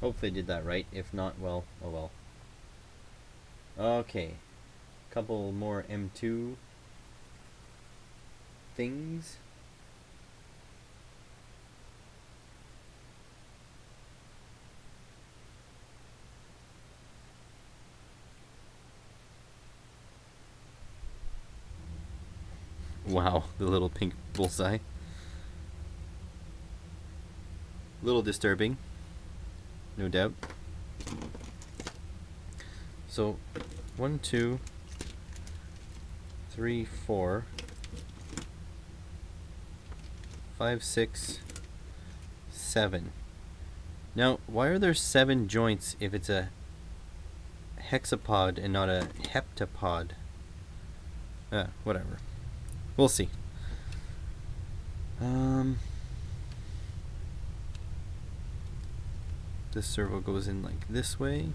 Hopefully I did that right. If not, well, oh well. Okay. Couple more M2 things. Wow, the little pink bullseye. Little disturbing, no doubt. So, 1, 2, 3, 4, 5, 6, 7. Now, why are there 7 joints if it's a hexapod and not a heptapod? Whatever. We'll see. This servo goes in like this way.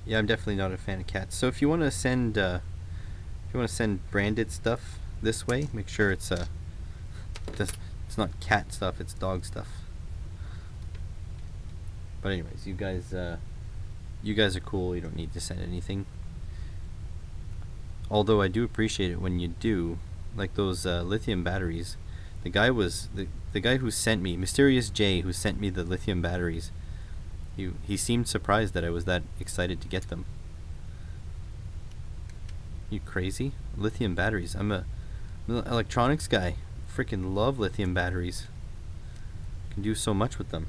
Yeah, I'm definitely not a fan of cats. So if you want to send branded stuff this way, make sure it's not cat stuff, it's dog stuff. But anyways, you guys are cool. You don't need to send anything. Although I do appreciate it when you do, like those lithium batteries. The guy who sent me, Mysterious J, who sent me the lithium batteries. He seemed surprised that I was that excited to get them. You crazy? Lithium batteries. I'm an electronics guy. Freaking love lithium batteries. Can do so much with them.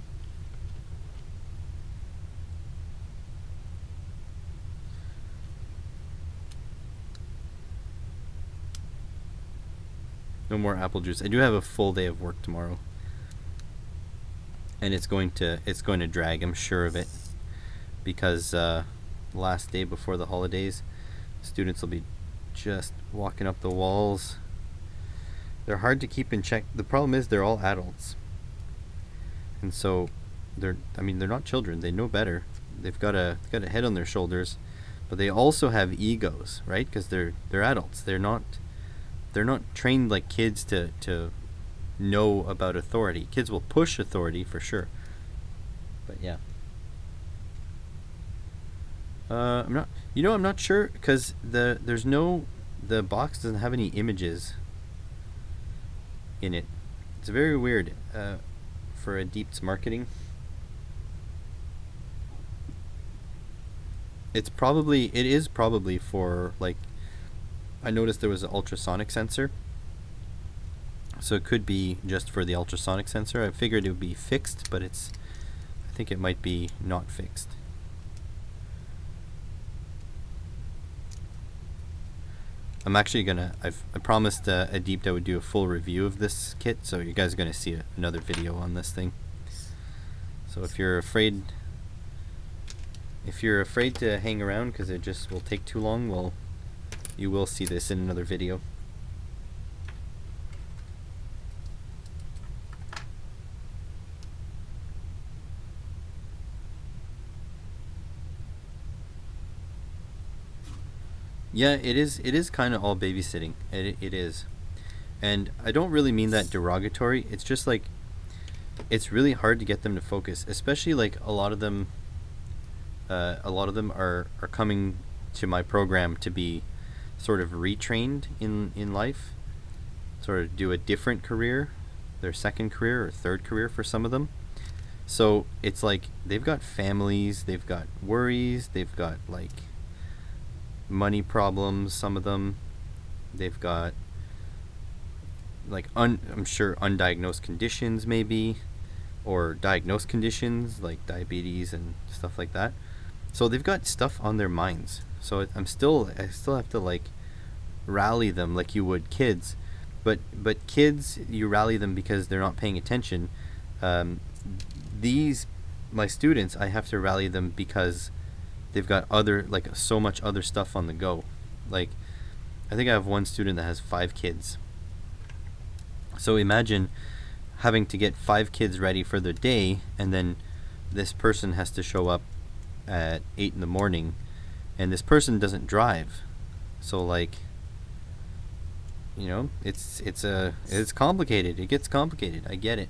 No more apple juice. I do have a full day of work tomorrow. And it's going to drag, I'm sure of it. Because last day before the holidays, students will be just walking up the walls. They're hard to keep in check. The problem is they're all adults. And so they're not children. They know better. They've got a head on their shoulders, but they also have egos, right? Because they're adults. They're not trained like kids to know about authority. Kids will push authority for sure. But yeah. I'm not sure because the box doesn't have any images in it. It's very weird for Adeept's marketing. It is probably for, like, I noticed there was an ultrasonic sensor. So it could be just for the ultrasonic sensor. I figured it would be fixed, but I think it might be not fixed. I'm actually I promised Adeept I would do a full review of this kit, so you guys are gonna see another video on this thing. So if you're afraid to hang around because it just will take too long, well, you will see this in another video. Yeah, it is kind of all babysitting. It is. And I don't really mean that derogatory. It's just like, it's really hard to get them to focus, especially like a lot of them are coming to my program to be sort of retrained in life, sort of do a different career, their second career or third career for some of them. So it's like they've got families, they've got worries, they've got like money problems, some of them. They've got like I'm sure undiagnosed conditions maybe, or diagnosed conditions like diabetes and stuff like that. So they've got stuff on their minds. So I still have to like rally them like you would kids, but kids, you rally them because they're not paying attention. My students, I have to rally them because they've got so much other stuff on the go. Like, I think I have one student that has 5 kids. So imagine having to get 5 kids ready for their day, and then this person has to show up at 8 in the morning, and this person doesn't drive. So like, it's complicated. It gets complicated. I get it.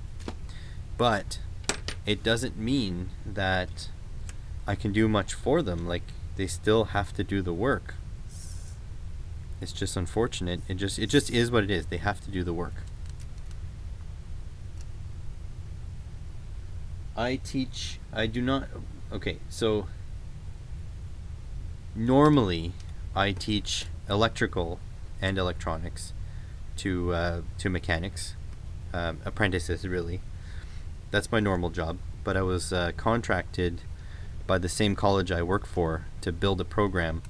But it doesn't mean that I can do much for them. Like, they still have to do the work. It's just unfortunate. It just is what it is. They have to do the work. I do not. Okay, so normally I teach electrical and electronics to mechanics, apprentices really. That's my normal job. But I was contracted by the same college I work for to build a program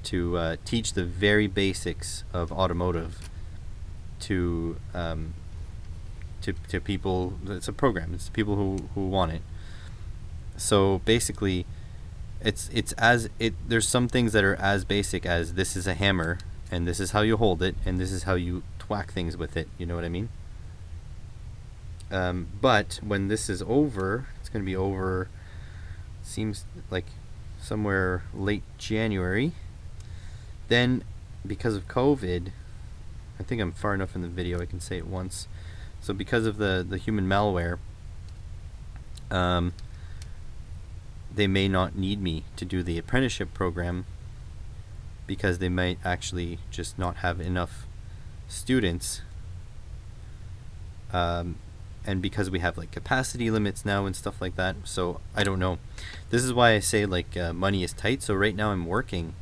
to teach the very basics of automotive to to people. It's a program. It's people who want it. So basically, there's some things that are as basic as this is a hammer and this is how you hold it and this is how you thwack things with it. You know what I mean? But when this is over, it's going to be over. Seems like somewhere late January. Then, because of COVID, I think I'm far enough in the video I can say it once. So because of the human malware, they may not need me to do the apprenticeship program because they might actually just not have enough students. And because we have like capacity limits now and stuff like that, so I don't know. This is why I say like money is tight. So right now I'm working,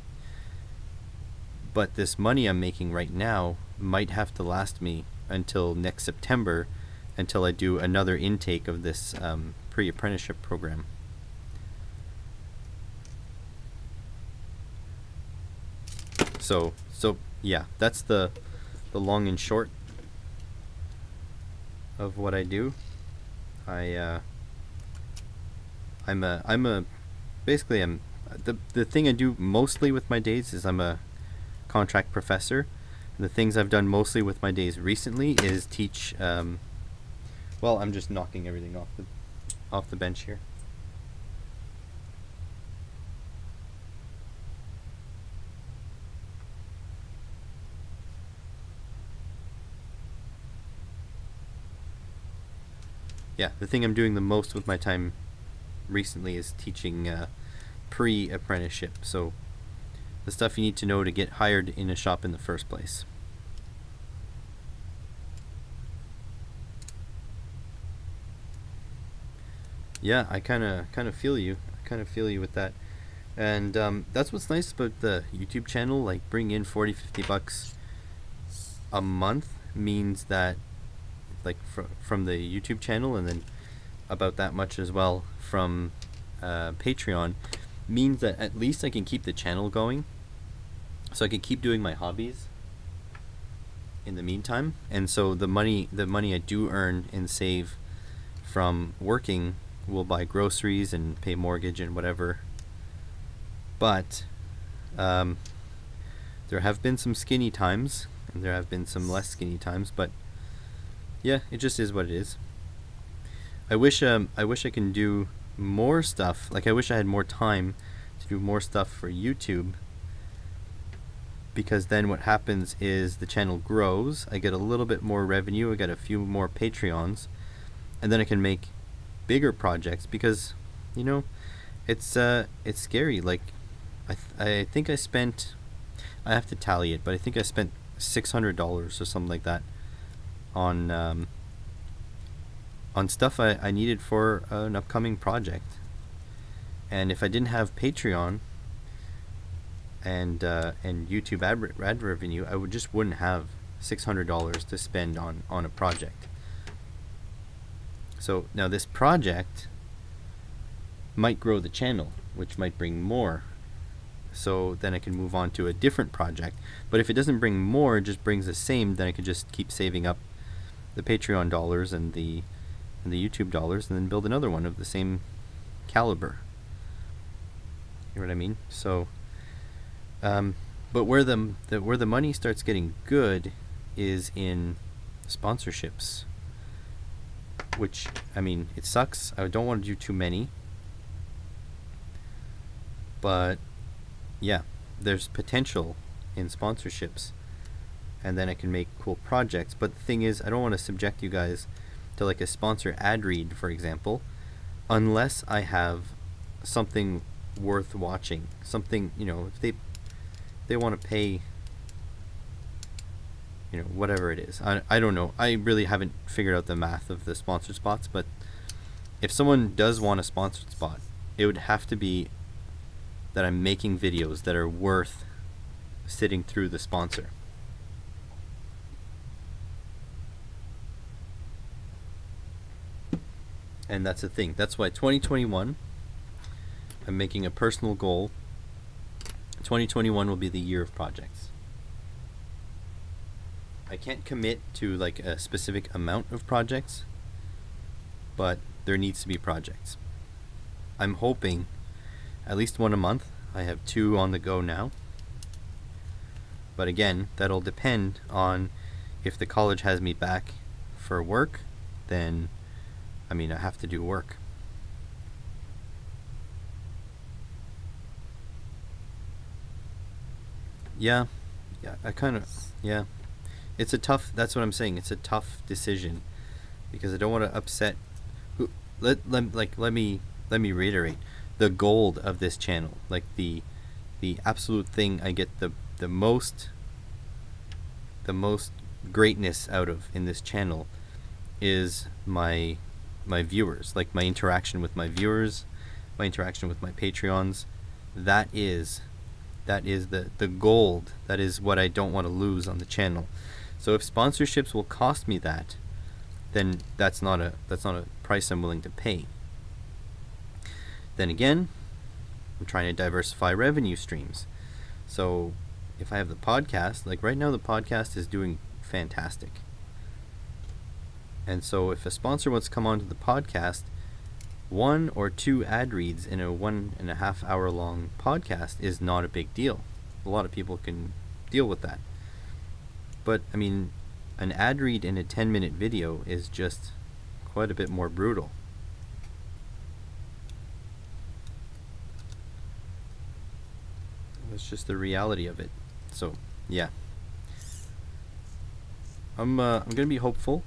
but this money I'm making right now might have to last me until next September, until I do another intake of this pre-apprenticeship program. So yeah, that's the long and short of what I do. Basically I'm the thing I do mostly with my days is I'm a contract professor. The things I've done mostly with my days recently is teach. Well, I'm just knocking everything off the bench here. Yeah, the thing I'm doing the most with my time recently is teaching pre-apprenticeship. So the stuff you need to know to get hired in a shop in the first place. Yeah, I kind of feel you. I kind of feel you with that. And that's what's nice about the YouTube channel. Like, bring in 40-50 bucks a month means that, like, from the YouTube channel, and then about that much as well from Patreon, means that at least I can keep the channel going, so I can keep doing my hobbies in the meantime. And so the money I do earn and save from working will buy groceries and pay mortgage and whatever. But there have been some skinny times and there have been some less skinny times, but yeah, it just is what it is. I wish I can do more stuff. Like, I wish I had more time to do more stuff for YouTube, because then what happens is the channel grows, I get a little bit more revenue, I get a few more Patreons, and then I can make bigger projects, because, you know, it's scary. Like, I think I spent, I have to tally it, but I think I spent $600 or something like that on stuff I needed for an upcoming project. And if I didn't have Patreon and YouTube ad revenue, I wouldn't have $600 to spend on a project. So now this project might grow the channel, which might bring more. So then I can move on to a different project. But if it doesn't bring more, it just brings the same, then I could just keep saving up the Patreon dollars and the YouTube dollars, and then build another one of the same caliber. You know what I mean? So, but where the money starts getting good is in sponsorships. Which, I mean, it sucks. I don't want to do too many. But yeah, there's potential in sponsorships, and then I can make cool projects. But the thing is, I don't want to subject you guys to like a sponsor ad read, for example, unless I have something worth watching. Something, you know, if they want to pay, you know, whatever it is. I don't know. I really haven't figured out the math of the sponsor spots, but if someone does want a sponsored spot, it would have to be that I'm making videos that are worth sitting through the sponsor. And that's the thing. That's why 2021, I'm making a personal goal. 2021 will be the year of projects. I can't commit to like a specific amount of projects, but there needs to be projects. I'm hoping at least one a month. I have 2 on the go now. But again, that'll depend on if the college has me back for work, then I have to do work. Yeah, yeah. It's a tough, that's what I'm saying. It's a tough decision because I don't want to upset let me reiterate the gold of this channel, like the absolute thing I get the most greatness out of in this channel is my viewers, like my interaction with my viewers, my interaction with my Patreons. That is the gold. That is what I don't want to lose on the channel. So if sponsorships will cost me that, then that's not a price I'm willing to pay. Then again, I'm trying to diversify revenue streams. So if I have the podcast, like right now the podcast is doing fantastic. And so if a sponsor wants to come onto the podcast, 1 or 2 ad reads in a 1.5 hour long podcast is not a big deal. A lot of people can deal with that. But an ad read in a 10-minute video is just quite a bit more brutal. That's just the reality of it. So yeah, I'm gonna be hopeful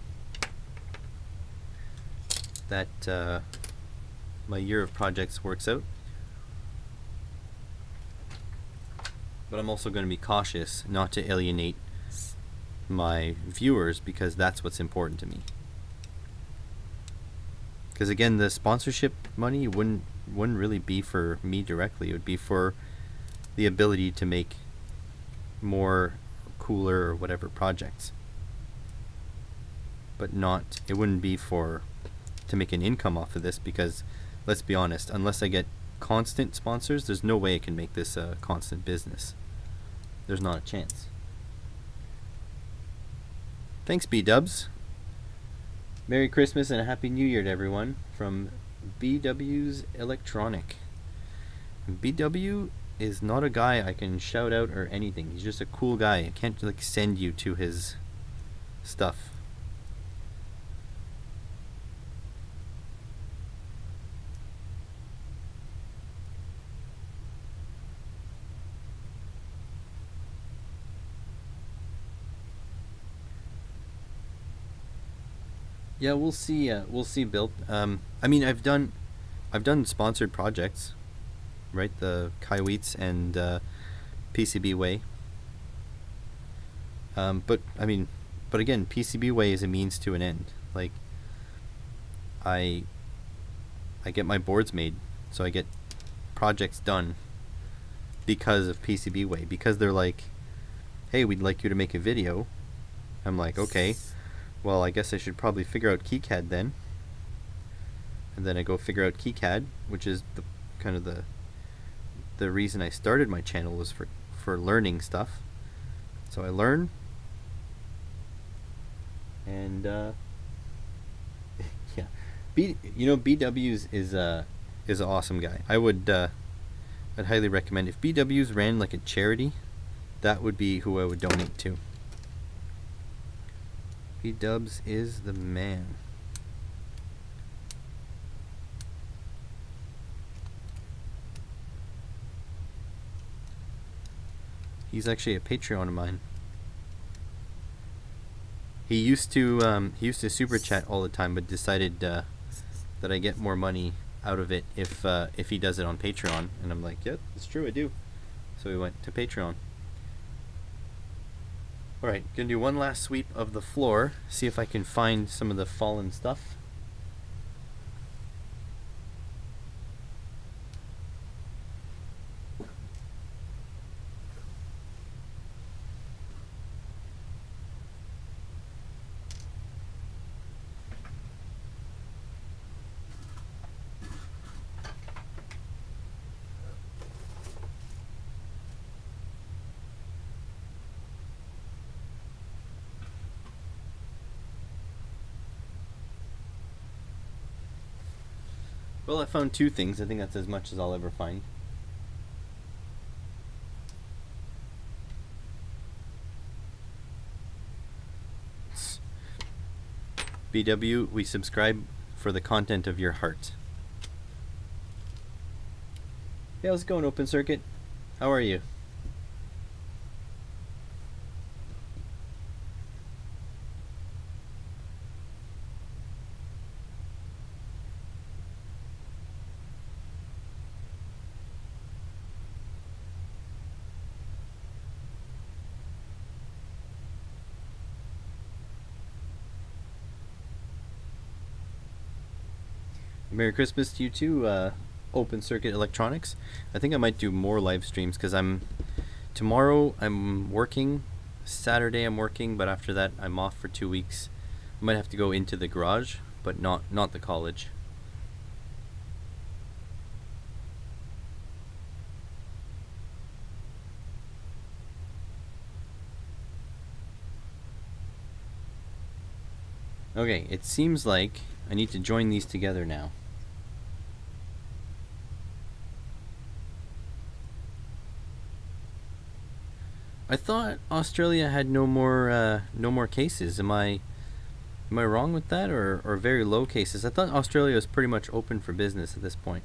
that my year of projects works out, but I'm also going to be cautious not to alienate my viewers, because that's what's important to me. Because again, the sponsorship money wouldn't really be for me directly. It would be for the ability to make more cooler or whatever projects, but it wouldn't be to make an income off of this, because let's be honest, unless I get constant sponsors, there's no way I can make this a constant business. There's not a chance. Thanks, B-dubs. Merry Christmas and a Happy New Year to everyone from BW's Electronic. BW is not a guy I can shout out or anything. He's just a cool guy. I can't send you to his stuff. Yeah, we'll see. We'll see, Bill. I've done sponsored projects, right? The Kaiweets and PCB Way. But again, PCB Way is a means to an end. Like, I get my boards made, so I get projects done because of PCB Way. Because they're like, hey, we'd like you to make a video. I'm like, okay. Well, I guess I should probably figure out KiCad then. And then I go figure out KiCad, which is the reason I started my channel, was for learning stuff. So I learn, and yeah, BW's is an awesome guy. I'd highly recommend, if BW's ran like a charity, that would be who I would donate to. B-dubs is the man. He's actually a Patreon of mine. He used to super chat all the time, but decided that I get more money out of it if he does it on Patreon. And I'm like, yep, it's true, I do. So we went to Patreon. Alright, gonna do one last sweep of the floor, see if I can find some of the fallen stuff. Well, I found two things. I think that's as much as I'll ever find. BW, we subscribe for the content of your heart. Hey, how's it going, Open Circuit? How are you? Merry Christmas to you too, Open Circuit Electronics. I think I might do more live streams because tomorrow I'm working, Saturday I'm working, but after that I'm off for 2 weeks. I might have to go into the garage, but not the college. Okay, it seems like I need to join these together now. I thought Australia had no more cases. Am I wrong with that, or very low cases? I thought Australia was pretty much open for business at this point.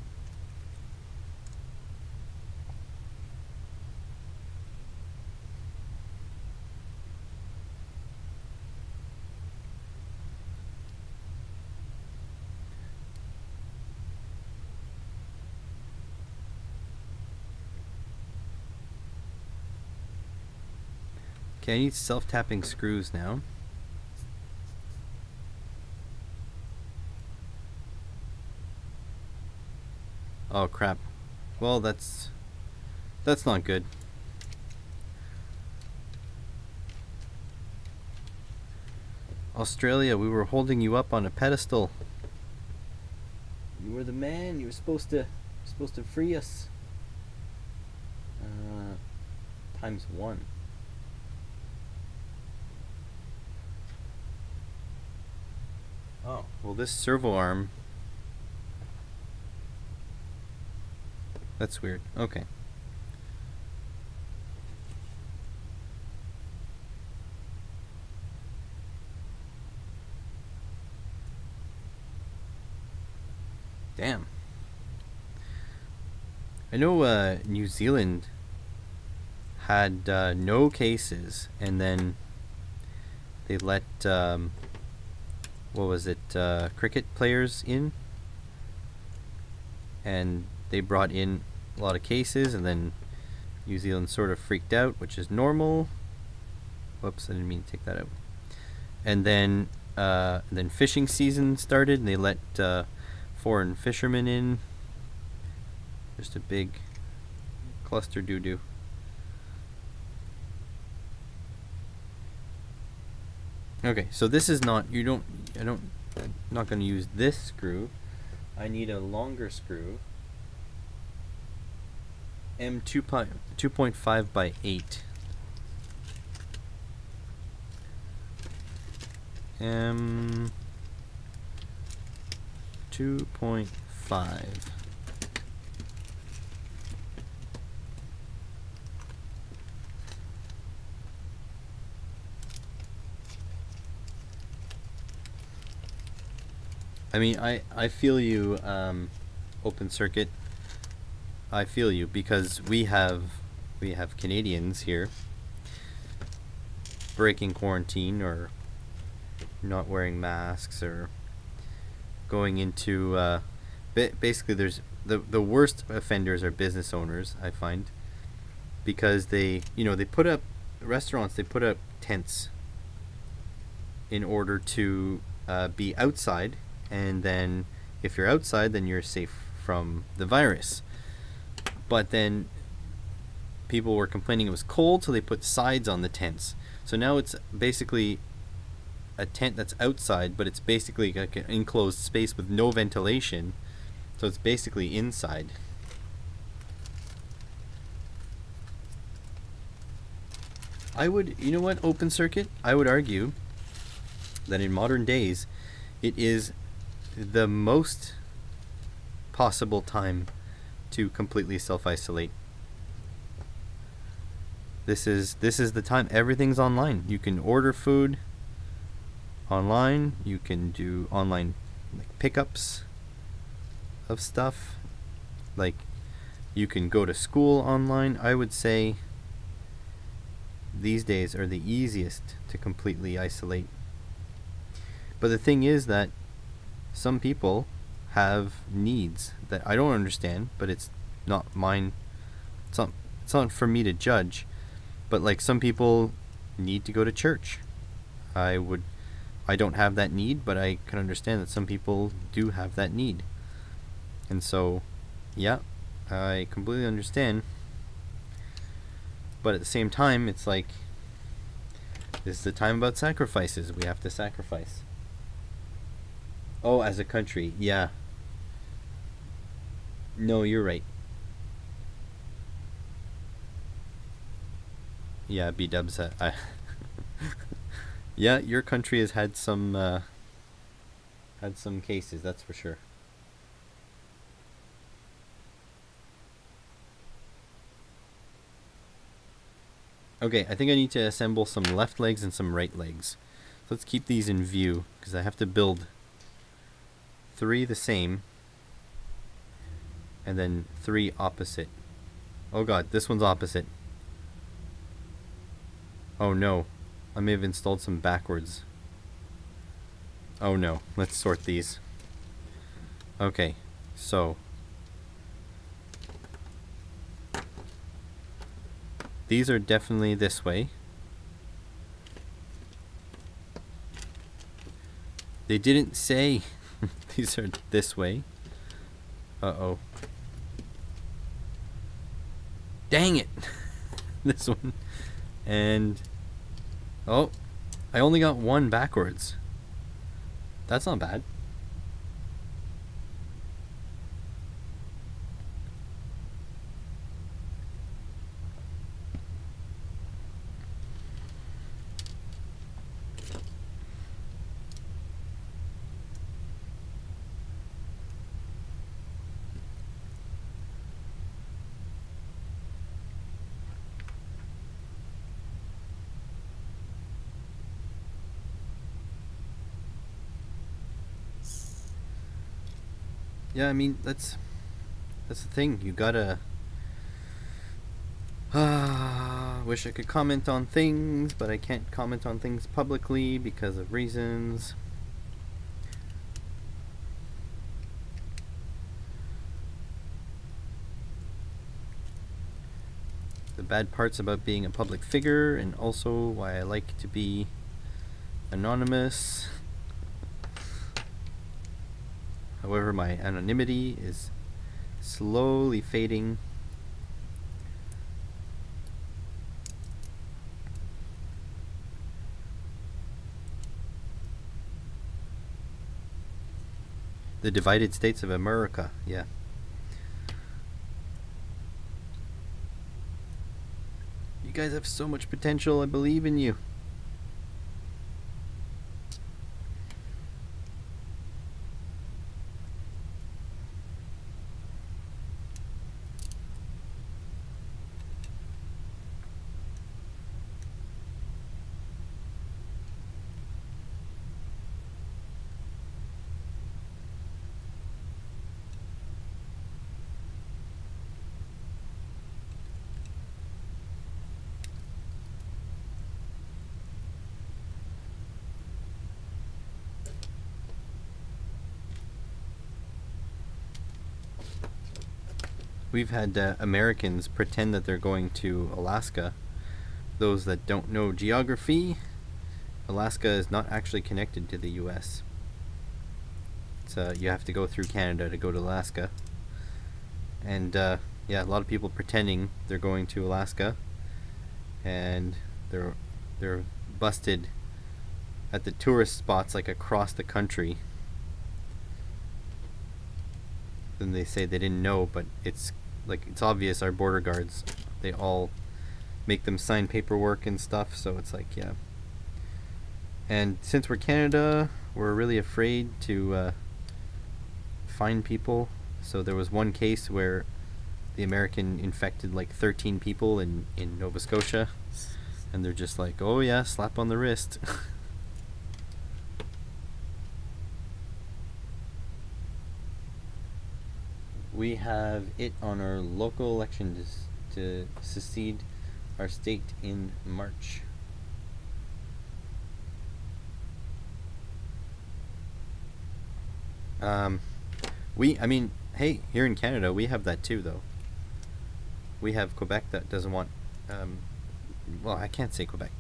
Okay, I need self-tapping screws now. Oh crap. Well, that's not good. Australia, we were holding you up on a pedestal. You were the man. You were supposed to free us. Times 1. Oh, well, this servo arm. That's weird. Okay. Damn. I know New Zealand had no cases, and then they let what was it, cricket players in, and they brought in a lot of cases, and then New Zealand sort of freaked out, which is normal. Whoops, I didn't mean to take that out. And then fishing season started, and they let foreign fishermen in. Just a big cluster doo-doo. Okay, so this is not, I'm not going to use this screw. I need a longer screw. M 2.5 by 8. M 2.5. I mean, I feel you, Open Circuit. I feel you, because we have Canadians here breaking quarantine, or not wearing masks, or going into basically there's the worst offenders are business owners, I find, because they put up restaurants, they put up tents in order to be outside, and then if you're outside, then you're safe from the virus. But then people were complaining it was cold, so they put sides on the tents. So now it's basically a tent that's outside, but it's basically like an enclosed space with no ventilation. So it's basically inside. I would, you know what, Open Circuit? I would argue that in modern days, it is the most possible time to completely self-isolate. This is the time. Everything's online. You can order food online. You can do online pickups of stuff. Like, you can go to school online. I would say these days are the easiest to completely isolate. But the thing is that some people have needs that I don't understand, but it's not mine. It's not for me to judge. But like, some people need to go to church. I don't have that need, but I can understand that some people do have that need. And so, yeah, I completely understand. But at the same time, it's like, this is the time about sacrifices. We have to sacrifice. Oh, as a country, yeah. No, you're right. Yeah, B-dubs. Yeah, your country has had some cases, that's for sure. Okay, I think I need to assemble some left legs and some right legs. So let's keep these in view, because I have to build 3 the same, and then 3 opposite. Oh god, this one's opposite. Oh no, I may have installed some backwards. Oh no, let's sort these. Okay, so these are definitely this way. They didn't say these are this way. Uh-oh. Dang it! This one. And oh, I only got 1 backwards. That's not bad. Yeah, I mean, that's the thing. You gotta... wish I could comment on things, but I can't comment on things publicly because of reasons. The bad parts about being a public figure, and also why I like to be anonymous. However, my anonymity is slowly fading. The divided states of America, yeah. You guys have so much potential. I believe in you. We've had Americans pretend that they're going to Alaska. Those that don't know geography, Alaska is not actually connected to the US. So you have to go through Canada to go to Alaska. And yeah, a lot of people pretending they're going to Alaska, and they're busted at the tourist spots like across the country. Then they say they didn't know, but it's obvious. Our border guards, they all make them sign paperwork and stuff, so it's like, yeah. And since we're Canada, we're really afraid to fine people So there was one case where the American infected like 13 people in Nova Scotia, and they're just like, oh yeah, slap on the wrist. We have it on our local election to secede our state in March. I mean, hey, here in Canada, we have that too, though. We have Quebec that doesn't want, well, I can't say Quebec.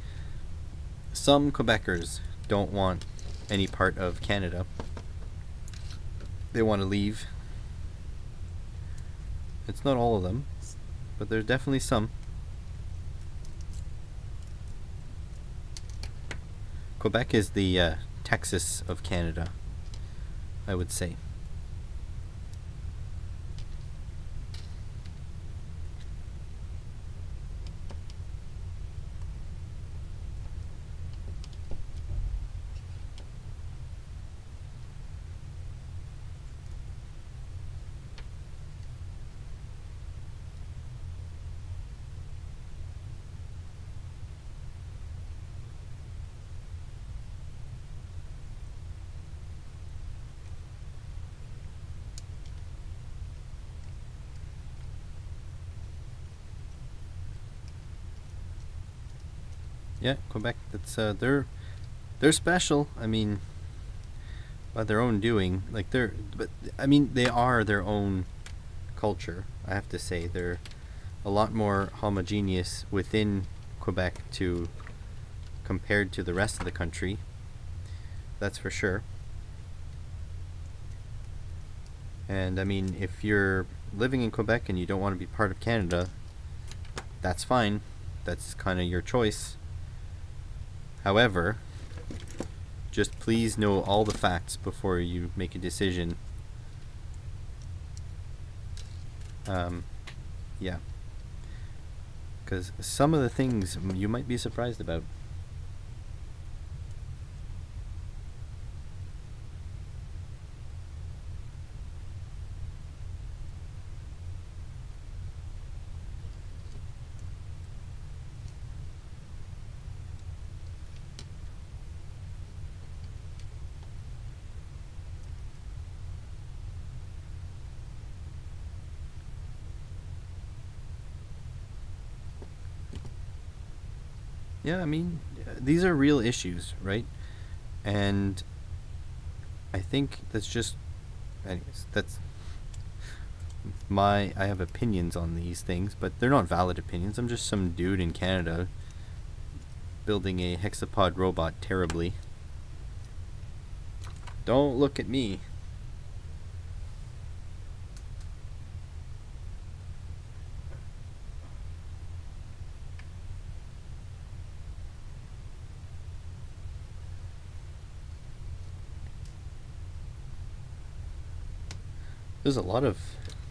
Some Quebecers don't want any part of Canada. They want to leave. It's not all of them, but there's definitely some. Quebec is the Texas of Canada, I would say. Yeah, Quebec. That's they're special. I mean, by their own doing. Like but I mean, they are their own culture. I have to say, they're a lot more homogeneous within Quebec to compared to the rest of the country. That's for sure. And I mean, if you're living in Quebec and you don't want to be part of Canada, that's fine. That's kind of your choice. However, just please know all the facts before you make a decision. Yeah. Because some of the things you might be surprised about. Yeah, I mean, these are real issues, right? And I think that's just, anyways, that's I have opinions on these things, but they're not valid opinions. I'm just some dude in Canada building a hexapod robot terribly. Don't look at me. There's a lot of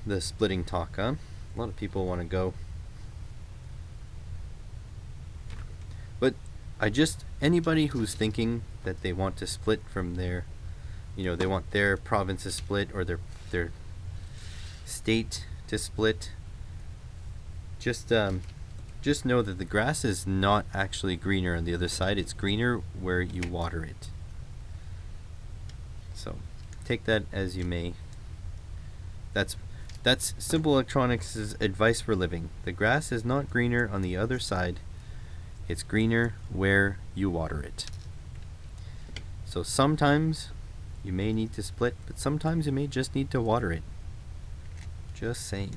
the splitting talk, huh? A lot of people want to go. But anybody who's thinking that they want to split from their, they want their province to split or their state to split, just know that the grass is not actually greener on the other side. It's greener where you water it. So take that as you may. That's Simple Electronics' advice for living. The grass is not greener on the other side. It's greener where you water it. So sometimes you may need to split, but sometimes you may just need to water it. Just saying.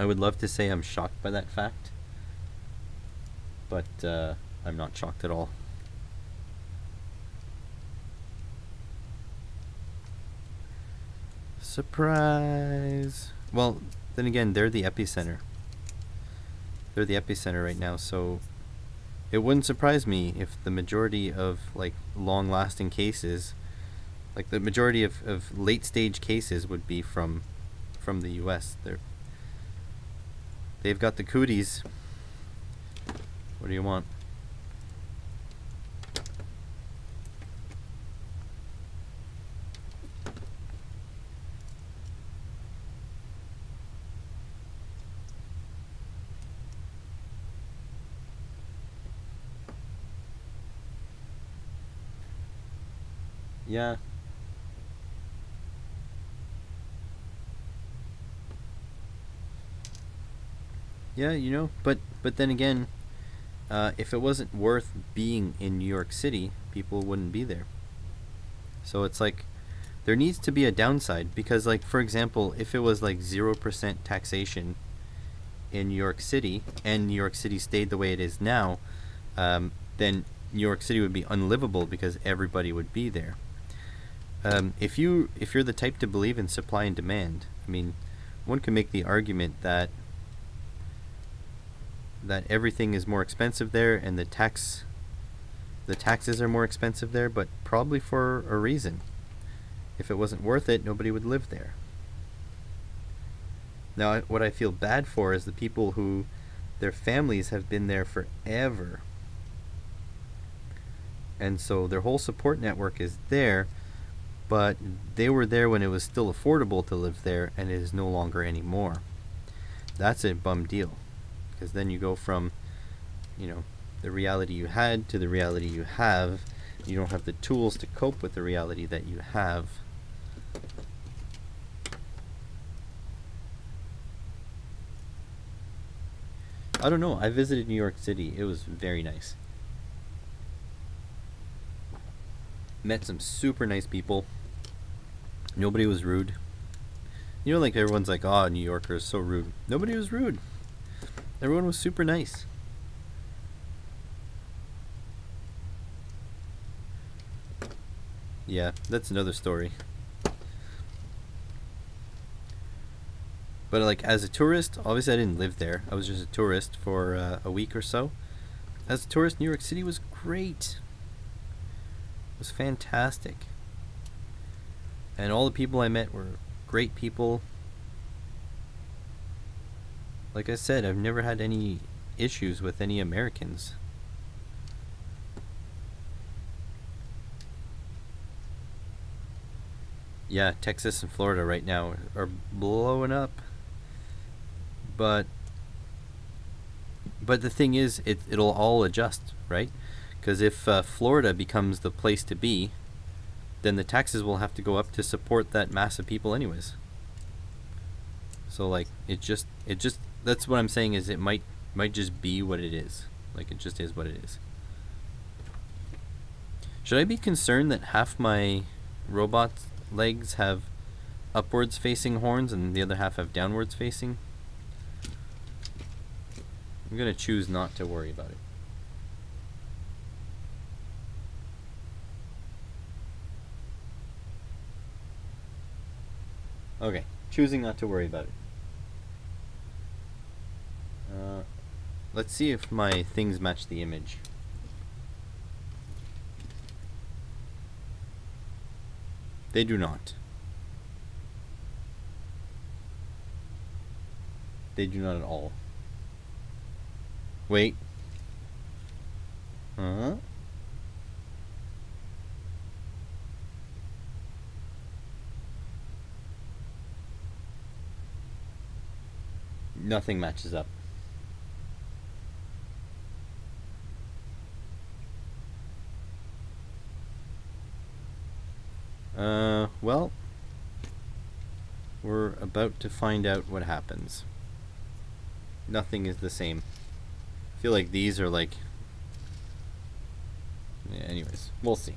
I would love to say I'm shocked by that fact, but I'm not shocked at all. Surprise! Well, then again, they're the epicenter. They're the epicenter right now, so it wouldn't surprise me if the majority of like long-lasting cases Like the majority of late stage cases would be from the US. They've got the cooties. What do you want? Yeah. Yeah, but then again, if it wasn't worth being in New York City, people wouldn't be there. So it's like there needs to be a downside because, like, for example, if it was like 0% taxation in New York City and New York City stayed the way it is now, then New York City would be unlivable because everybody would be there. If you're the type to believe in supply and demand, I mean, one can make the argument that everything is more expensive there and the taxes are more expensive there, but probably for a reason. If it wasn't worth it, nobody would live there. Now, what I feel bad for is the people who their families have been there forever. And so their whole support network is there, but they were there when it was still affordable to live there, and it is no longer anymore. That's a bum deal. Because then you go from, the reality you had to the reality you have. You don't have the tools to cope with the reality that you have. I don't know. I visited New York City. It was very nice. Met some super nice people. Nobody was rude. Like everyone's like, oh, New Yorkers so rude. Nobody was rude. Everyone was super nice. Yeah, that's another story. But like as a tourist, obviously I didn't live there. I was just a tourist for a week or so. As a tourist, New York City was great. It was fantastic. And all the people I met were great people. Like I said, I've never had any issues with any Americans. Yeah, Texas and Florida right now are blowing up. But the thing is, it'll all adjust, right? Because if Florida becomes the place to be, then the taxes will have to go up to support that mass of people anyways. So like it just that's what I'm saying is it might just be what it is. Like it just is what it is. Should I be concerned that half my robot legs have upwards facing horns and the other half have downwards facing? I'm gonna choose not to worry about it. Okay, choosing not to worry about it. Let's see if my things match the image. They do not. They do not at all. Wait. Huh? Nothing matches up. Well, we're about to find out what happens. Nothing is the same. I feel like these are like... Yeah, anyways, we'll see.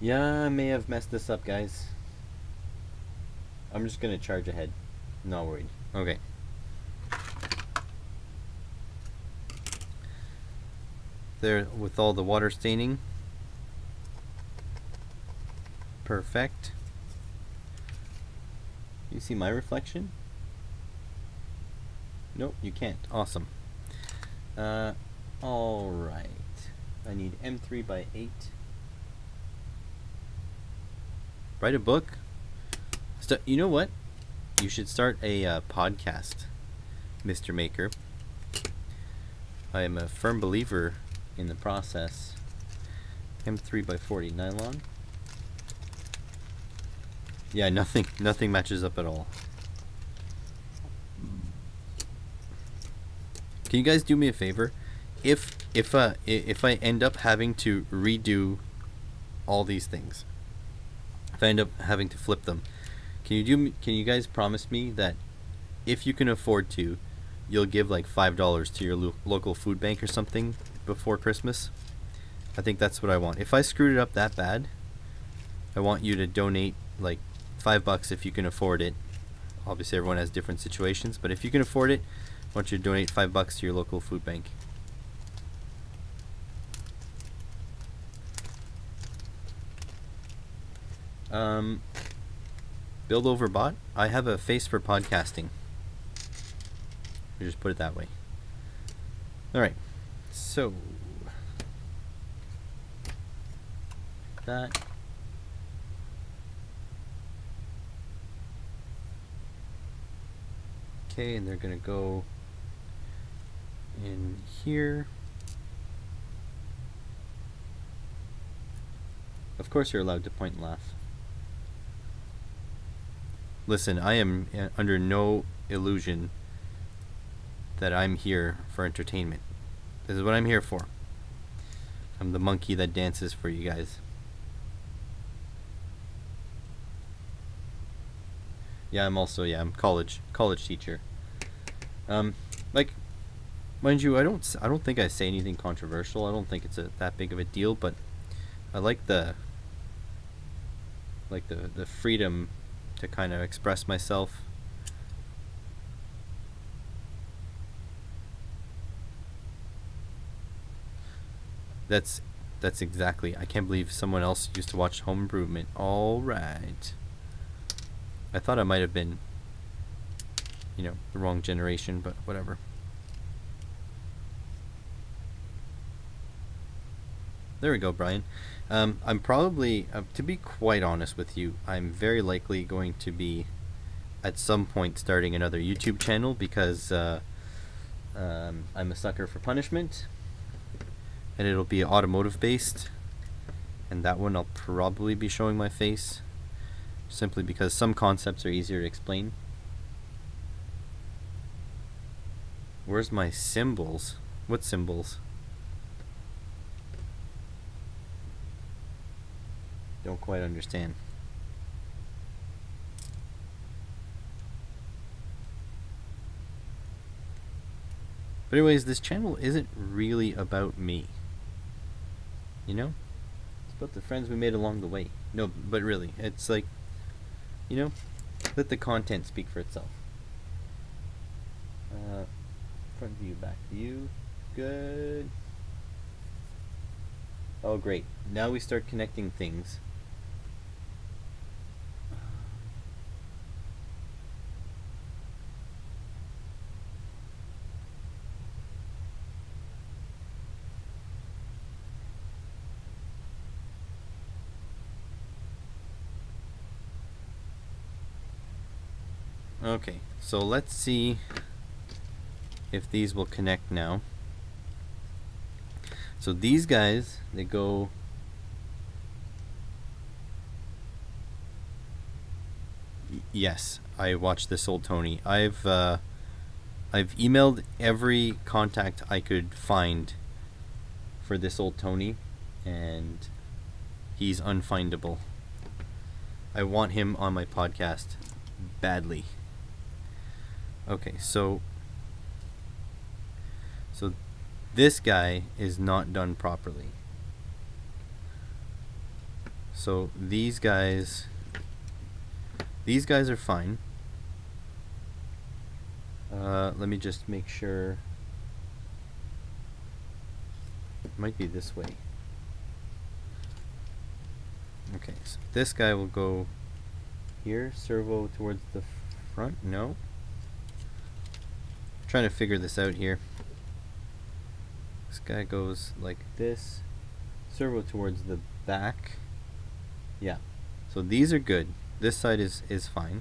Yeah, I may have messed this up, guys. I'm just gonna charge ahead. Not worried. Okay. there with all the water staining. Perfect. You see my reflection? Nope, you can't. Awesome. Alright. I need M3 by 8. Write a book? You know what? You should start a podcast, Mr. Maker. I am a firm believer in the process. M3 by 40 nylon. Yeah, nothing matches up at all. Can you guys do me a favor? If I end up having to redo all these things, if I end up having to flip them, can you guys promise me that if you can afford to, you'll give like $5 to your local food bank or something before Christmas? I think that's what I want. If I screwed it up that bad, I want you to donate like $5 if you can afford it. Obviously everyone has different situations, but if you can afford it, I want you to donate $5 to your local food bank. Build over bot. I have a face for podcasting. We just put it that way. Alright, so that. Okay, and they're gonna go in here. Of course you're allowed to point and laugh. Listen, I am under no illusion that I'm here for entertainment. This is what I'm here for. I'm the monkey that dances for you guys. Yeah, I'm college teacher. Like, mind you, I don't think I say anything controversial. I don't think it's that big of a deal, but I like the freedom to kind of express myself. That's exactly. I can't believe someone else used to watch Home Improvement. All right. I thought I might have been, the wrong generation, but whatever. There we go, Brian. I'm probably, to be quite honest with you, I'm very likely going to be, at some point, starting another YouTube channel because I'm a sucker for punishment, and it'll be automotive based, and that one I'll probably be showing my face, simply because some concepts are easier to explain. Where's my symbols? What symbols? Don't quite understand. But anyways, this channel isn't really about me. It's about the friends we made along the way. No, but really, it's like, let the content speak for itself. Front view, back view. Good. Oh, great. Now we start connecting things. Okay, so let's see if these will connect now. So these guys, they go yes, I watched This Old Tony. I've emailed every contact I could find for This Old Tony, and he's unfindable. I want him on my podcast badly. Okay, so this guy is not done properly. So these guys are fine. Let me just make sure Might be this way. Okay, so this guy will go here. Servo towards the front. No. I'm trying to figure this out here. This guy goes like this. Servo towards the back. Yeah. So these are good. This side is fine.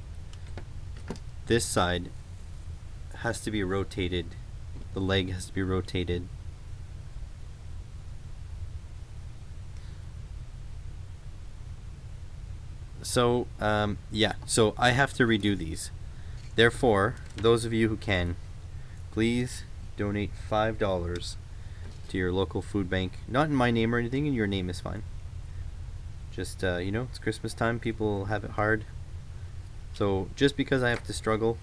This side has to be rotated. The leg has to be rotated. So, yeah. So I have to redo these. Therefore, those of you who can, please donate $5 to your local food bank. Not in my name or anything, and your name is fine. Just, you know, it's Christmas time. People have it hard. So just because I have to struggle,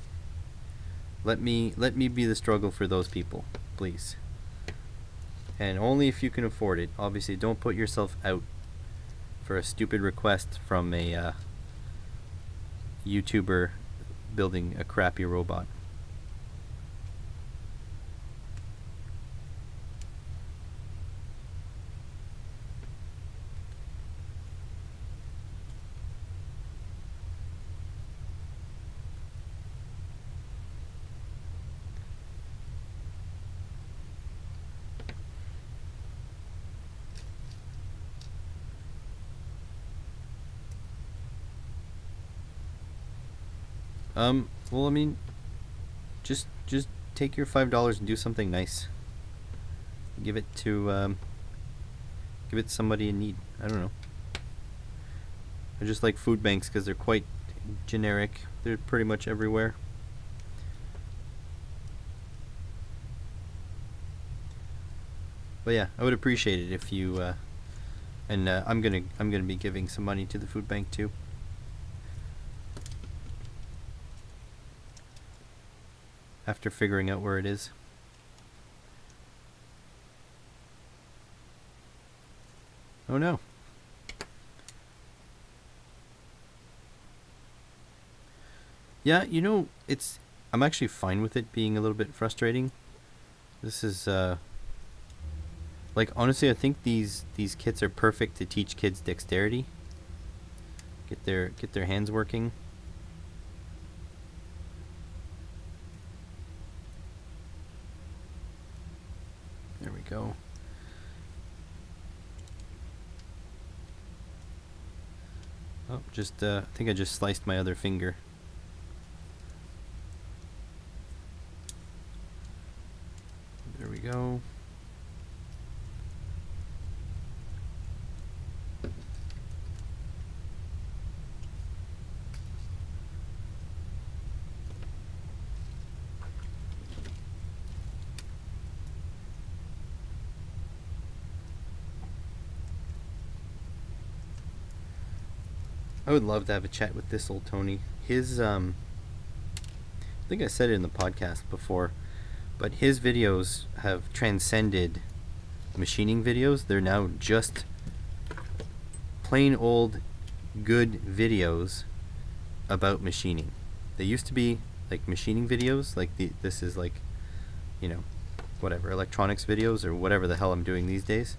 let me be the struggle for those people, please. And only if you can afford it. Obviously, don't put yourself out for a stupid request from a YouTuber building a crappy robot. Well, I mean, just take your $5 and do something nice. Give it to somebody in need. I don't know. I just like food banks because they're quite generic. They're pretty much everywhere. But yeah, I would appreciate it if you and I'm gonna be giving some money to the food bank too. After figuring out where it is. Oh no. Yeah, you know, I'm actually fine with it being a little bit frustrating. This is like, honestly, I think these kits are perfect to teach kids dexterity. Get their hands working. There we go. Oh, I think I just sliced my other finger. There we go. I would love to have a chat with this old Tony. His, I think I said it in the podcast before, but his videos have transcended machining videos. They're now just plain old good videos about machining. They used to be like machining videos, like this is like, you know, whatever, electronics videos or whatever the hell I'm doing these days.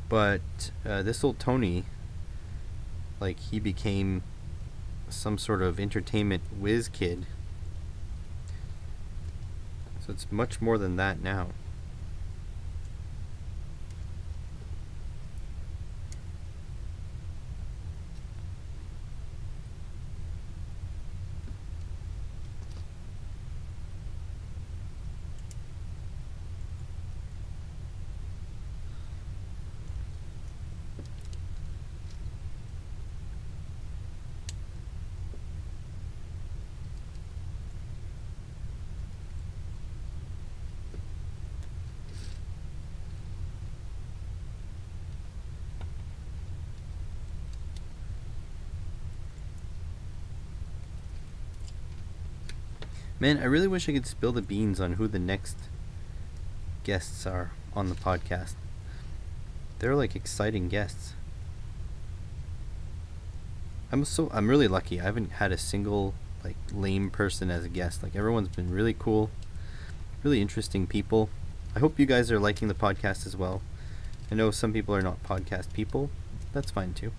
But this old Tony, like, he became some sort of entertainment whiz kid. So it's much more than that now. Man, I really wish I could spill the beans on who the next guests are on the podcast. They're like exciting guests. I'm really lucky. I haven't had a single like lame person as a guest. Like, everyone's been really cool, really interesting people. I hope you guys are liking the podcast as well. I know some people are not podcast people. That's fine too.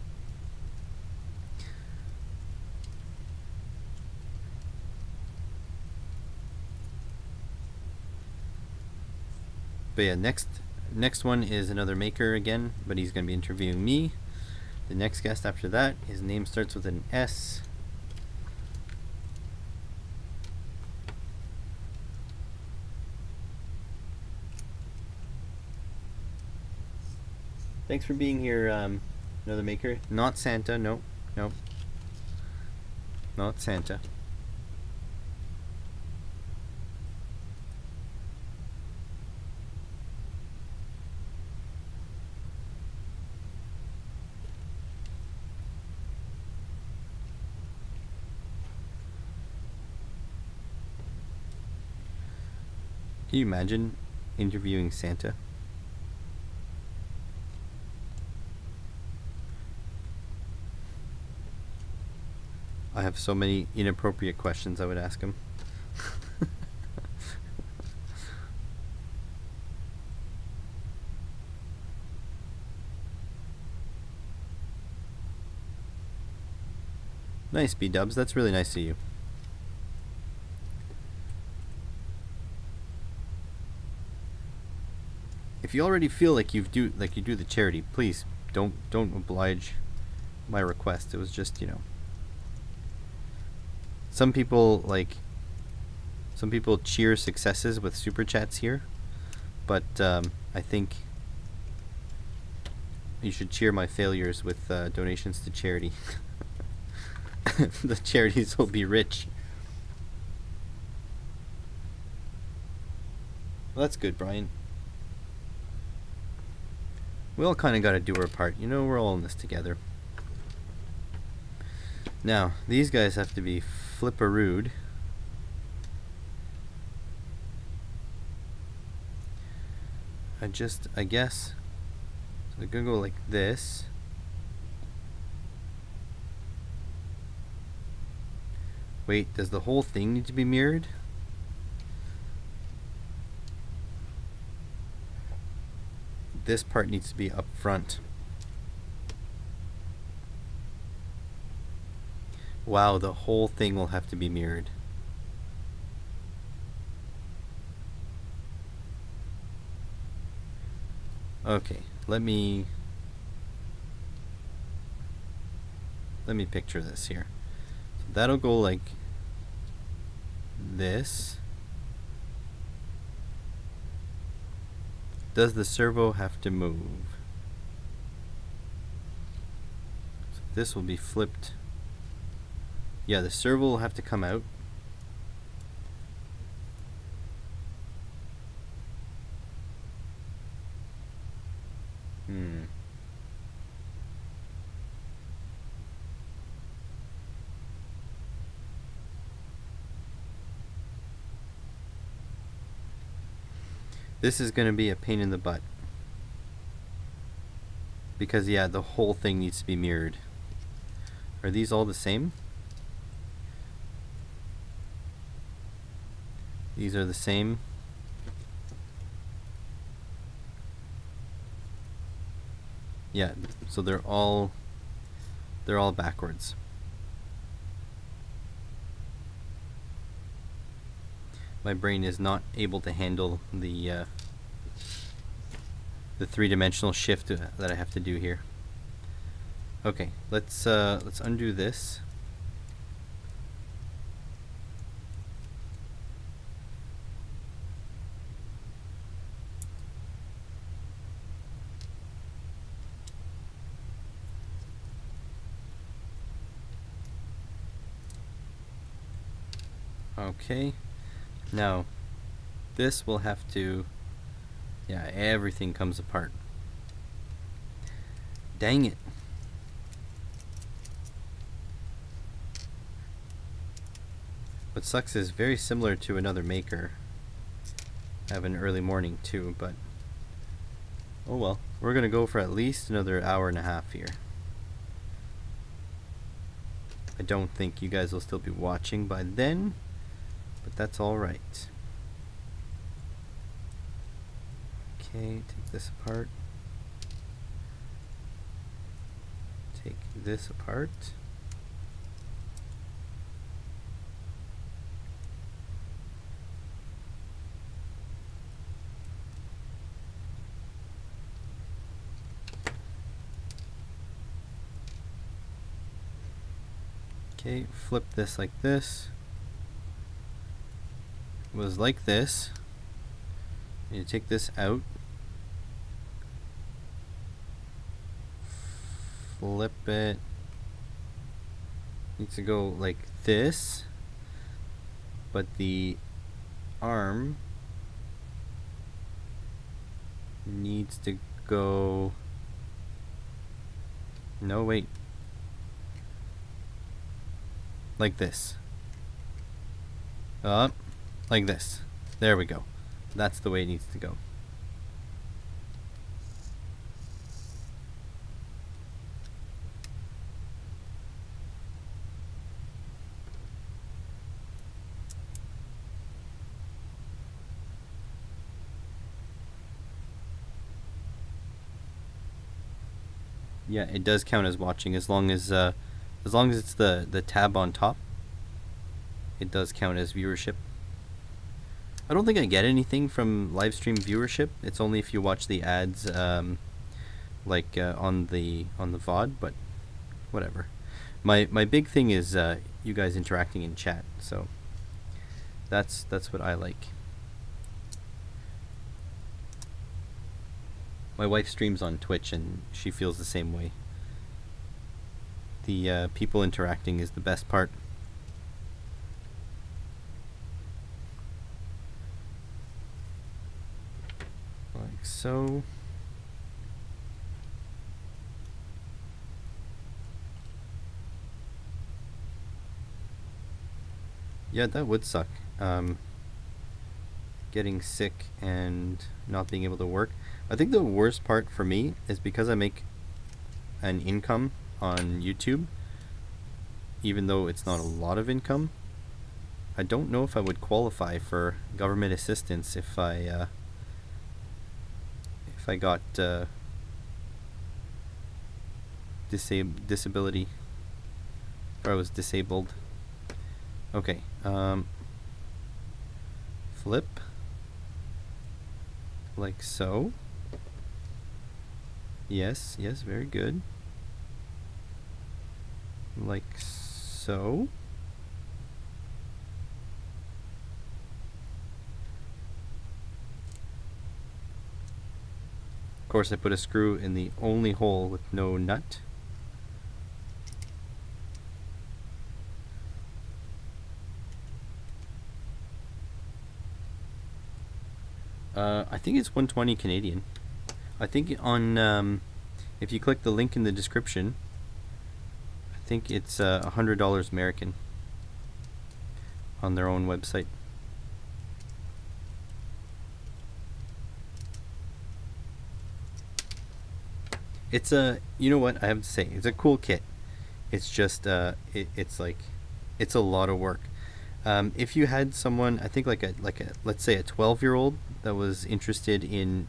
But yeah, next one is another maker again, but he's going to be interviewing me. The next guest after that, his name starts with an S. Thanks for being here, another maker. Not Santa, no. Not Santa. Can you imagine interviewing Santa? I have so many inappropriate questions I would ask him. Nice, B-dubs. That's really nice of you. If you already feel like you do the charity, please don't oblige my request. It was just, some people cheer successes with super chats here, but I think you should cheer my failures with donations to charity. The charities will be rich. Well, that's good, Brian. We all kind of got to do our part. We're all in this together. Now, these guys have to be flipperood. I guess. So they're going to go like this. Wait, does the whole thing need to be mirrored? This part needs to be up front. Wow, the whole thing will have to be mirrored. Okay, let me picture this here. So that'll go like this. Does the servo have to move? So this will be flipped. Yeah, the servo will have to come out. This is going to be a pain in the butt. Because, yeah, the whole thing needs to be mirrored. Are these all the same? These are the same. Yeah, so they're all backwards. My brain is not able to handle the three-dimensional shift that I have to do here. Okay, let's undo this. Okay. Now, this will have to, yeah, everything comes apart. Dang it. What sucks is very similar to another maker. I have an early morning too, but oh well. We're gonna go for at least another hour and a half here. I don't think you guys will still be watching by then, but that's alright. Okay, take this apart. Take this apart. Okay, flip this like this. It was like this. You take this out. Flip it. Needs to go like this, but the arm needs to go. No, wait. Like this. Up, like this. There we go. That's the way it needs to go. Yeah, it does count as watching as long as it's the tab on top. It does count as viewership. I don't think I get anything from live stream viewership. It's only if you watch the ads, like on the VOD. But whatever. My big thing is you guys interacting in chat. So that's what I like. My wife streams on Twitch and she feels the same way. The people interacting is the best part. Like so. Yeah, that would suck. Getting sick and not being able to work. I think the worst part for me is because I make an income on YouTube, even though it's not a lot of income. I don't know if I would qualify for government assistance if I got disability, or I was disabled. Okay, flip like so. Yes, very good. Like so. Of course, I put a screw in the only hole with no nut. I think it's 120 Canadian. I think on if you click the link in the description, I think it's $100 American on their own website. It's you know what I have to say, it's a cool kit. It's just it's like, it's a lot of work. If you had someone, I think like a let's say a 12-year-old that was interested in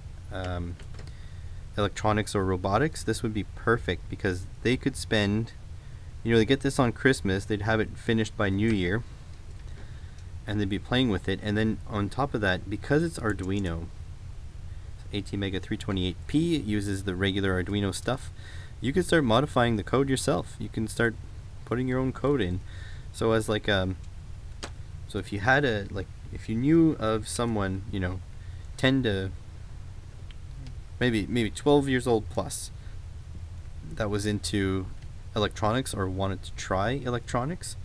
electronics or robotics, this would be perfect because they could spend, they get this on Christmas, they'd have it finished by New Year, and they'd be playing with it. And then on top of that, because it's Arduino, ATmega 328P, it uses the regular Arduino stuff, you can start modifying the code yourself. You can start putting your own code in. So as like so if you had if you knew of someone, 10 to maybe 12 years old plus that was into electronics or wanted to try electronics,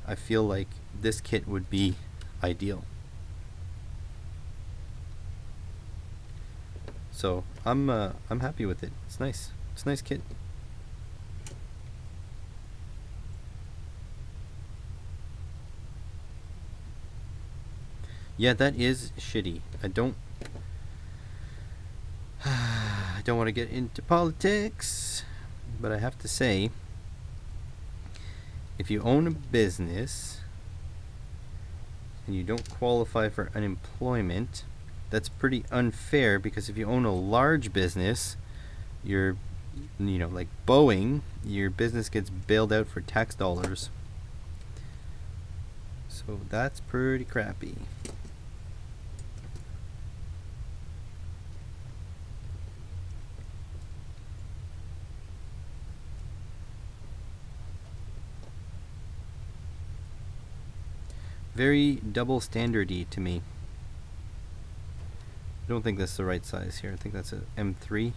I feel like this kit would be ideal. So I'm happy with it. It's nice. It's a nice kit. Yeah, that is shitty. I don't want to get into politics, but I have to say, if you own a business and you don't qualify for unemployment, that's pretty unfair, because if you own a large business, you're, like Boeing, your business gets bailed out for tax dollars. So that's pretty crappy. Very double standardy to me. I don't think that's the right size here. I think that's a M3.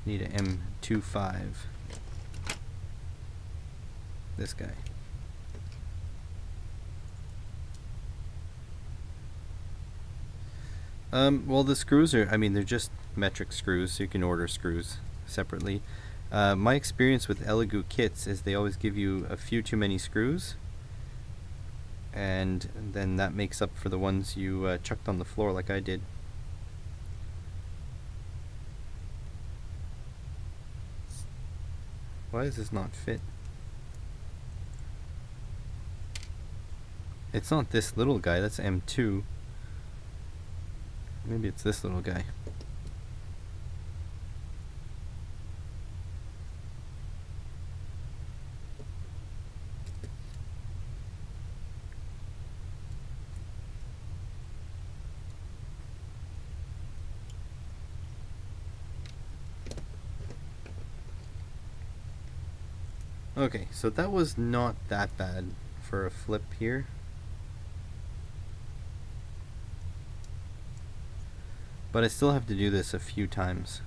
Need an M25. This guy. Well, the screws are, they're just metric screws, so you can order screws separately. My experience with Elegoo kits is they always give you a few too many screws, and then that makes up for the ones you chucked on the floor like I did. Why does this not fit? It's not this little guy, that's M2. Maybe it's this little guy. Okay, so that was not that bad for a flip here. But I still have to do this a few times.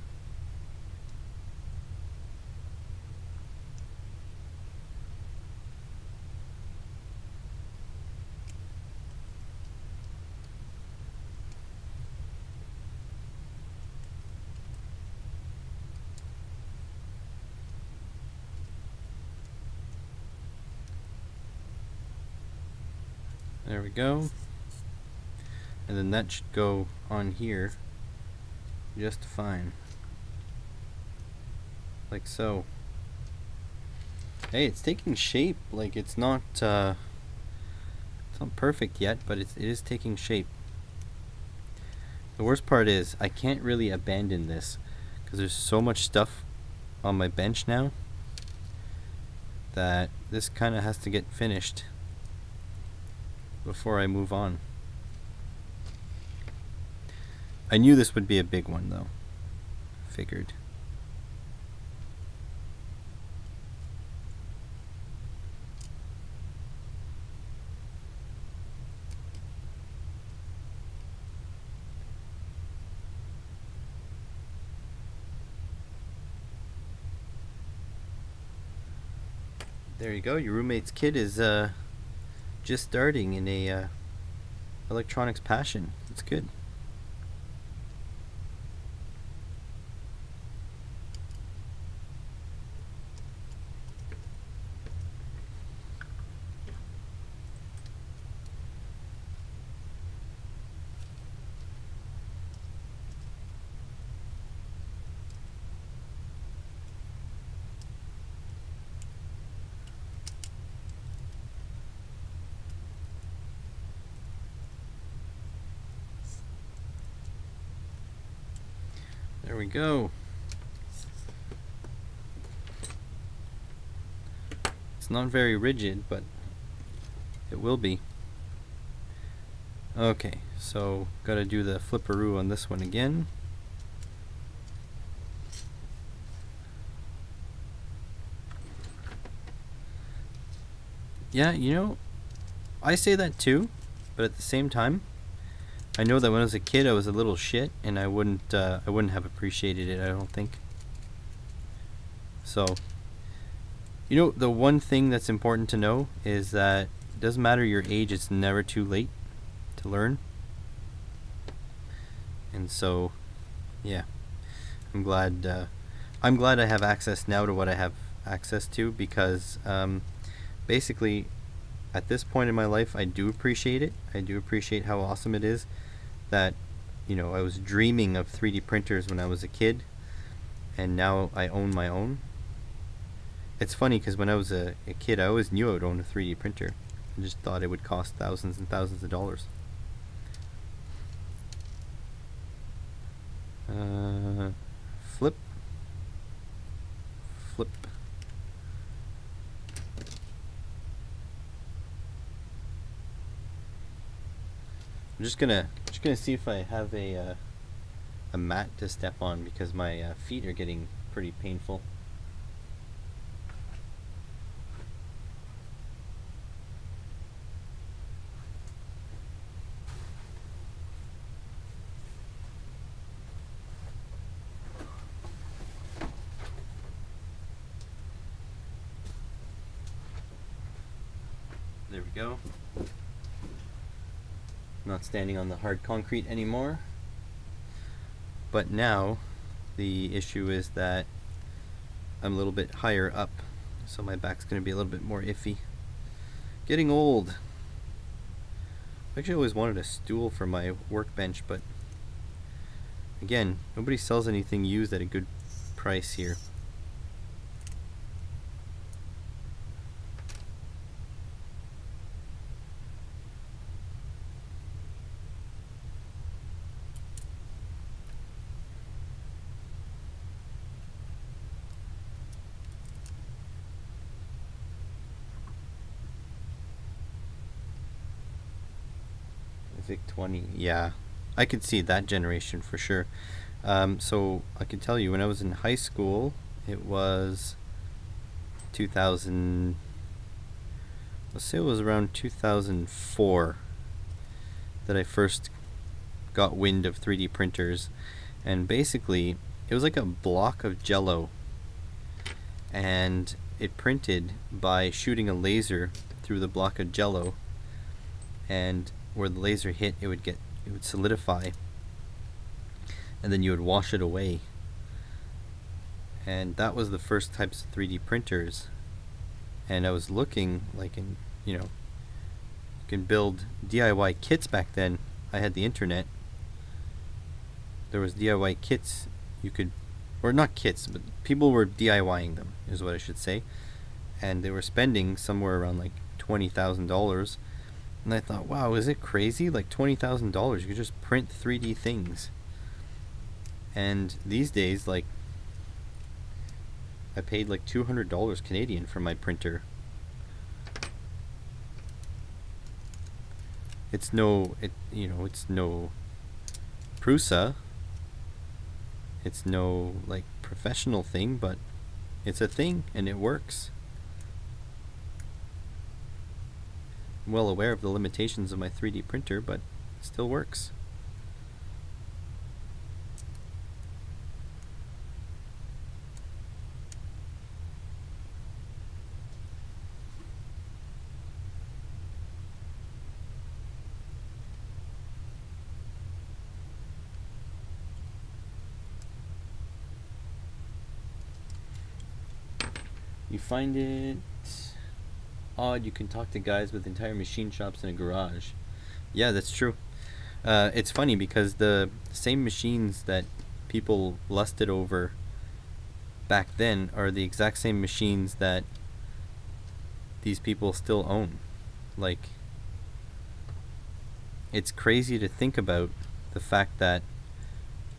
There we go. And then that should go on here just fine. Like so. Hey, it's taking shape. Like, it's not perfect yet, but it is taking shape. The worst part is I can't really abandon this because there's so much stuff on my bench now that this kind of has to get finished before I move on. I knew this would be a big one though. Figured. There you go. Your roommate's kid is just starting in a electronics passion. It's good. There we go. It's not very rigid, but it will be. Okay, so gotta do the flipperoo on this one again. Yeah, I say that too, but at the same time, I know that when I was a kid I was a little shit and I wouldn't have appreciated it, I don't think. So, the one thing that's important to know is that it doesn't matter your age, it's never too late to learn. And so, yeah, I'm glad I have access now to what I have access to, because basically at this point in my life I do appreciate it. I do appreciate how awesome it is that I was dreaming of 3D printers when I was a kid, and now I own my own. It's funny because when I was a kid I always knew I would own a 3D printer. I just thought it would cost thousands and thousands of dollars. flip. Flip. I'm just gonna see if I have a mat to step on because my feet are getting pretty painful. There we go. Not standing on the hard concrete anymore. But now the issue is that I'm a little bit higher up, so my back's going to be a little bit more iffy. Getting old. I actually always wanted a stool for my workbench, but again, nobody sells anything used at a good price here. Vic 20, yeah, I could see that generation for sure. So I can tell you, when I was in high school, it was 2000. Let's say it was around 2004 that I first got wind of 3D printers, and basically it was like a block of jello, and it printed by shooting a laser through the block of jello, and where the laser hit, it would solidify, and then you would wash it away. And that was the first types of 3D printers. And I was looking, like, you can build DIY kits back then. I had the internet. There was DIY kits you could, or not kits, but people were DIYing them, is what I should say. And they were spending somewhere around like $20,000. And I thought, wow, is it crazy? Like $20,000, you could just print 3D things. And these days, like, I paid like $200 Canadian for my printer. It's no Prusa. It's no like professional thing, but it's a thing and it works. I'm well aware of the limitations of my 3D printer, but it still works. You find it odd you can talk to guys with entire machine shops in a garage. Yeah, that's true. It's funny because the same machines that people lusted over back then are the exact same machines that these people still own. Like, it's crazy to think about the fact that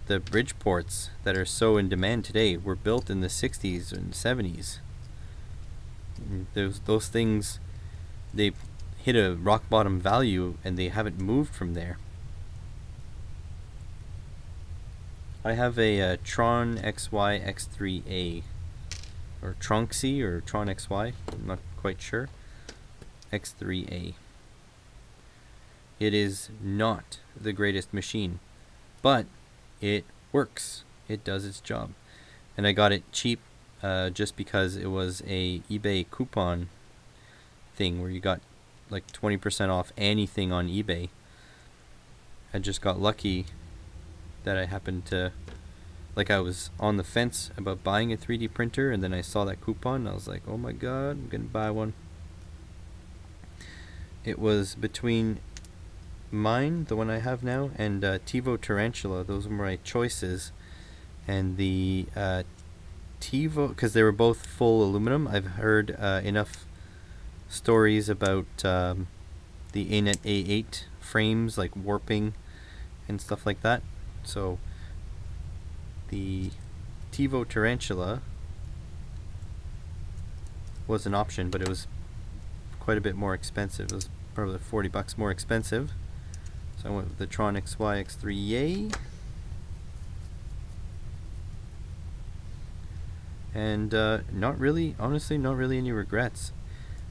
the bridge ports that are so in demand today were built in the 60s and 70s. Those things, they hit a rock bottom value and they haven't moved from there. I have a Tron XY X3A, or Tronxy, or Tron XY, I'm not quite sure. X3A. It is not the greatest machine, but it works. It does its job. And I got it cheap just because it was a eBay coupon thing where you got like 20% off anything on eBay. I just got lucky that I happened to, like, I was on the fence about buying a 3D printer, and then I saw that coupon and I was like, oh my god, I'm gonna buy one. It was between mine, the one I have now, and TiVo Tarantula. Those were my choices. And the TiVo, because they were both full aluminum. I've heard enough stories about the ANET A8 frames like warping and stuff like that. So the TiVo Tarantula was an option, but it was quite a bit more expensive. It was probably $40 more expensive. So I went with the Tronix YX3A. And not really, honestly, not really any regrets.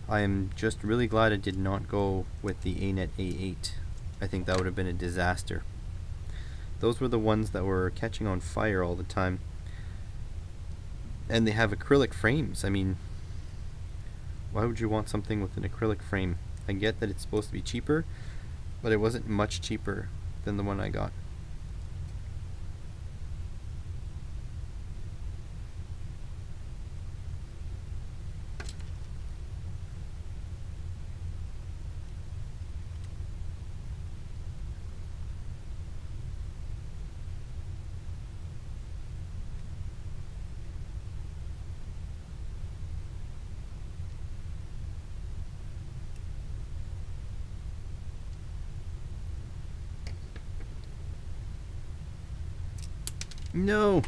I am just really glad I did not go with the ANET A8. I think that would have been a disaster. Those were the ones that were catching on fire all the time. And they have acrylic frames. I mean, why would you want something with an acrylic frame? I get that it's supposed to be cheaper, but it wasn't much cheaper than the one I got. No!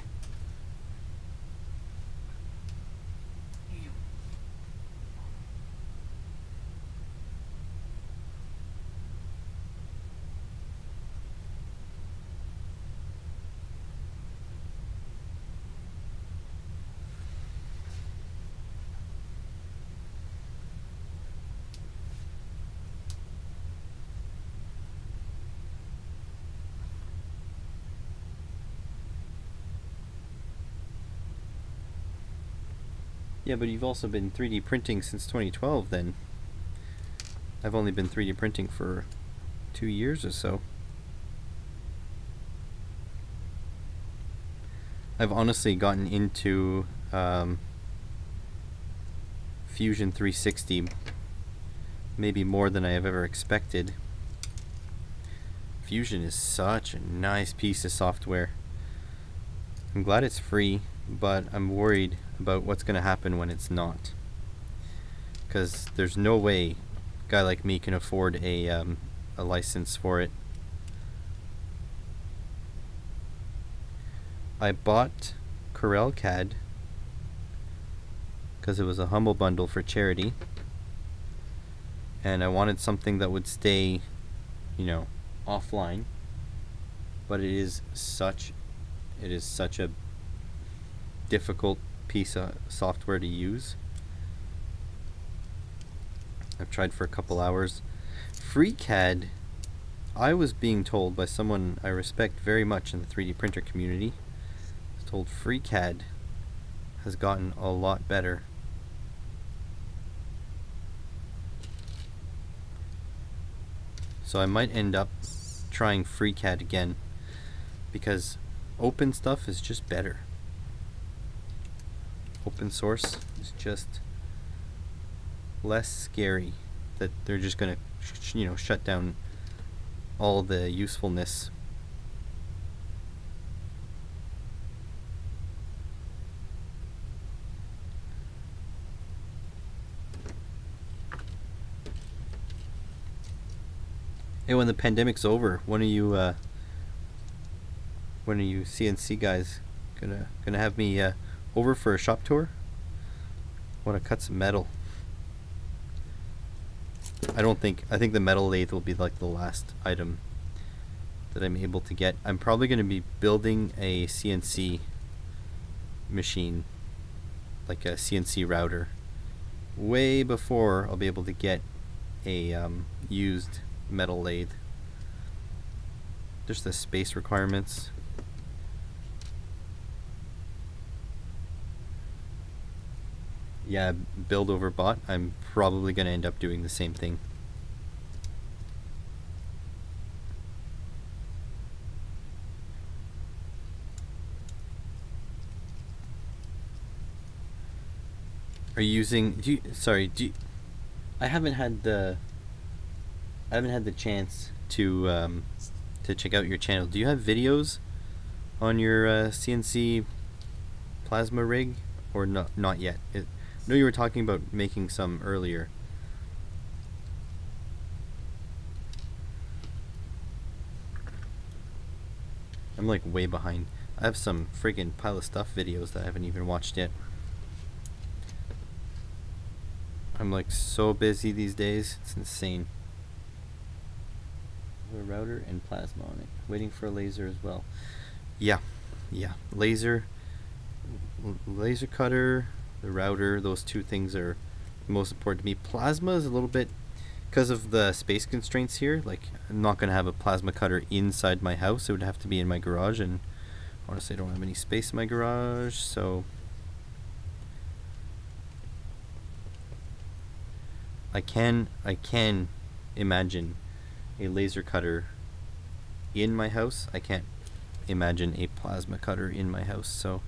Yeah, but you've also been 3D printing since 2012 then. I've only been 3D printing for 2 years or so. I've honestly gotten into Fusion 360 maybe more than I have ever expected. Fusion is such a nice piece of software. I'm glad it's free, but I'm worried about what's going to happen when it's not. Because there's no way a guy like me can afford a license for it. I bought Corel CAD because it was a humble bundle for charity, and I wanted something that would stay, you know, offline. But it is such a difficult piece of software to use. I've tried for a couple hours. FreeCAD, I was being told by someone I respect very much in the 3D printer community, I was told FreeCAD has gotten a lot better. So I might end up trying FreeCAD again, because open stuff is just better. Open source is just less scary that they're just gonna shut down all the usefulness. Hey, when the pandemic's over, when are you CNC guys gonna have me over for a shop tour? I want to cut some metal. I think the metal lathe will be like the last item that I'm able to get. I'm probably going to be building a CNC machine, like a CNC router, way before I'll be able to get a used metal lathe. There's the space requirements. Yeah, build over bought. I'm probably going to end up doing the same thing. Are you using? I haven't had the chance to check out your channel. Do you have videos on your CNC plasma rig, or not yet? I know you were talking about making some earlier. I'm like way behind. I have some friggin' pile of stuff videos that I haven't even watched yet. I'm like so busy these days, it's insane. A router and plasma on it. Waiting for a laser as well. Yeah. Laser cutter, the router, those two things are most important to me. Plasma is a little bit, because of the space constraints here, like I'm not going to have a plasma cutter inside my house. It would have to be in my garage, and honestly I don't have any space in my garage, so I can imagine a laser cutter in my house. I can't imagine a plasma cutter in my house, so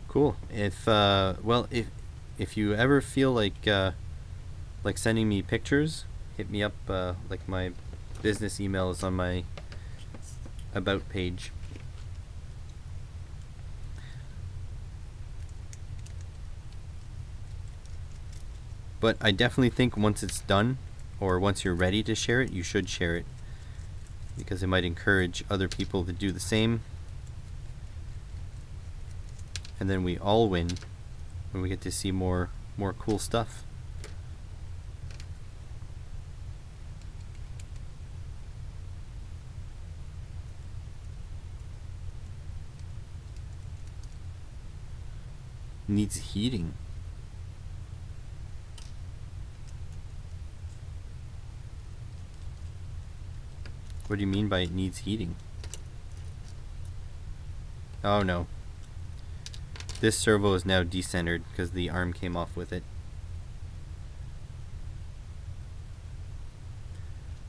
cool. If if you ever feel like sending me pictures, hit me up. Like my business email is on my about page. But I definitely think once it's done, or once you're ready to share it, you should share it, because it might encourage other people to do the same. And then we all win when we get to see more cool stuff. Needs heating. What do you mean by it needs heating? Oh no. This servo is now decentered because the arm came off with it.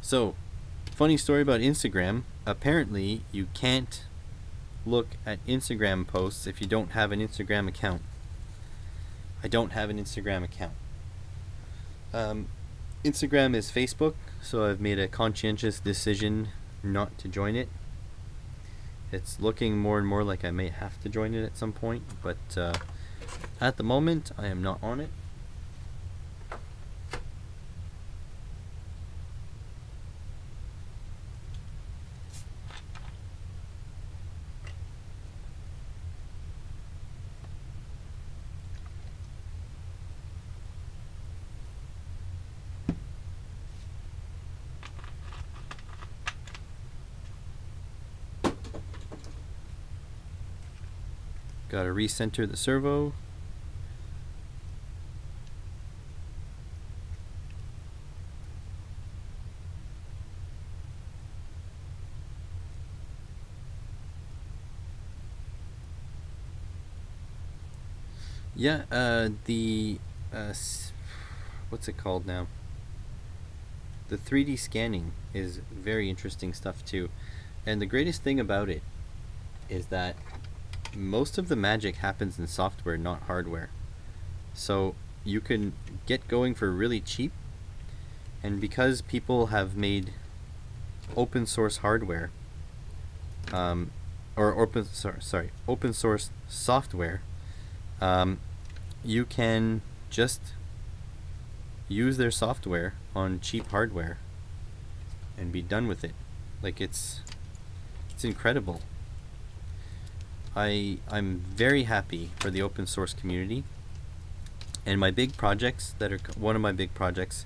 So, funny story about Instagram. Apparently, you can't look at Instagram posts if you don't have an Instagram account. I don't have an Instagram account. Instagram is Facebook, so I've made a conscientious decision not to join it. It's looking more and more like I may have to join it at some point, but at the moment I am not on it. Got to recenter the servo. Yeah, what's it called now? The 3D scanning is very interesting stuff too. And the greatest thing about it is that most of the magic happens in software, not hardware. So you can get going for really cheap, and because people have made open source hardware, or open source software, you can just use their software on cheap hardware and be done with it. Like it's incredible. I'm very happy for the open source community, and my big projects one of my big projects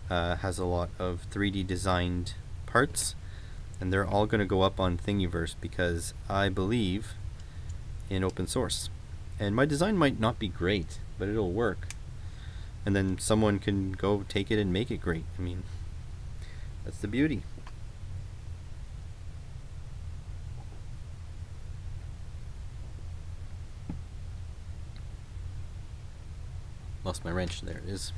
has a lot of 3D designed parts, and they're all going to go up on Thingiverse because I believe in open source. And my design might not be great, but it'll work, and then someone can go take it and make it great. I mean, that's the beauty. Lost my wrench. There it is.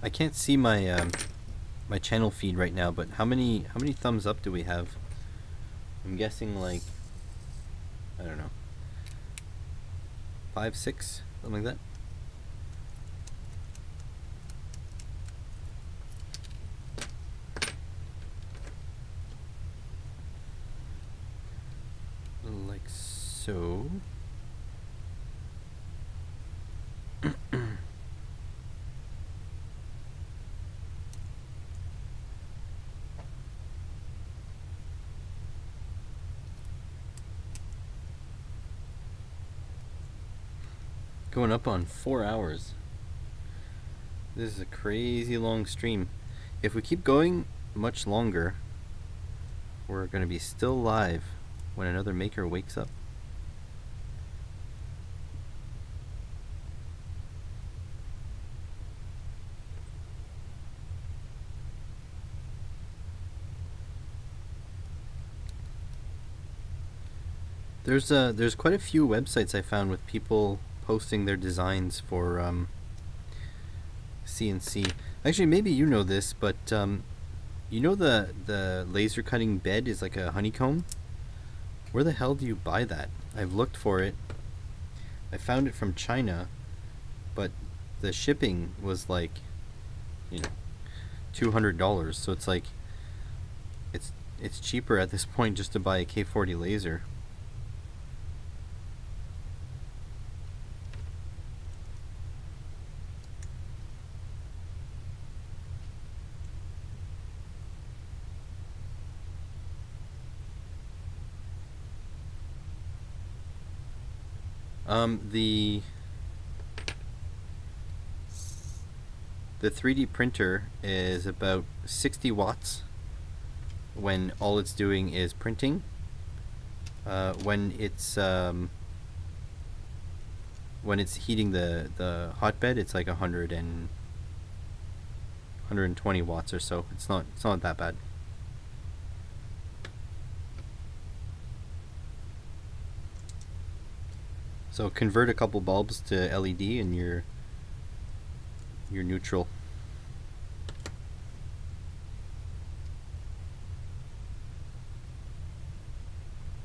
I can't see my my channel feed right now, but how many thumbs up do we have? I'm guessing like, I don't know, 5, 6, something like that. So going up on 4 hours. This is a crazy long stream. If we keep going much longer, we're going to be still live when another maker wakes up. There's quite a few websites I found with people posting their designs for CNC. Actually, maybe you know this, but you know the laser cutting bed is like a honeycomb? Where the hell do you buy that? I've looked for it. I found it from China, but the shipping was like, $200. So it's like it's cheaper at this point just to buy a K40 laser. The 3D printer is about 60 watts when all it's doing is printing. When it's heating the hotbed, it's like 120 watts or so. It's not that bad. So convert a couple bulbs to LED and you're neutral.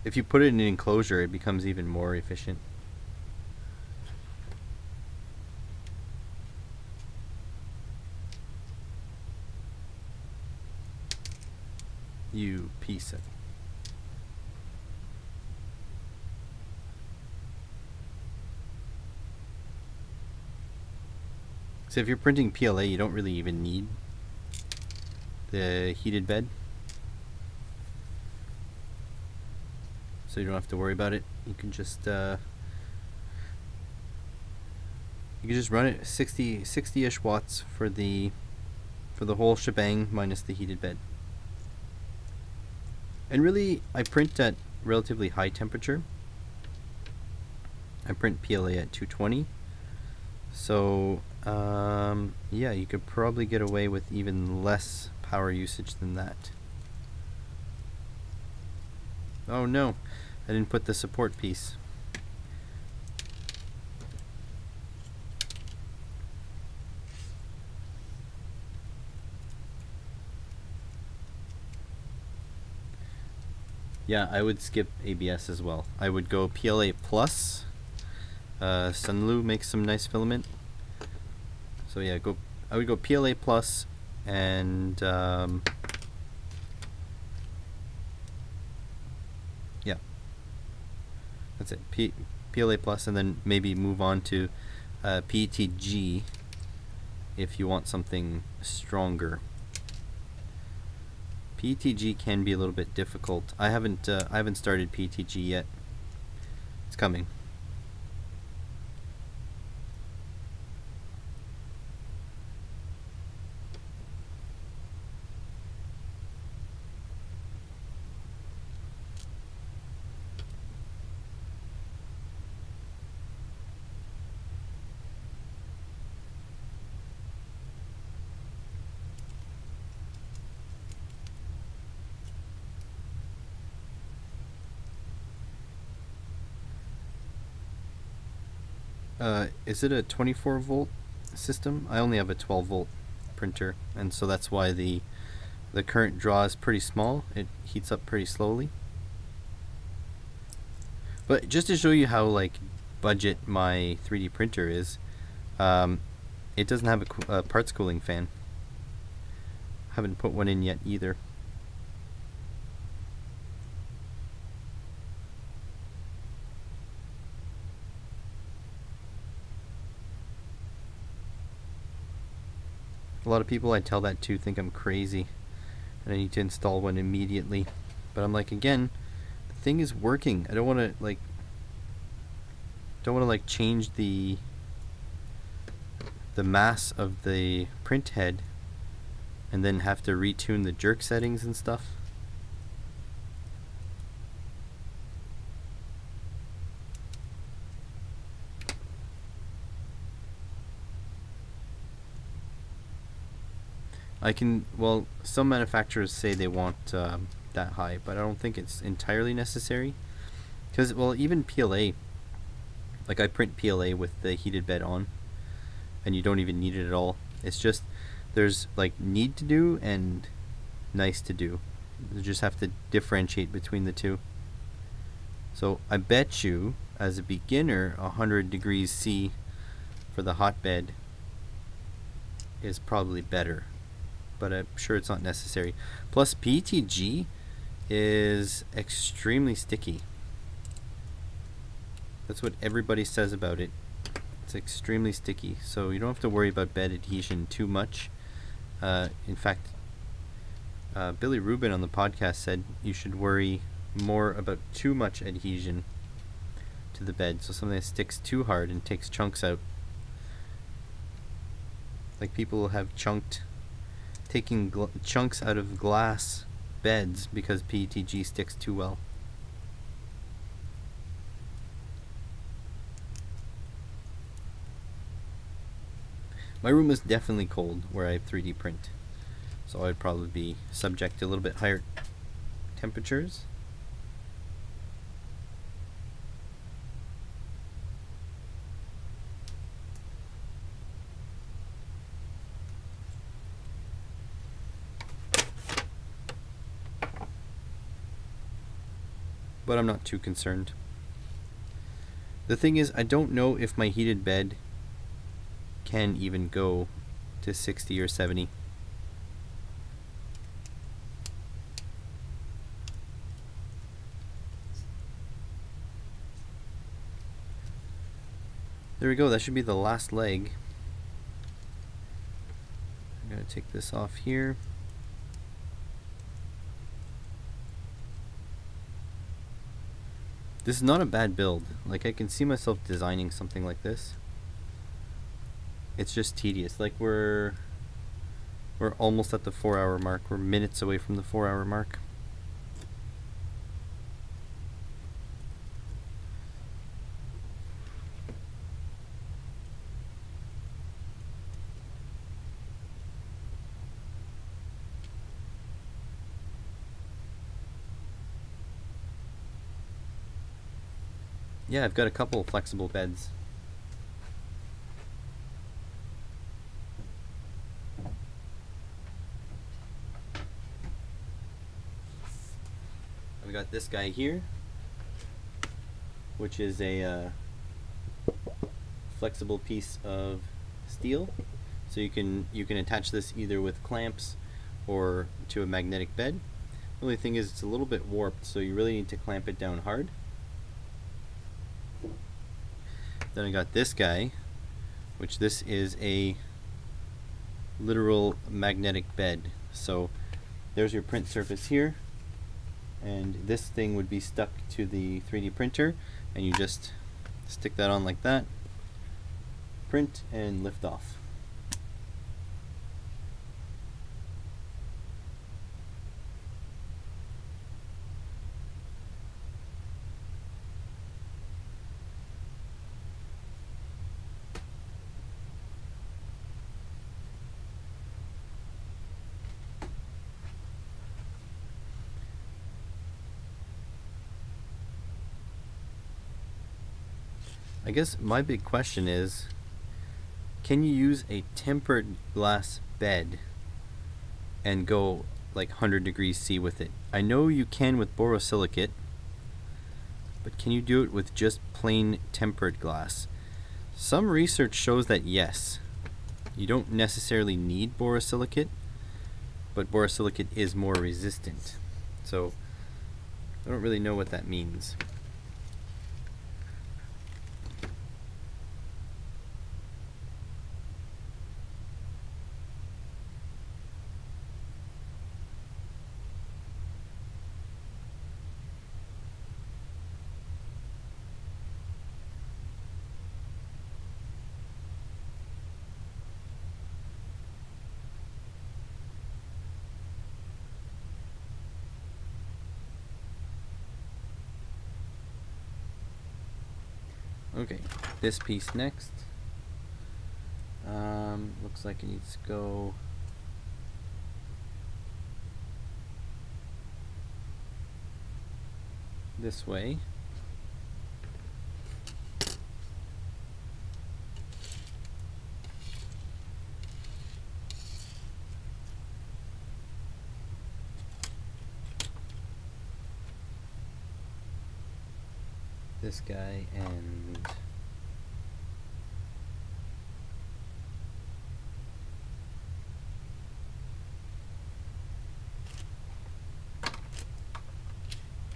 If you put it in an enclosure, it becomes even more efficient. You piece of... So if you're printing PLA, you don't really even need the heated bed. So you don't have to worry about it. You can just run it 60-ish watts for the whole shebang minus the heated bed. And really, I print at relatively high temperature. I print PLA at 220. So yeah, you could probably get away with even less power usage than that. Oh no, I didn't put the support piece. Yeah, I would skip ABS as well. I would go PLA plus. Sunlu makes some nice filament. So yeah, I would go PLA plus and yeah, that's it. PLA plus, and then maybe move on to PETG if you want something stronger. PETG can be a little bit difficult. I haven't started PETG yet. It's coming. Is it a 24 volt system? I only have a 12 volt printer, and so that's why the current draw is pretty small. It heats up pretty slowly. But just to show you how like budget my 3D printer is, it doesn't have a parts cooling fan. Haven't put one in yet either. A lot of people I tell that to think I'm crazy and I need to install one immediately. But I'm like, again, the thing is working. I don't want to like change the mass of the print head and then have to retune the jerk settings and stuff. Well, some manufacturers say they want that high, but I don't think it's entirely necessary. Because, well, even PLA, like I print PLA with the heated bed on, and you don't even need it at all. It's just, there's like need to do and nice to do. You just have to differentiate between the two. So I bet you, as a beginner, 100 degrees C for the hotbed is probably better. But I'm sure it's not necessary. Plus, PETG is extremely sticky. That's what everybody says about it. It's extremely sticky, so you don't have to worry about bed adhesion too much. In fact, Billy Rubin on the podcast said you should worry more about too much adhesion to the bed, so something that sticks too hard and takes chunks out. Like people have taking chunks out of glass beds because PETG sticks too well. My room is definitely cold where I 3D print, so I'd probably be subject to a little bit higher temperatures. But I'm not too concerned. The thing is, I don't know if my heated bed can even go to 60 or 70. There we go, that should be the last leg. I'm going to take this off here. This is not a bad build. Like, I can see myself designing something like this. It's just tedious. Like, we're almost at the 4-hour mark. We're minutes away from the 4-hour mark. Yeah, I've got a couple of flexible beds. I've got this guy here, which is a flexible piece of steel. So you can attach this either with clamps or to a magnetic bed. The only thing is it's a little bit warped, so you really need to clamp it down hard. Then I got this guy, which this is a literal magnetic bed. So there's your print surface here, and this thing would be stuck to the 3D printer, and you just stick that on like that, print, and lift off. I guess my big question is, can you use a tempered glass bed and go like 100 degrees C with it? I know you can with borosilicate, but can you do it with just plain tempered glass? Some research shows that yes, you don't necessarily need borosilicate, but borosilicate is more resistant. So I don't really know what that means. Okay, this piece next. Looks like it needs to go this way. This guy and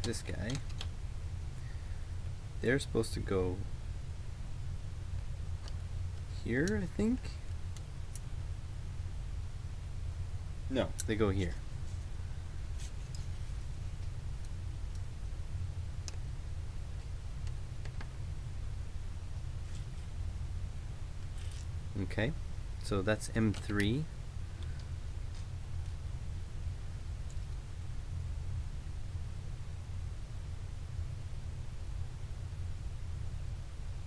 this guy. They're supposed to go here, I think. No, they go here. Okay, so that's M3.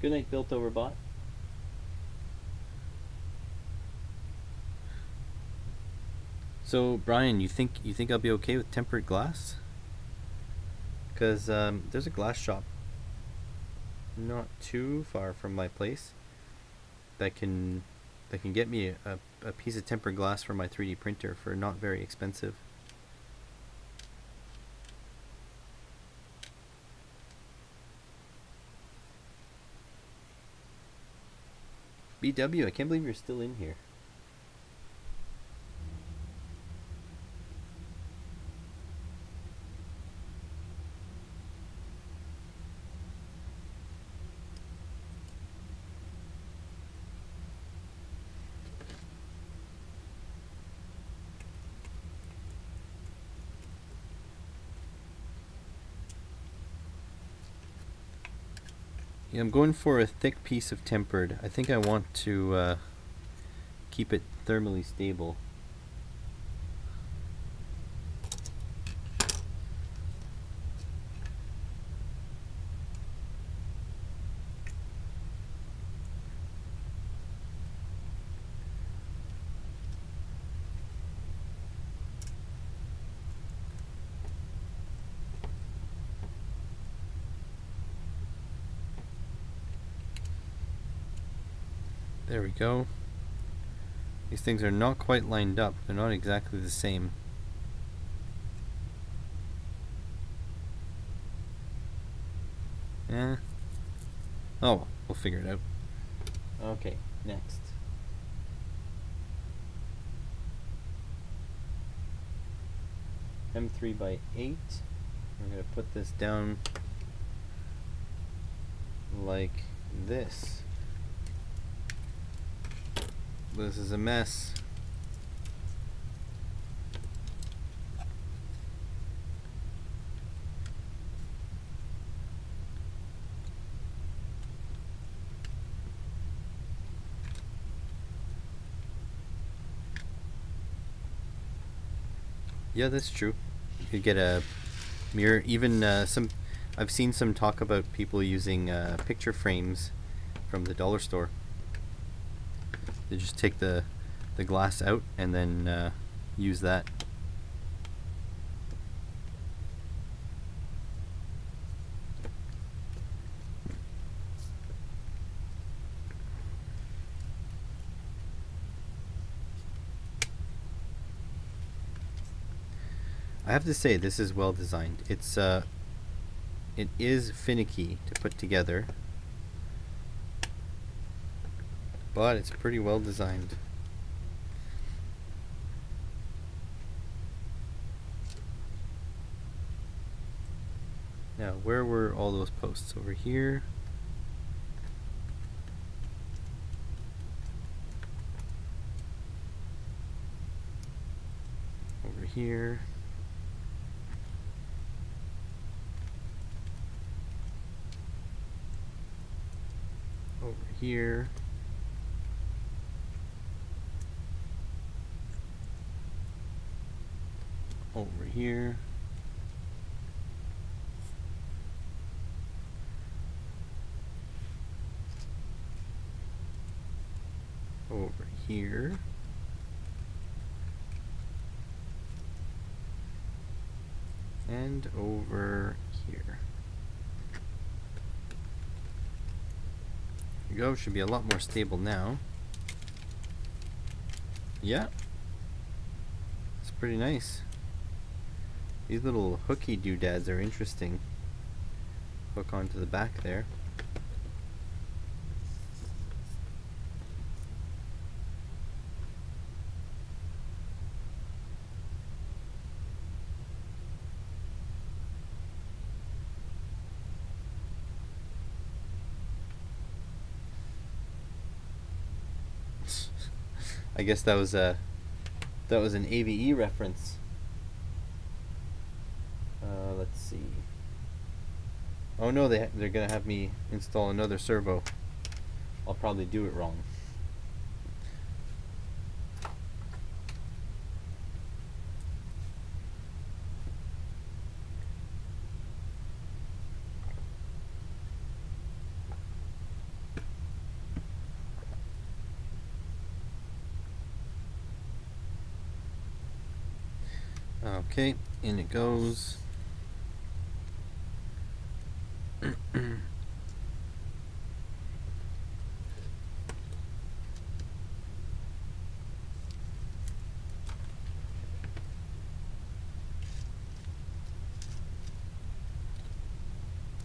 Good night, built over bot. So Brian, you think I'll be okay with tempered glass? Because there's a glass shop not too far from my place that can get me a piece of tempered glass for my 3D printer for not very expensive. BW, I can't believe you're still in here. Yeah, I'm going for a thick piece of tempered. I think I want to keep it thermally stable. There we go. These things are not quite lined up. They're not exactly the same. Eh. Oh, we'll figure it out. Okay, next. M3 by 8. We're going to put this down like this. This is a mess. Yeah, that's true. You could get a mirror. Even I've seen some talk about people using picture frames from the dollar store. They just take the glass out and then use that. I have to say, this is well designed. It is finicky to put together, but it's pretty well designed. Now, where were all those posts? Over here. Over here. Over here. Over here. here. And over here. There you go, should be a lot more stable now. Yeah. It's pretty nice. These little hooky doodads are interesting. Hook onto the back there. I guess that was an AVE reference. Let's see. Oh no, they're gonna have me install another servo. I'll probably do it wrong. Okay, in it goes. I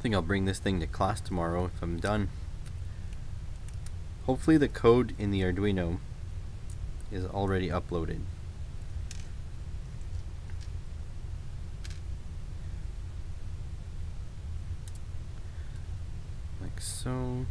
think I'll bring this thing to class tomorrow if I'm done. Hopefully the code in the Arduino is already uploaded. Like so.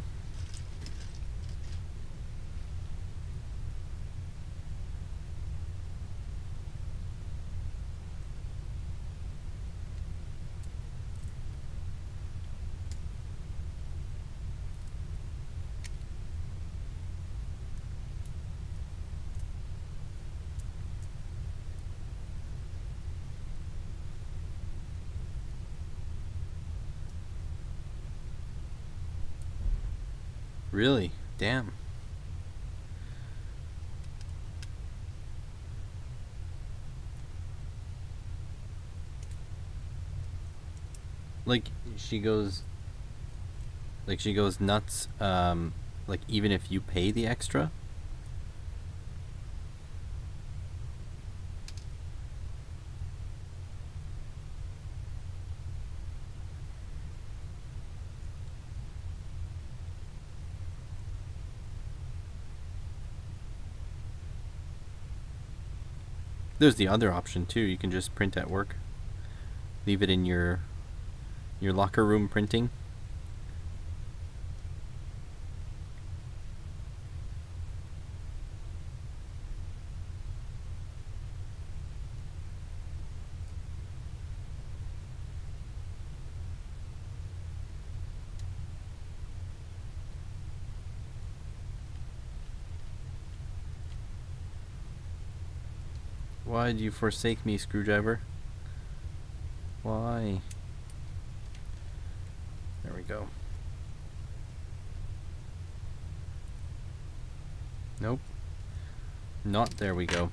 Really? Damn. Like she goes nuts, like even if you pay the extra. There's the other option too. You can just print at work. Leave it in your locker room printing. Why did you forsake me, screwdriver? Why? There we go. Nope. Not there we go.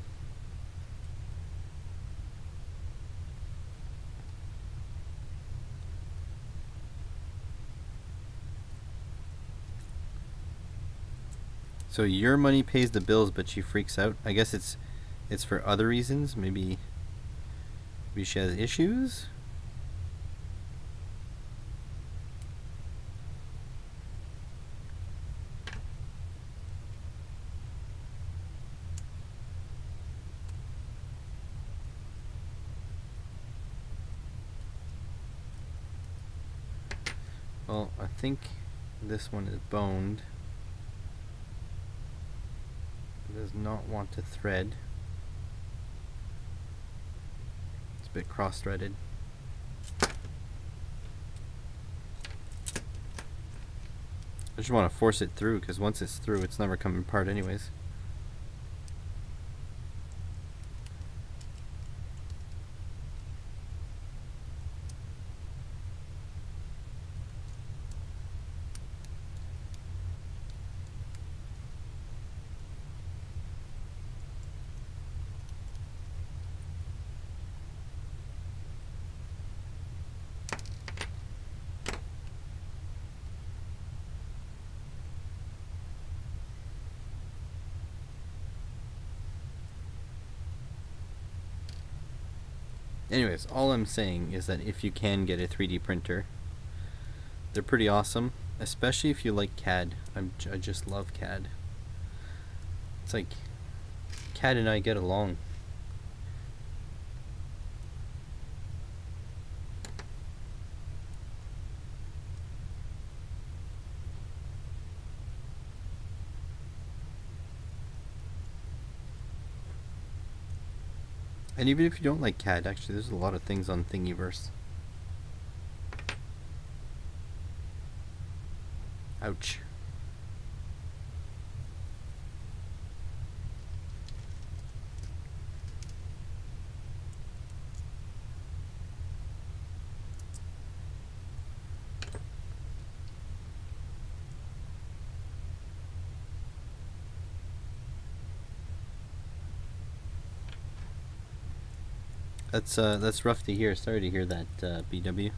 So your money pays the bills, but she freaks out. I guess it's for other reasons. Maybe she has issues. Well, I think this one is boned. It does not want to thread. It's a bit cross-threaded. I just want to force it through, because once it's through, it's never coming apart anyways. Anyways, all I'm saying is that if you can get a 3D printer, they're pretty awesome, especially if you like CAD. I just love CAD. It's like CAD and I get along. And even if you don't like CAD, actually, there's a lot of things on Thingiverse. Ouch. That's rough to hear. Sorry to hear that, BW.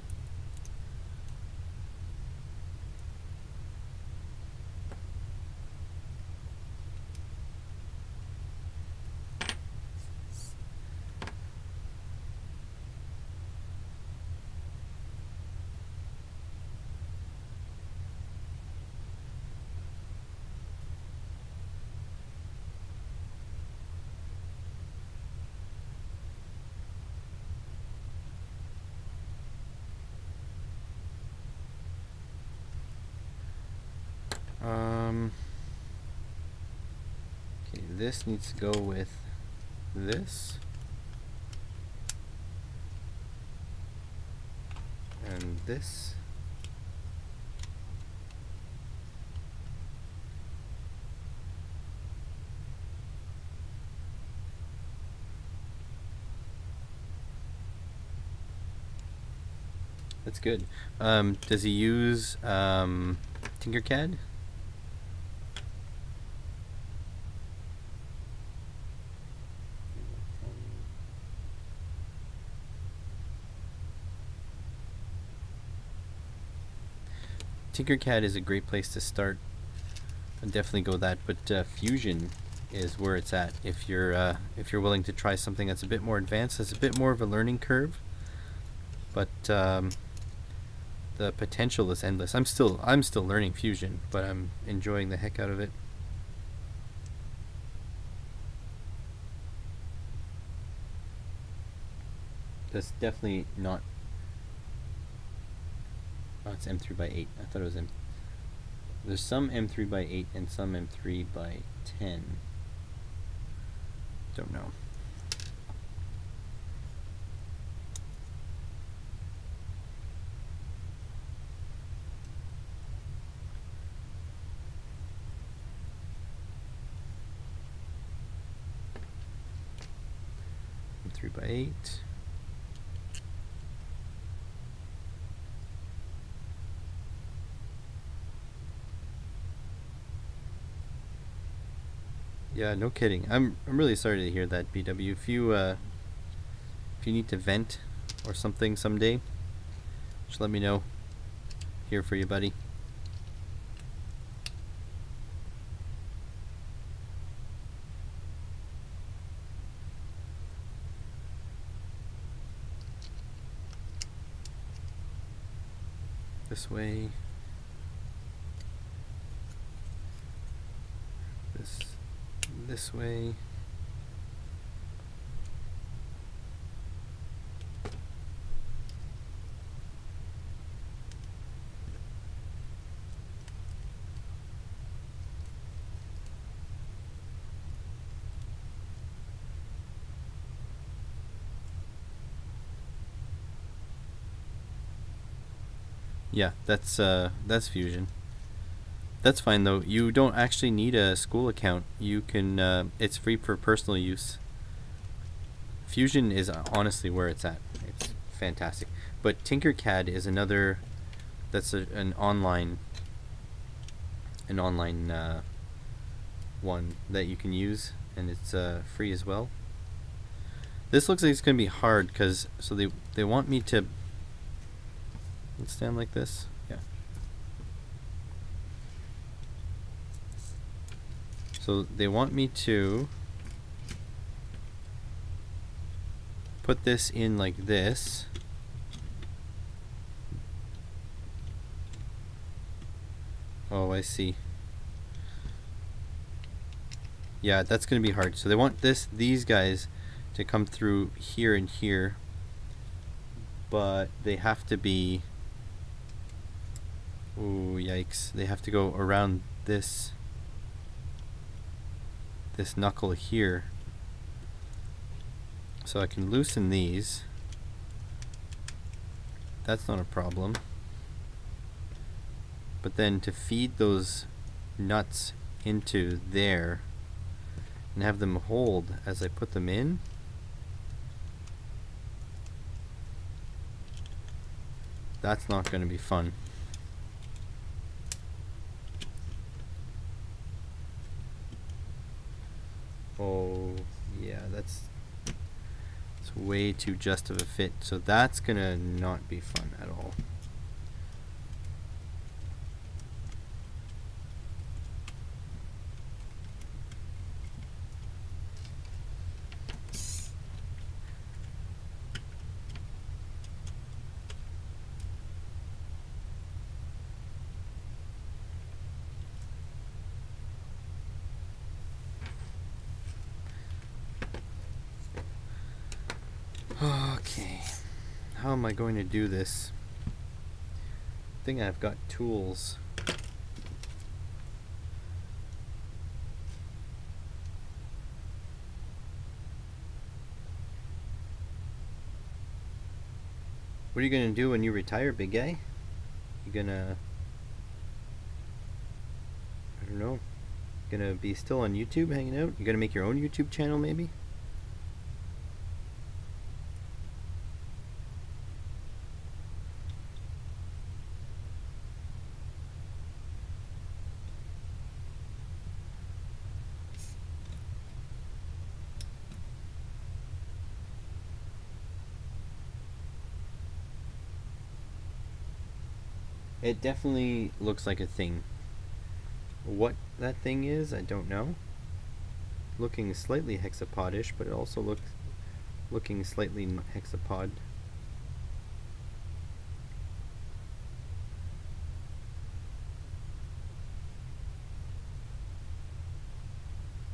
Okay, this needs to go with this. And this. That's good. Does he use Tinkercad? Tinkercad is a great place to start. I'd definitely go with that, but Fusion is where it's at. If you're willing to try something that's a bit more advanced, it's a bit more of a learning curve, but the potential is endless. I'm still learning Fusion, but I'm enjoying the heck out of it. That's definitely not. Oh, it's M3 by 8. I thought it was M. There's some M3 by 8 and some M3 by 10. Don't know. M3 by 8. Yeah, no kidding. I'm really sorry to hear that, BW. If you need to vent or something someday, just let me know. Here for you, buddy. This way. This way. Yeah, that's Fusion. That's fine though. You don't actually need a school account. You can. It's free for personal use. Fusion is honestly where it's at. It's fantastic. But Tinkercad is another. That's an online one that you can use, and it's free as well. This looks like it's gonna be hard because they want me to. Let's stand like this. Yeah. So they want me to put this in like this. Oh, I see. Yeah, that's gonna be hard. So they want these guys to come through here and here, but they have to be, oh yikes, they have to go around this knuckle here. So I can loosen these. That's not a problem. But then to feed those nuts into there and have them hold as I put them in, that's not going to be fun. Oh yeah, it's way too just of a fit, so that's gonna not be fun at all. Okay, how am I going to do this? I think I've got tools. What are you gonna do when you retire, big guy? You gonna, I don't know, gonna be still on YouTube hanging out? You gonna make your own YouTube channel maybe? It definitely looks like a thing. What that thing is, I don't know. Looking slightly hexapodish, but it also looking slightly not hexapod.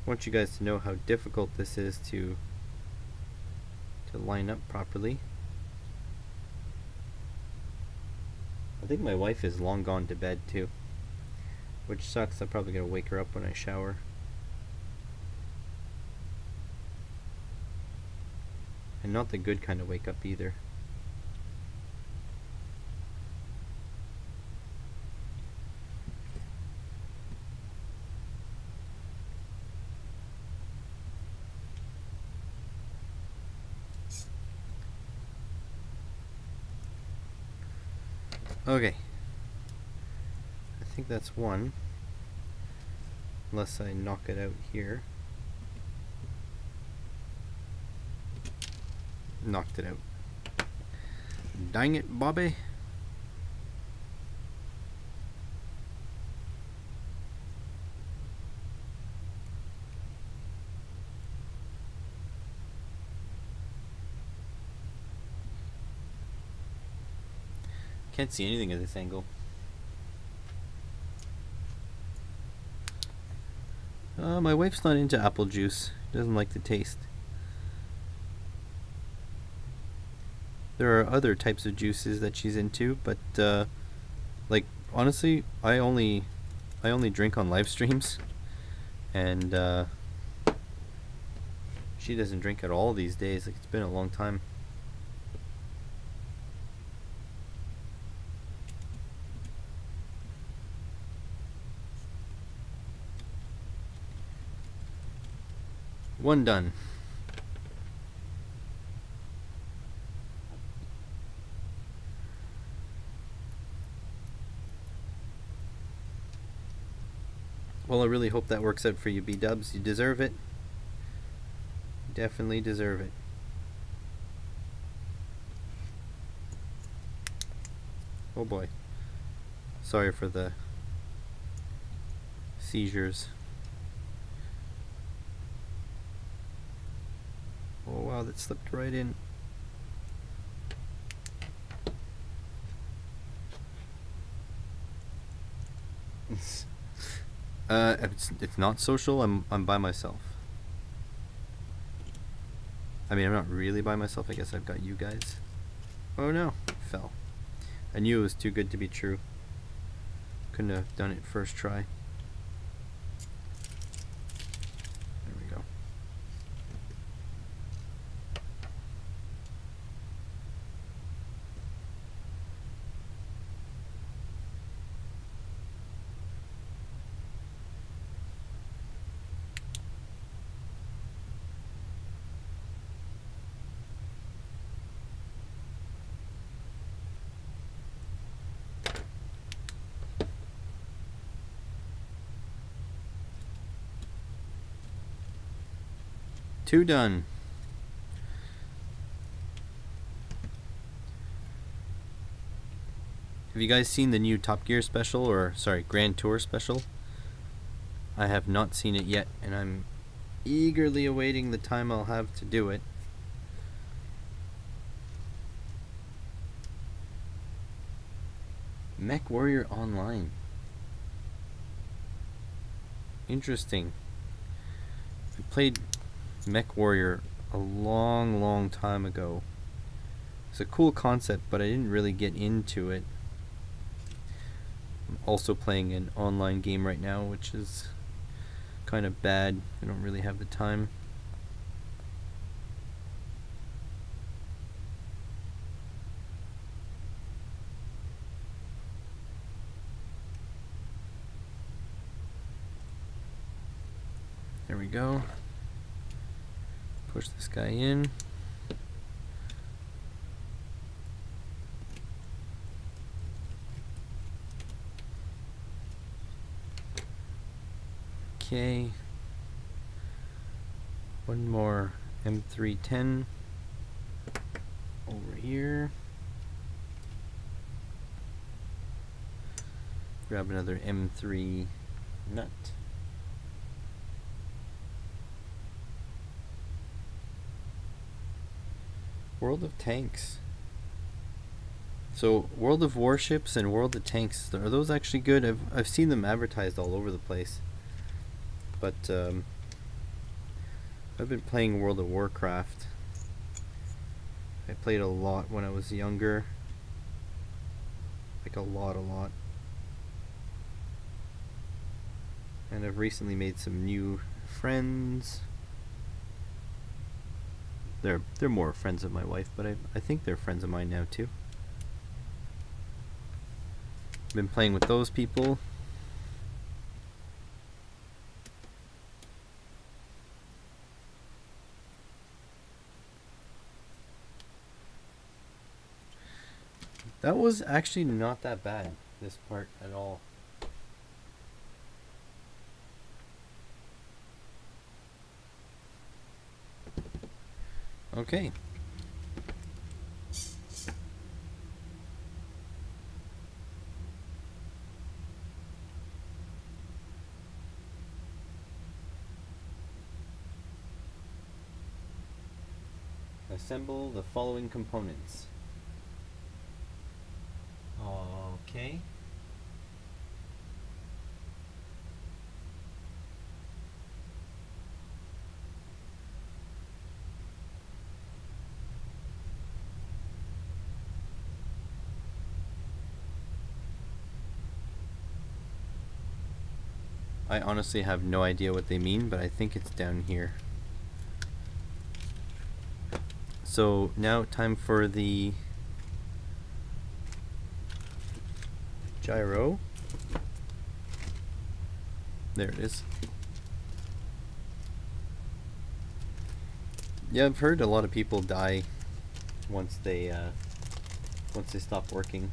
I want you guys to know how difficult this is to line up properly. I think my wife is long gone to bed too, which sucks. I'm probably gonna wake her up when I shower. And not the good kind of wake up either. Okay, I think that's one, unless I knock it out here. Knocked it out. Dang it, Bobby. Can't see anything at this angle. My wife's not into apple juice. Doesn't like the taste. There are other types of juices that she's into, but like honestly, I only drink on live streams, and she doesn't drink at all these days. Like, it's been a long time. One done. Well, I really hope that works out for you, B-dubs. You deserve it. Definitely deserve it. Oh boy. Sorry for the seizures. Oh wow, that slipped right in. It's not social. I'm by myself. I mean, I'm not really by myself. I guess I've got you guys. Oh no, it fell. I knew it was too good to be true. Couldn't have done it first try. There we go. Two done. Have you guys seen the new Top Gear special, or sorry, Grand Tour special? I have not seen it yet, and I'm eagerly awaiting the time I'll have to do it. Mech Warrior Online. Interesting. I played Mech Warrior a long time ago. It's a cool concept, but I didn't really get into it. I'm also playing an online game right now, which is kind of bad. I don't really have the time. There we go. Push this guy in. Okay. One more M310 over here. Grab another M3 nut. World of Tanks. So World of Warships and World of Tanks, are those actually good? I've seen them advertised all over the place. But I've been playing World of Warcraft. I played a lot when I was younger. Like a lot. And I've recently made some new friends. They're more friends of my wife, but I think they're friends of mine now too. Been playing with those people. That was actually not that bad, this part at all. Okay. Assemble the following components. Okay. I honestly have no idea what they mean, but I think it's down here. So now time for the gyro. There it is. Yeah, I've heard a lot of people die once they stop working.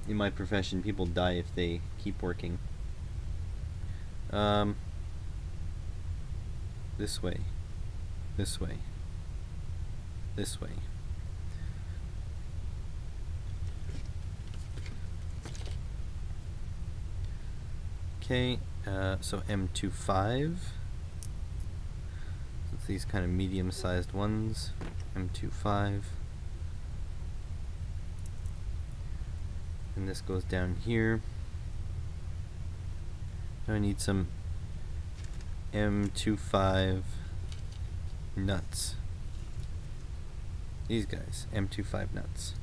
In my profession, people die if they keep working. This way. This way. This way. Okay, so M25. It's these kind of medium-sized ones. M25. And this goes down here. Now I need some M25 nuts. These guys, M25 nuts.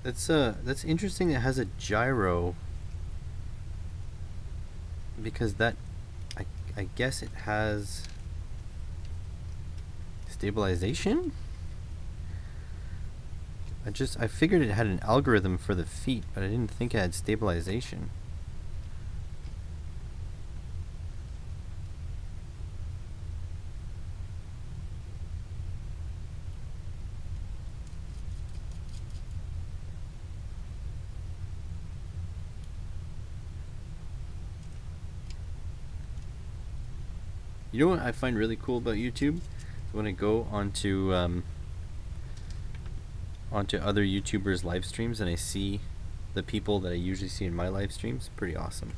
That's interesting. It has a gyro, because that I guess it has stabilization. I figured it had an algorithm for the feet, but I didn't think it had stabilization. You know what I find really cool about YouTube? When I go onto other YouTubers' live streams and I see the people that I usually see in my live streams, pretty awesome.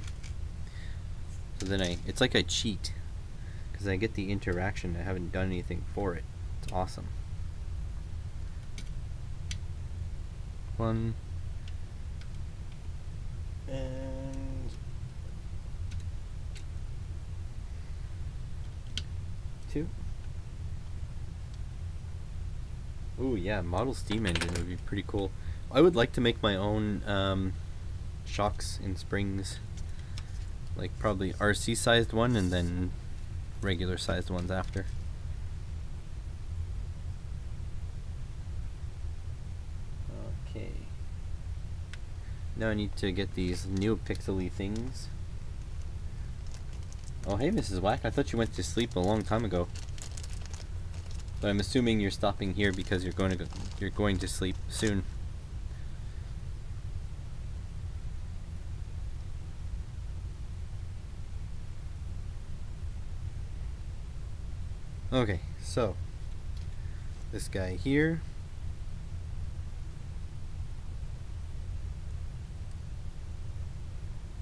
So then it's like I cheat, because I get the interaction. I haven't done anything for it. It's awesome. 1 and 2. Ooh, yeah, model steam engine would be pretty cool. I would like to make my own shocks and springs, like probably RC sized one and then regular sized ones after. Okay. Now I need to get these new pixely things. Oh, hey, Mrs. Whack, I thought you went to sleep a long time ago. But I'm assuming you're stopping here because you're going to sleep soon. Okay, so this guy here.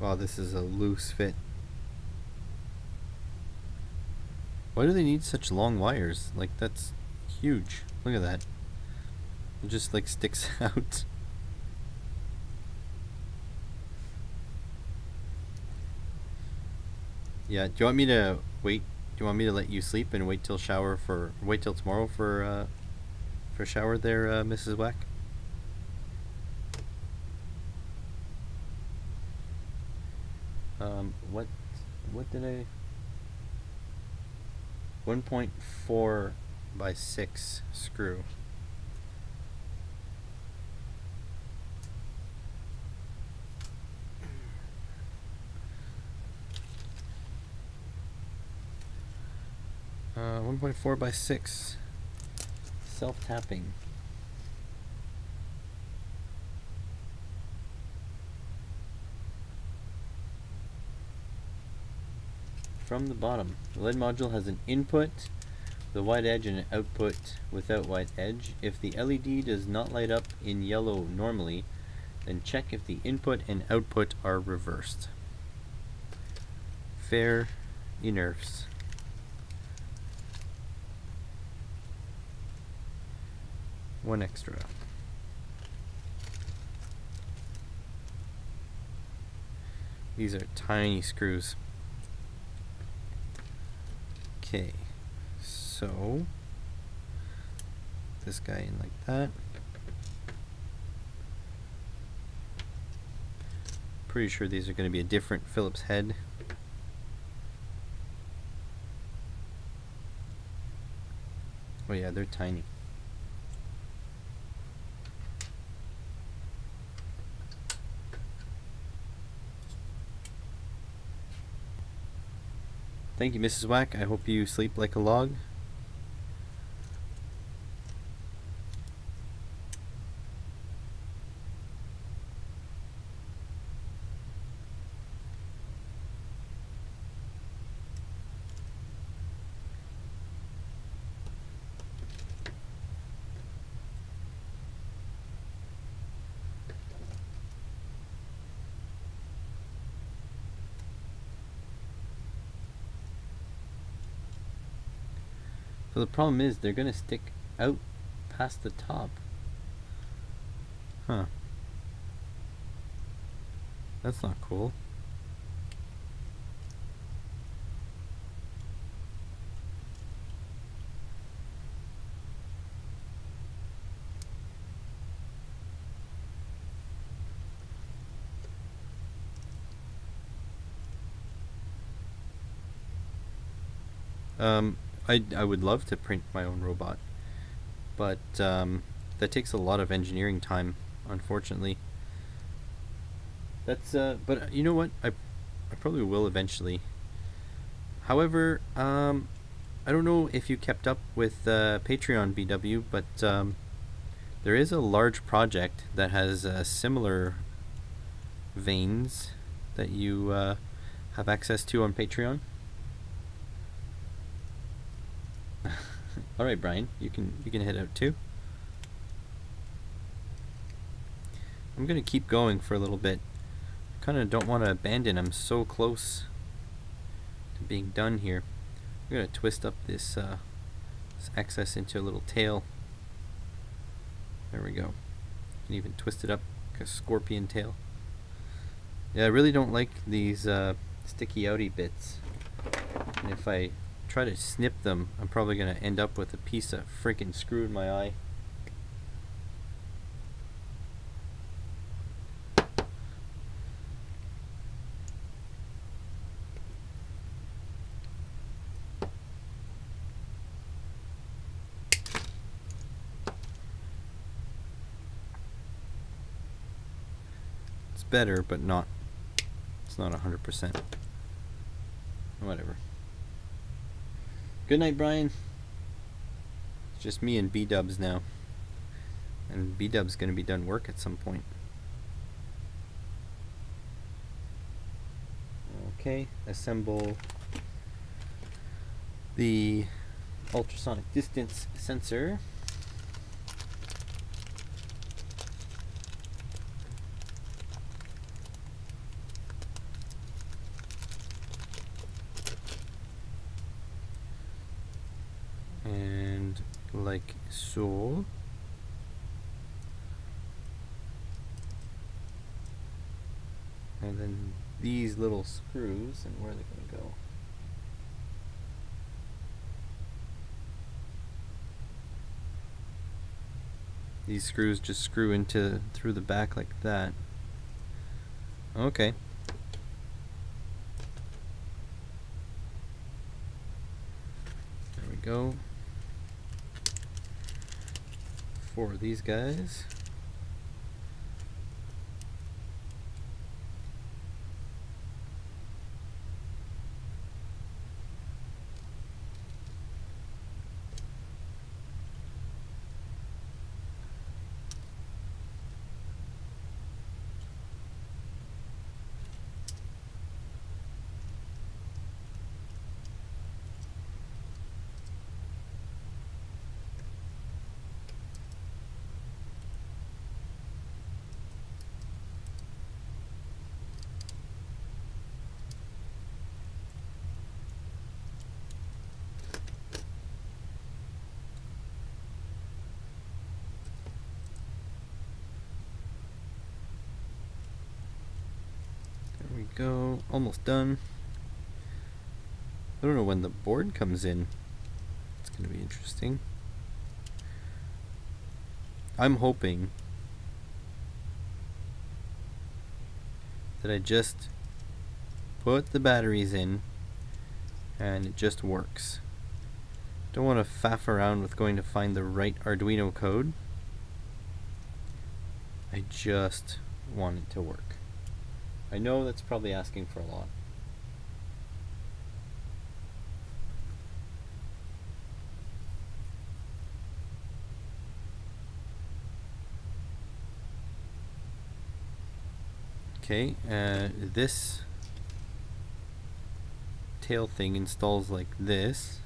Wow, this is a loose fit. Why do they need such long wires? Like, that's huge. Look at that. It just like sticks out. Yeah, do you want me to wait? Do you want me to let you sleep and wait till tomorrow for shower there, Mrs. Whack? What did I... 1.4 by 6 screw. Uh, 1.4 by 6 self-tapping. From the bottom. The LED module has an input with a white edge and an output without white edge. If the LED does not light up in yellow normally, then check if the input and output are reversed. Fair enough. One extra. These are tiny screws. Okay, so this guy in like that. Pretty sure these are going to be a different Phillips head. Oh yeah, they're tiny. Thank you, Mrs. Whack. I hope you sleep like a log. So the problem is they're gonna stick out past the top. Huh. That's not cool. I would love to print my own robot, but that takes a lot of engineering time, unfortunately. That's but you know what? I probably will eventually. However, I don't know if you kept up with Patreon BW, but there is a large project that has similar veins that you have access to on Patreon. All right, Brian, you can head out too. I'm gonna keep going for a little bit. Kind of don't want to abandon. I'm so close to being done here. I'm gonna twist up this axis into a little tail. There we go. You can even twist it up like a scorpion tail. Yeah, I really don't like these sticky outy bits. And if I try to snip them, I'm probably gonna end up with a piece of freaking screw in my eye. It's better, but not. It's not 100%. Whatever. Good night, Brian. It's just me and B-Dubs now. And B-Dub's gonna be done work at some point. Okay, assemble the ultrasonic distance sensor. And like so. And then these little screws, and where are they going to go? These screws just screw into through the back like that. Okay. There we go. 4 of these guys. Go, almost done. I don't know when the board comes in. It's going to be interesting. I'm hoping that I just put the batteries in and it just works. Don't want to faff around with going to find the right Arduino code. I just want it to work. I know that's probably asking for a lot. Okay, this tail thing installs like this.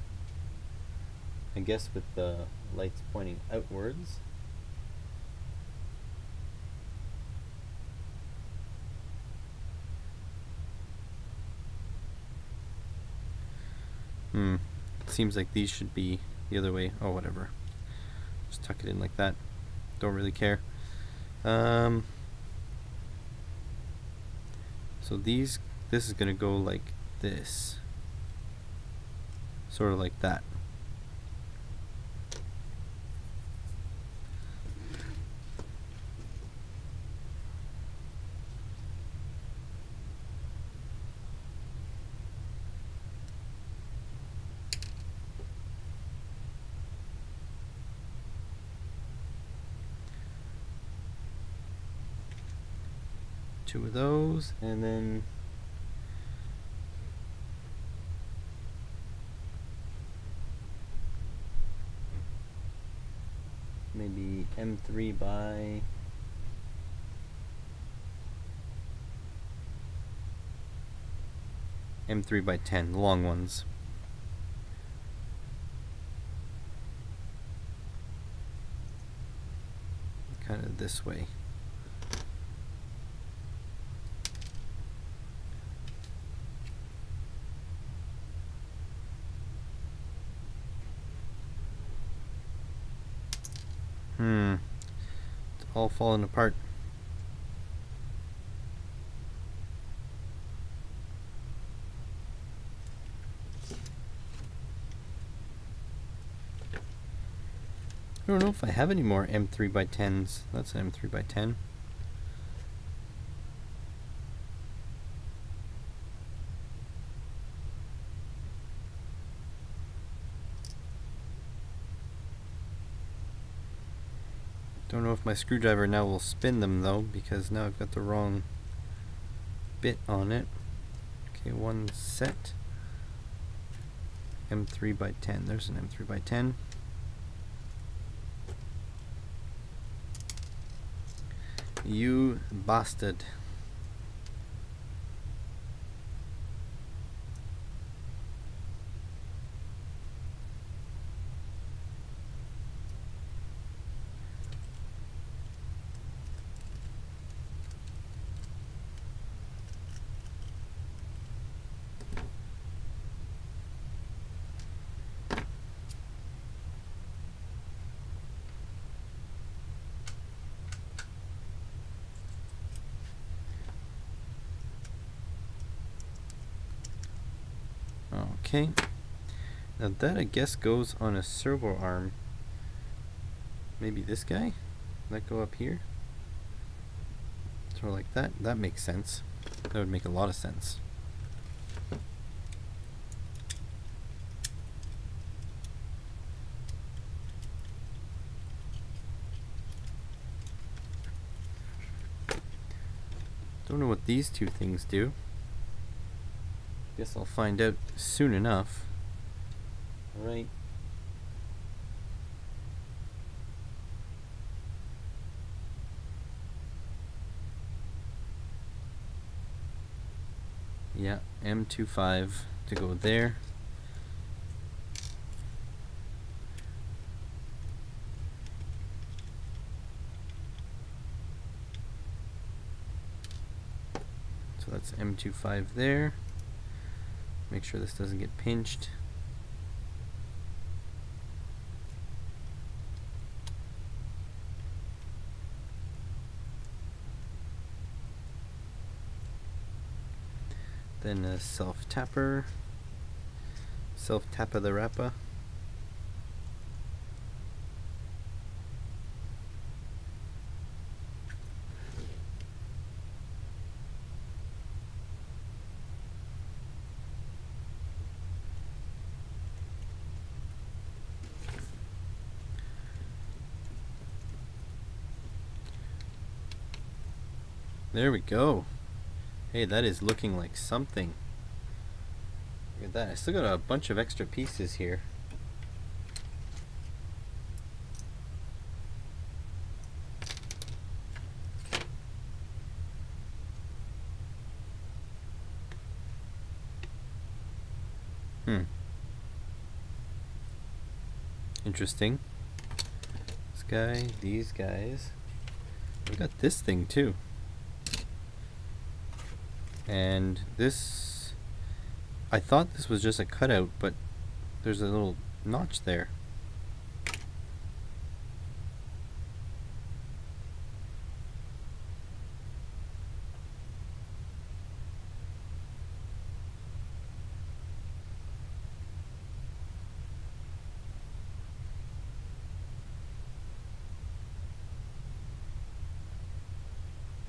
I guess with the lights pointing outwards. Seems like these should be the other way. Oh, whatever. Just tuck it in like that. Don't really care. So this is gonna go like this. Sort of like that. Two of those, and then maybe M3 by M3 by 10, the long ones. Kind of this way. It's all falling apart. I don't know if I have any more M3 by 10s. That's an M3 by 10. Don't know if my screwdriver now will spin them though, because now I've got the wrong bit on it. Okay, one set. M3 by 10. There's an M3 by 10. You bastard. Okay, now that I guess goes on a servo arm. Maybe this guy? Let go up here? Sort of like that. That makes sense. That would make a lot of sense. Don't know what these two things do. Guess I'll find out soon enough. Alright. Yeah, M25 to go there. So that's M25 there. Make sure this doesn't get pinched. Then a self-tapper. Self-tappa the rappa. There we go. Hey, that is looking like something. Look at that. I still got a bunch of extra pieces here. Interesting. This guy, these guys. We got this thing too. And this, I thought this was just a cutout, but there's a little notch there.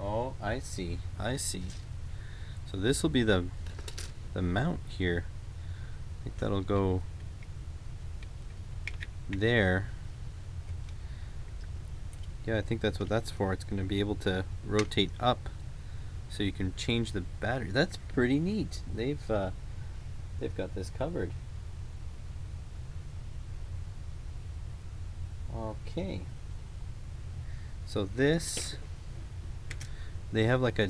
Oh, I see. I see. So this will be the mount here. I think that'll go there. Yeah, I think that's what that's for. It's going to be able to rotate up, so you can change the battery. That's pretty neat. They've got this covered. Okay. So this, they have like a,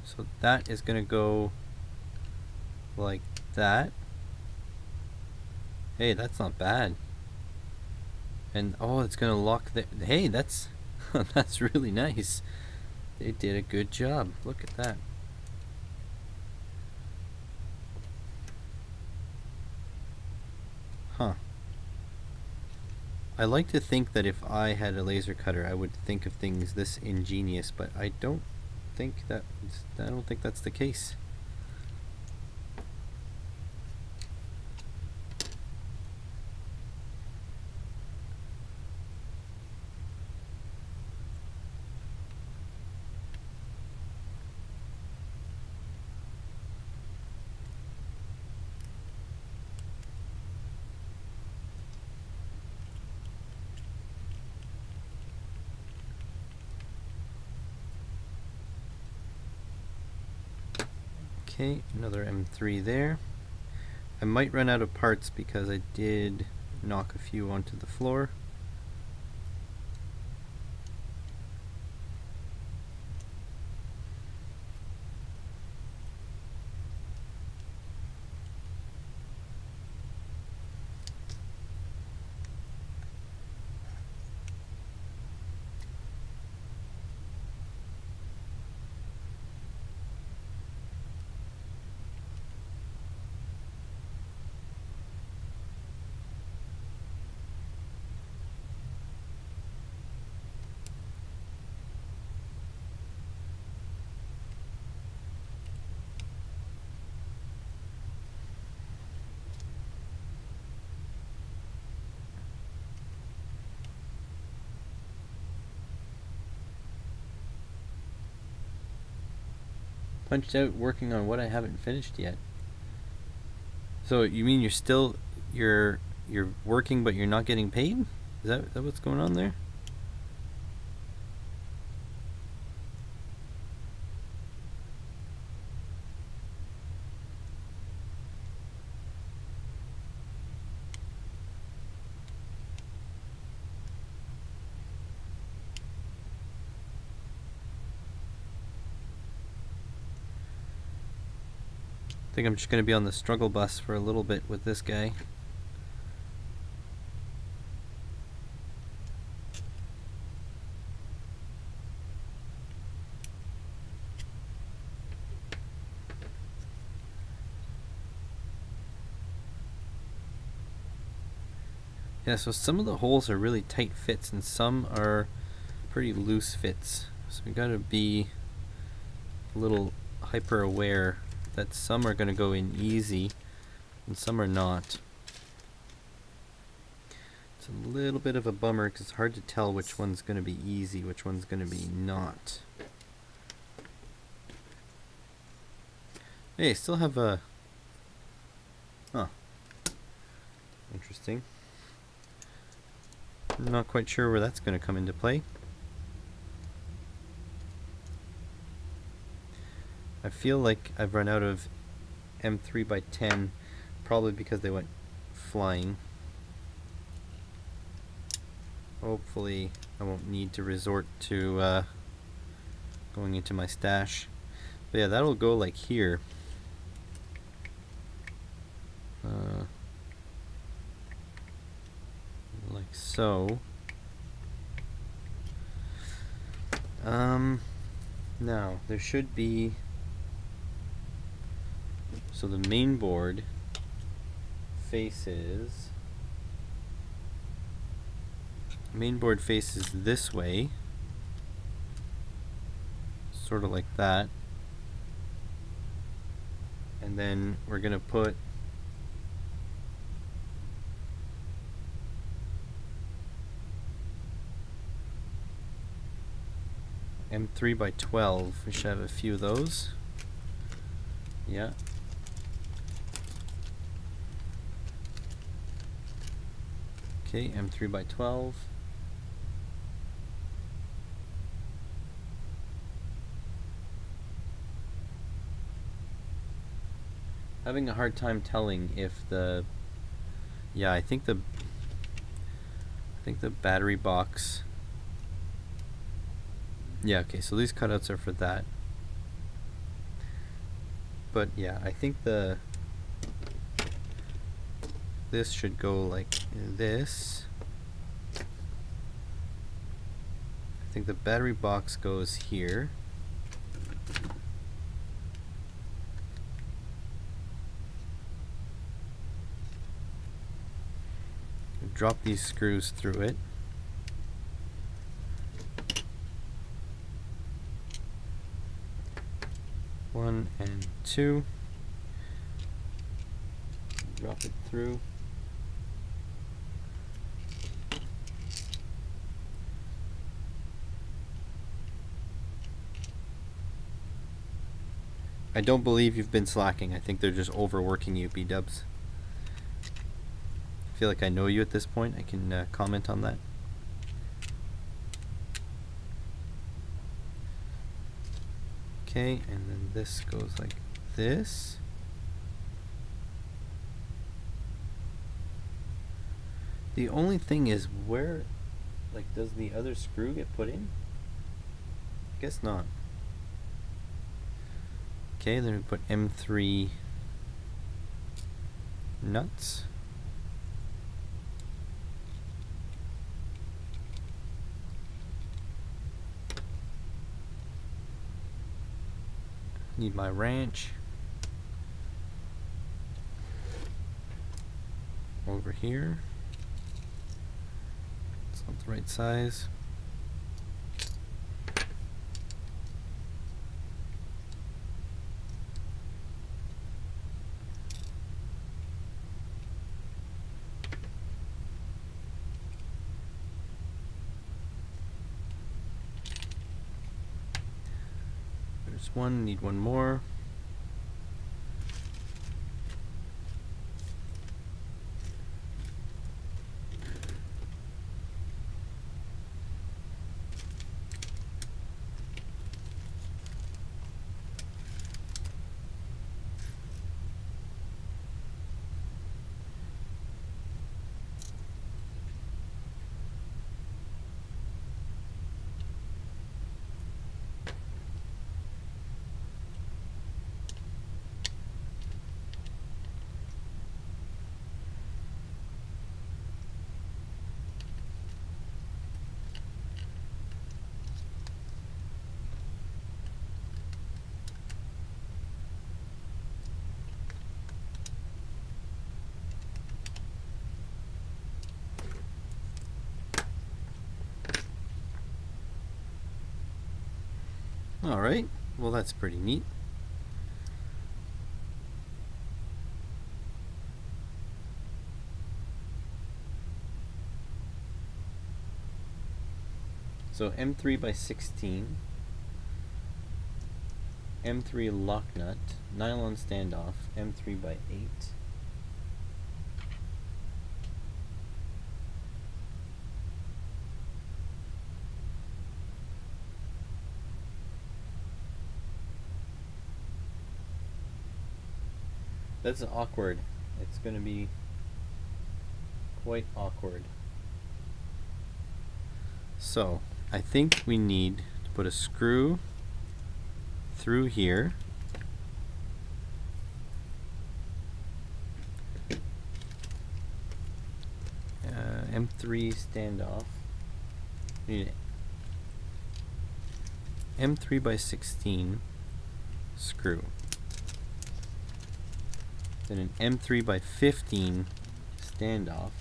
so that is going to go like that. Hey, that's not bad. And oh, it's going to lock the, hey, that's that's really nice. They did a good job. Look at that. Huh. I like to think that if I had a laser cutter, I would think of things this ingenious, but I don't think that's the case. Okay, another M3 there. I might run out of parts because I did knock a few onto the floor. Punched out working on what I haven't finished yet. So you mean you're still you're working but you're not getting paid? Is that what's going on there? I think I'm just going to be on the struggle bus for a little bit with this guy. Yeah, so some of the holes are really tight fits and some are pretty loose fits. So we gotta be a little hyper aware that some are gonna go in easy and some are not. It's a little bit of a bummer because it's hard to tell which one's gonna be easy, which one's gonna be not. Hey, still have a... Huh. Interesting. I'm not quite sure where that's going to come into play. I feel like I've run out of M3 by 10, probably because they went flying. Hopefully I won't need to resort to going into my stash. But yeah, that'll go like here. Like so. Now there should be, so the main board faces this way, sort of like that, and then we're gonna put M3 by 12. We should have a few of those. Yeah. Okay, M3 by 12. Having a hard time telling if the... Yeah, I think the battery box... Yeah, okay, so these cutouts are for that. But yeah, I think this should go like this. I think the battery box goes here. Drop these screws through it. One and two. Drop it through. I don't believe you've been slacking. I think they're just overworking you, B-dubs. I feel like I know you at this point. I can comment on that. Okay, and then this goes like this. The only thing is, where, like, does the other screw get put in? Guess not. Okay, then we put M3 nuts. Need my wrench. Over here. It's not the right size. There's one, need one more. Alright, well that's pretty neat. So M3 by 16, M3 lock nut, nylon standoff, M3 by 8. That's awkward. It's going to be quite awkward. So, I think we need to put a screw through here. M3 standoff. We need an M3 by 16 screw. Then an M3 by 15 standoff.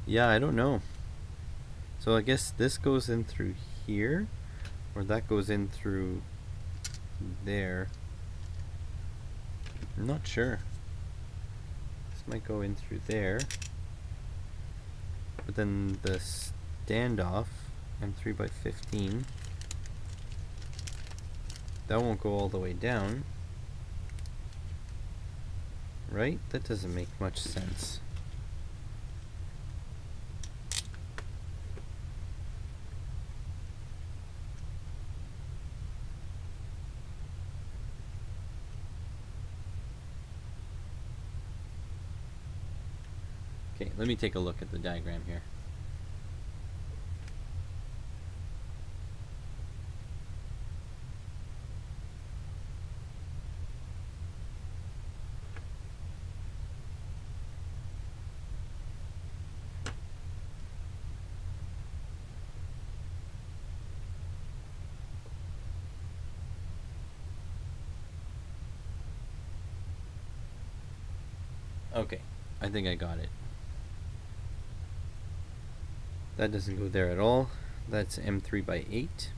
Yeah, I don't know. So I guess this goes in through here, or that goes in through there. I'm not sure. This might go in through there. but then the standoff, M3 by 15, that won't go all the way down, right? That doesn't make much sense. Okay, let me take a look at the diagram here. Okay, I think I got it. That doesn't go there at all. That's M3 by 8.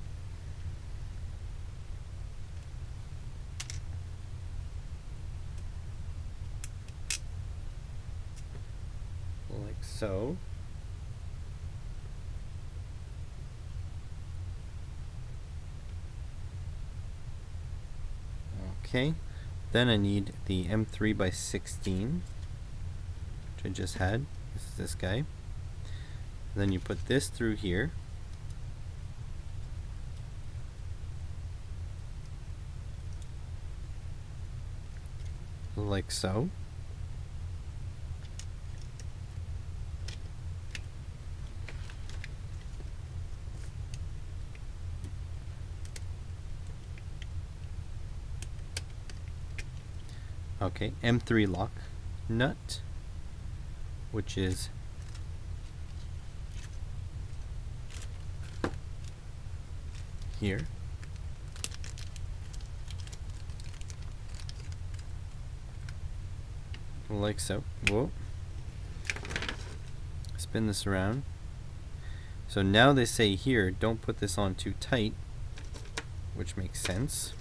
Like so. Okay, then I need the M3 by 16, which I just had. This is this guy. Then you put this through here. Like so. Okay, M3 lock nut, which is here. Like so. Whoa. Spin this around. So now they say here, don't put this on too tight, which makes sense.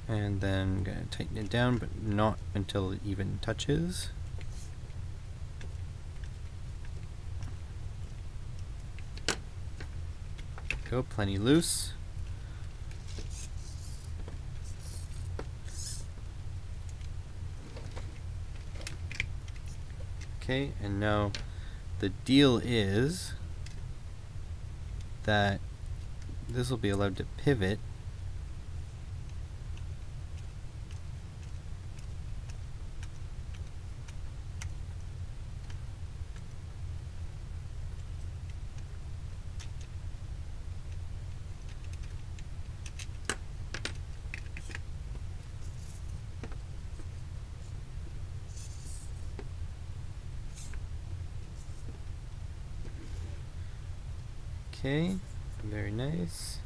And then I'm going to tighten it down, but not until it even touches. Go, plenty loose. Okay, and now the deal is that this will be allowed to pivot. Okay, very nice.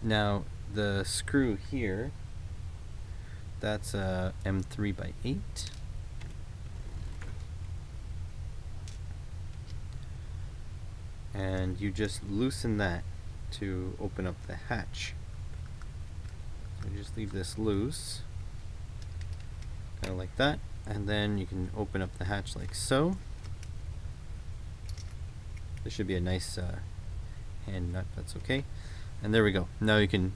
Now the screw here, that's a M3 by 8. And you just loosen that to open up the hatch. So you just leave this loose, kind of like that, and then you can open up the hatch like so. This should be a nice hand nut, that's okay. And there we go. Now you can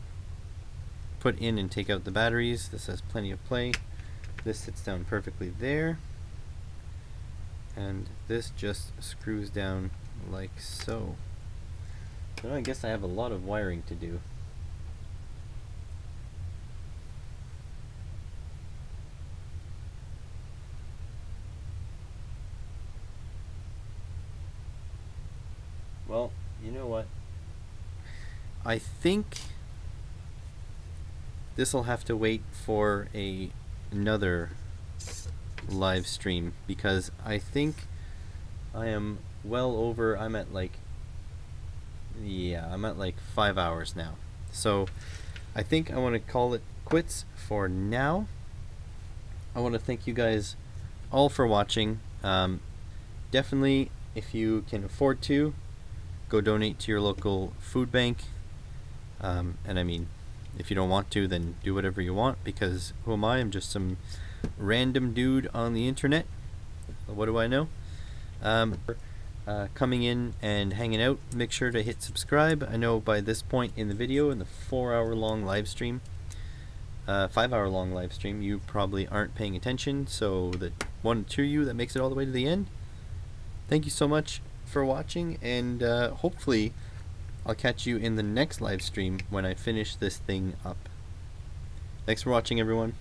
put in and take out the batteries. This has plenty of play. This sits down perfectly there. And this just screws down like so. So I guess I have a lot of wiring to do. Well, you know what? I think this will have to wait for another live stream, because I think I am well over, I'm at like 5 hours now. So I think I want to call it quits for now. I want to thank you guys all for watching. definitely, if you can afford to, go donate to your local food bank. And I mean, if you don't want to, then do whatever you want, because who am I? I'm just some random dude on the internet. What do I know? Coming in and hanging out, make sure to hit subscribe. I know by this point in the video, in the 4-hour long live stream, 5-hour long live stream, you probably aren't paying attention, so the one or two of you that makes it all the way to the end, thank you so much for watching, and hopefully I'll catch you in the next live stream when I finish this thing up. Thanks for watching, everyone.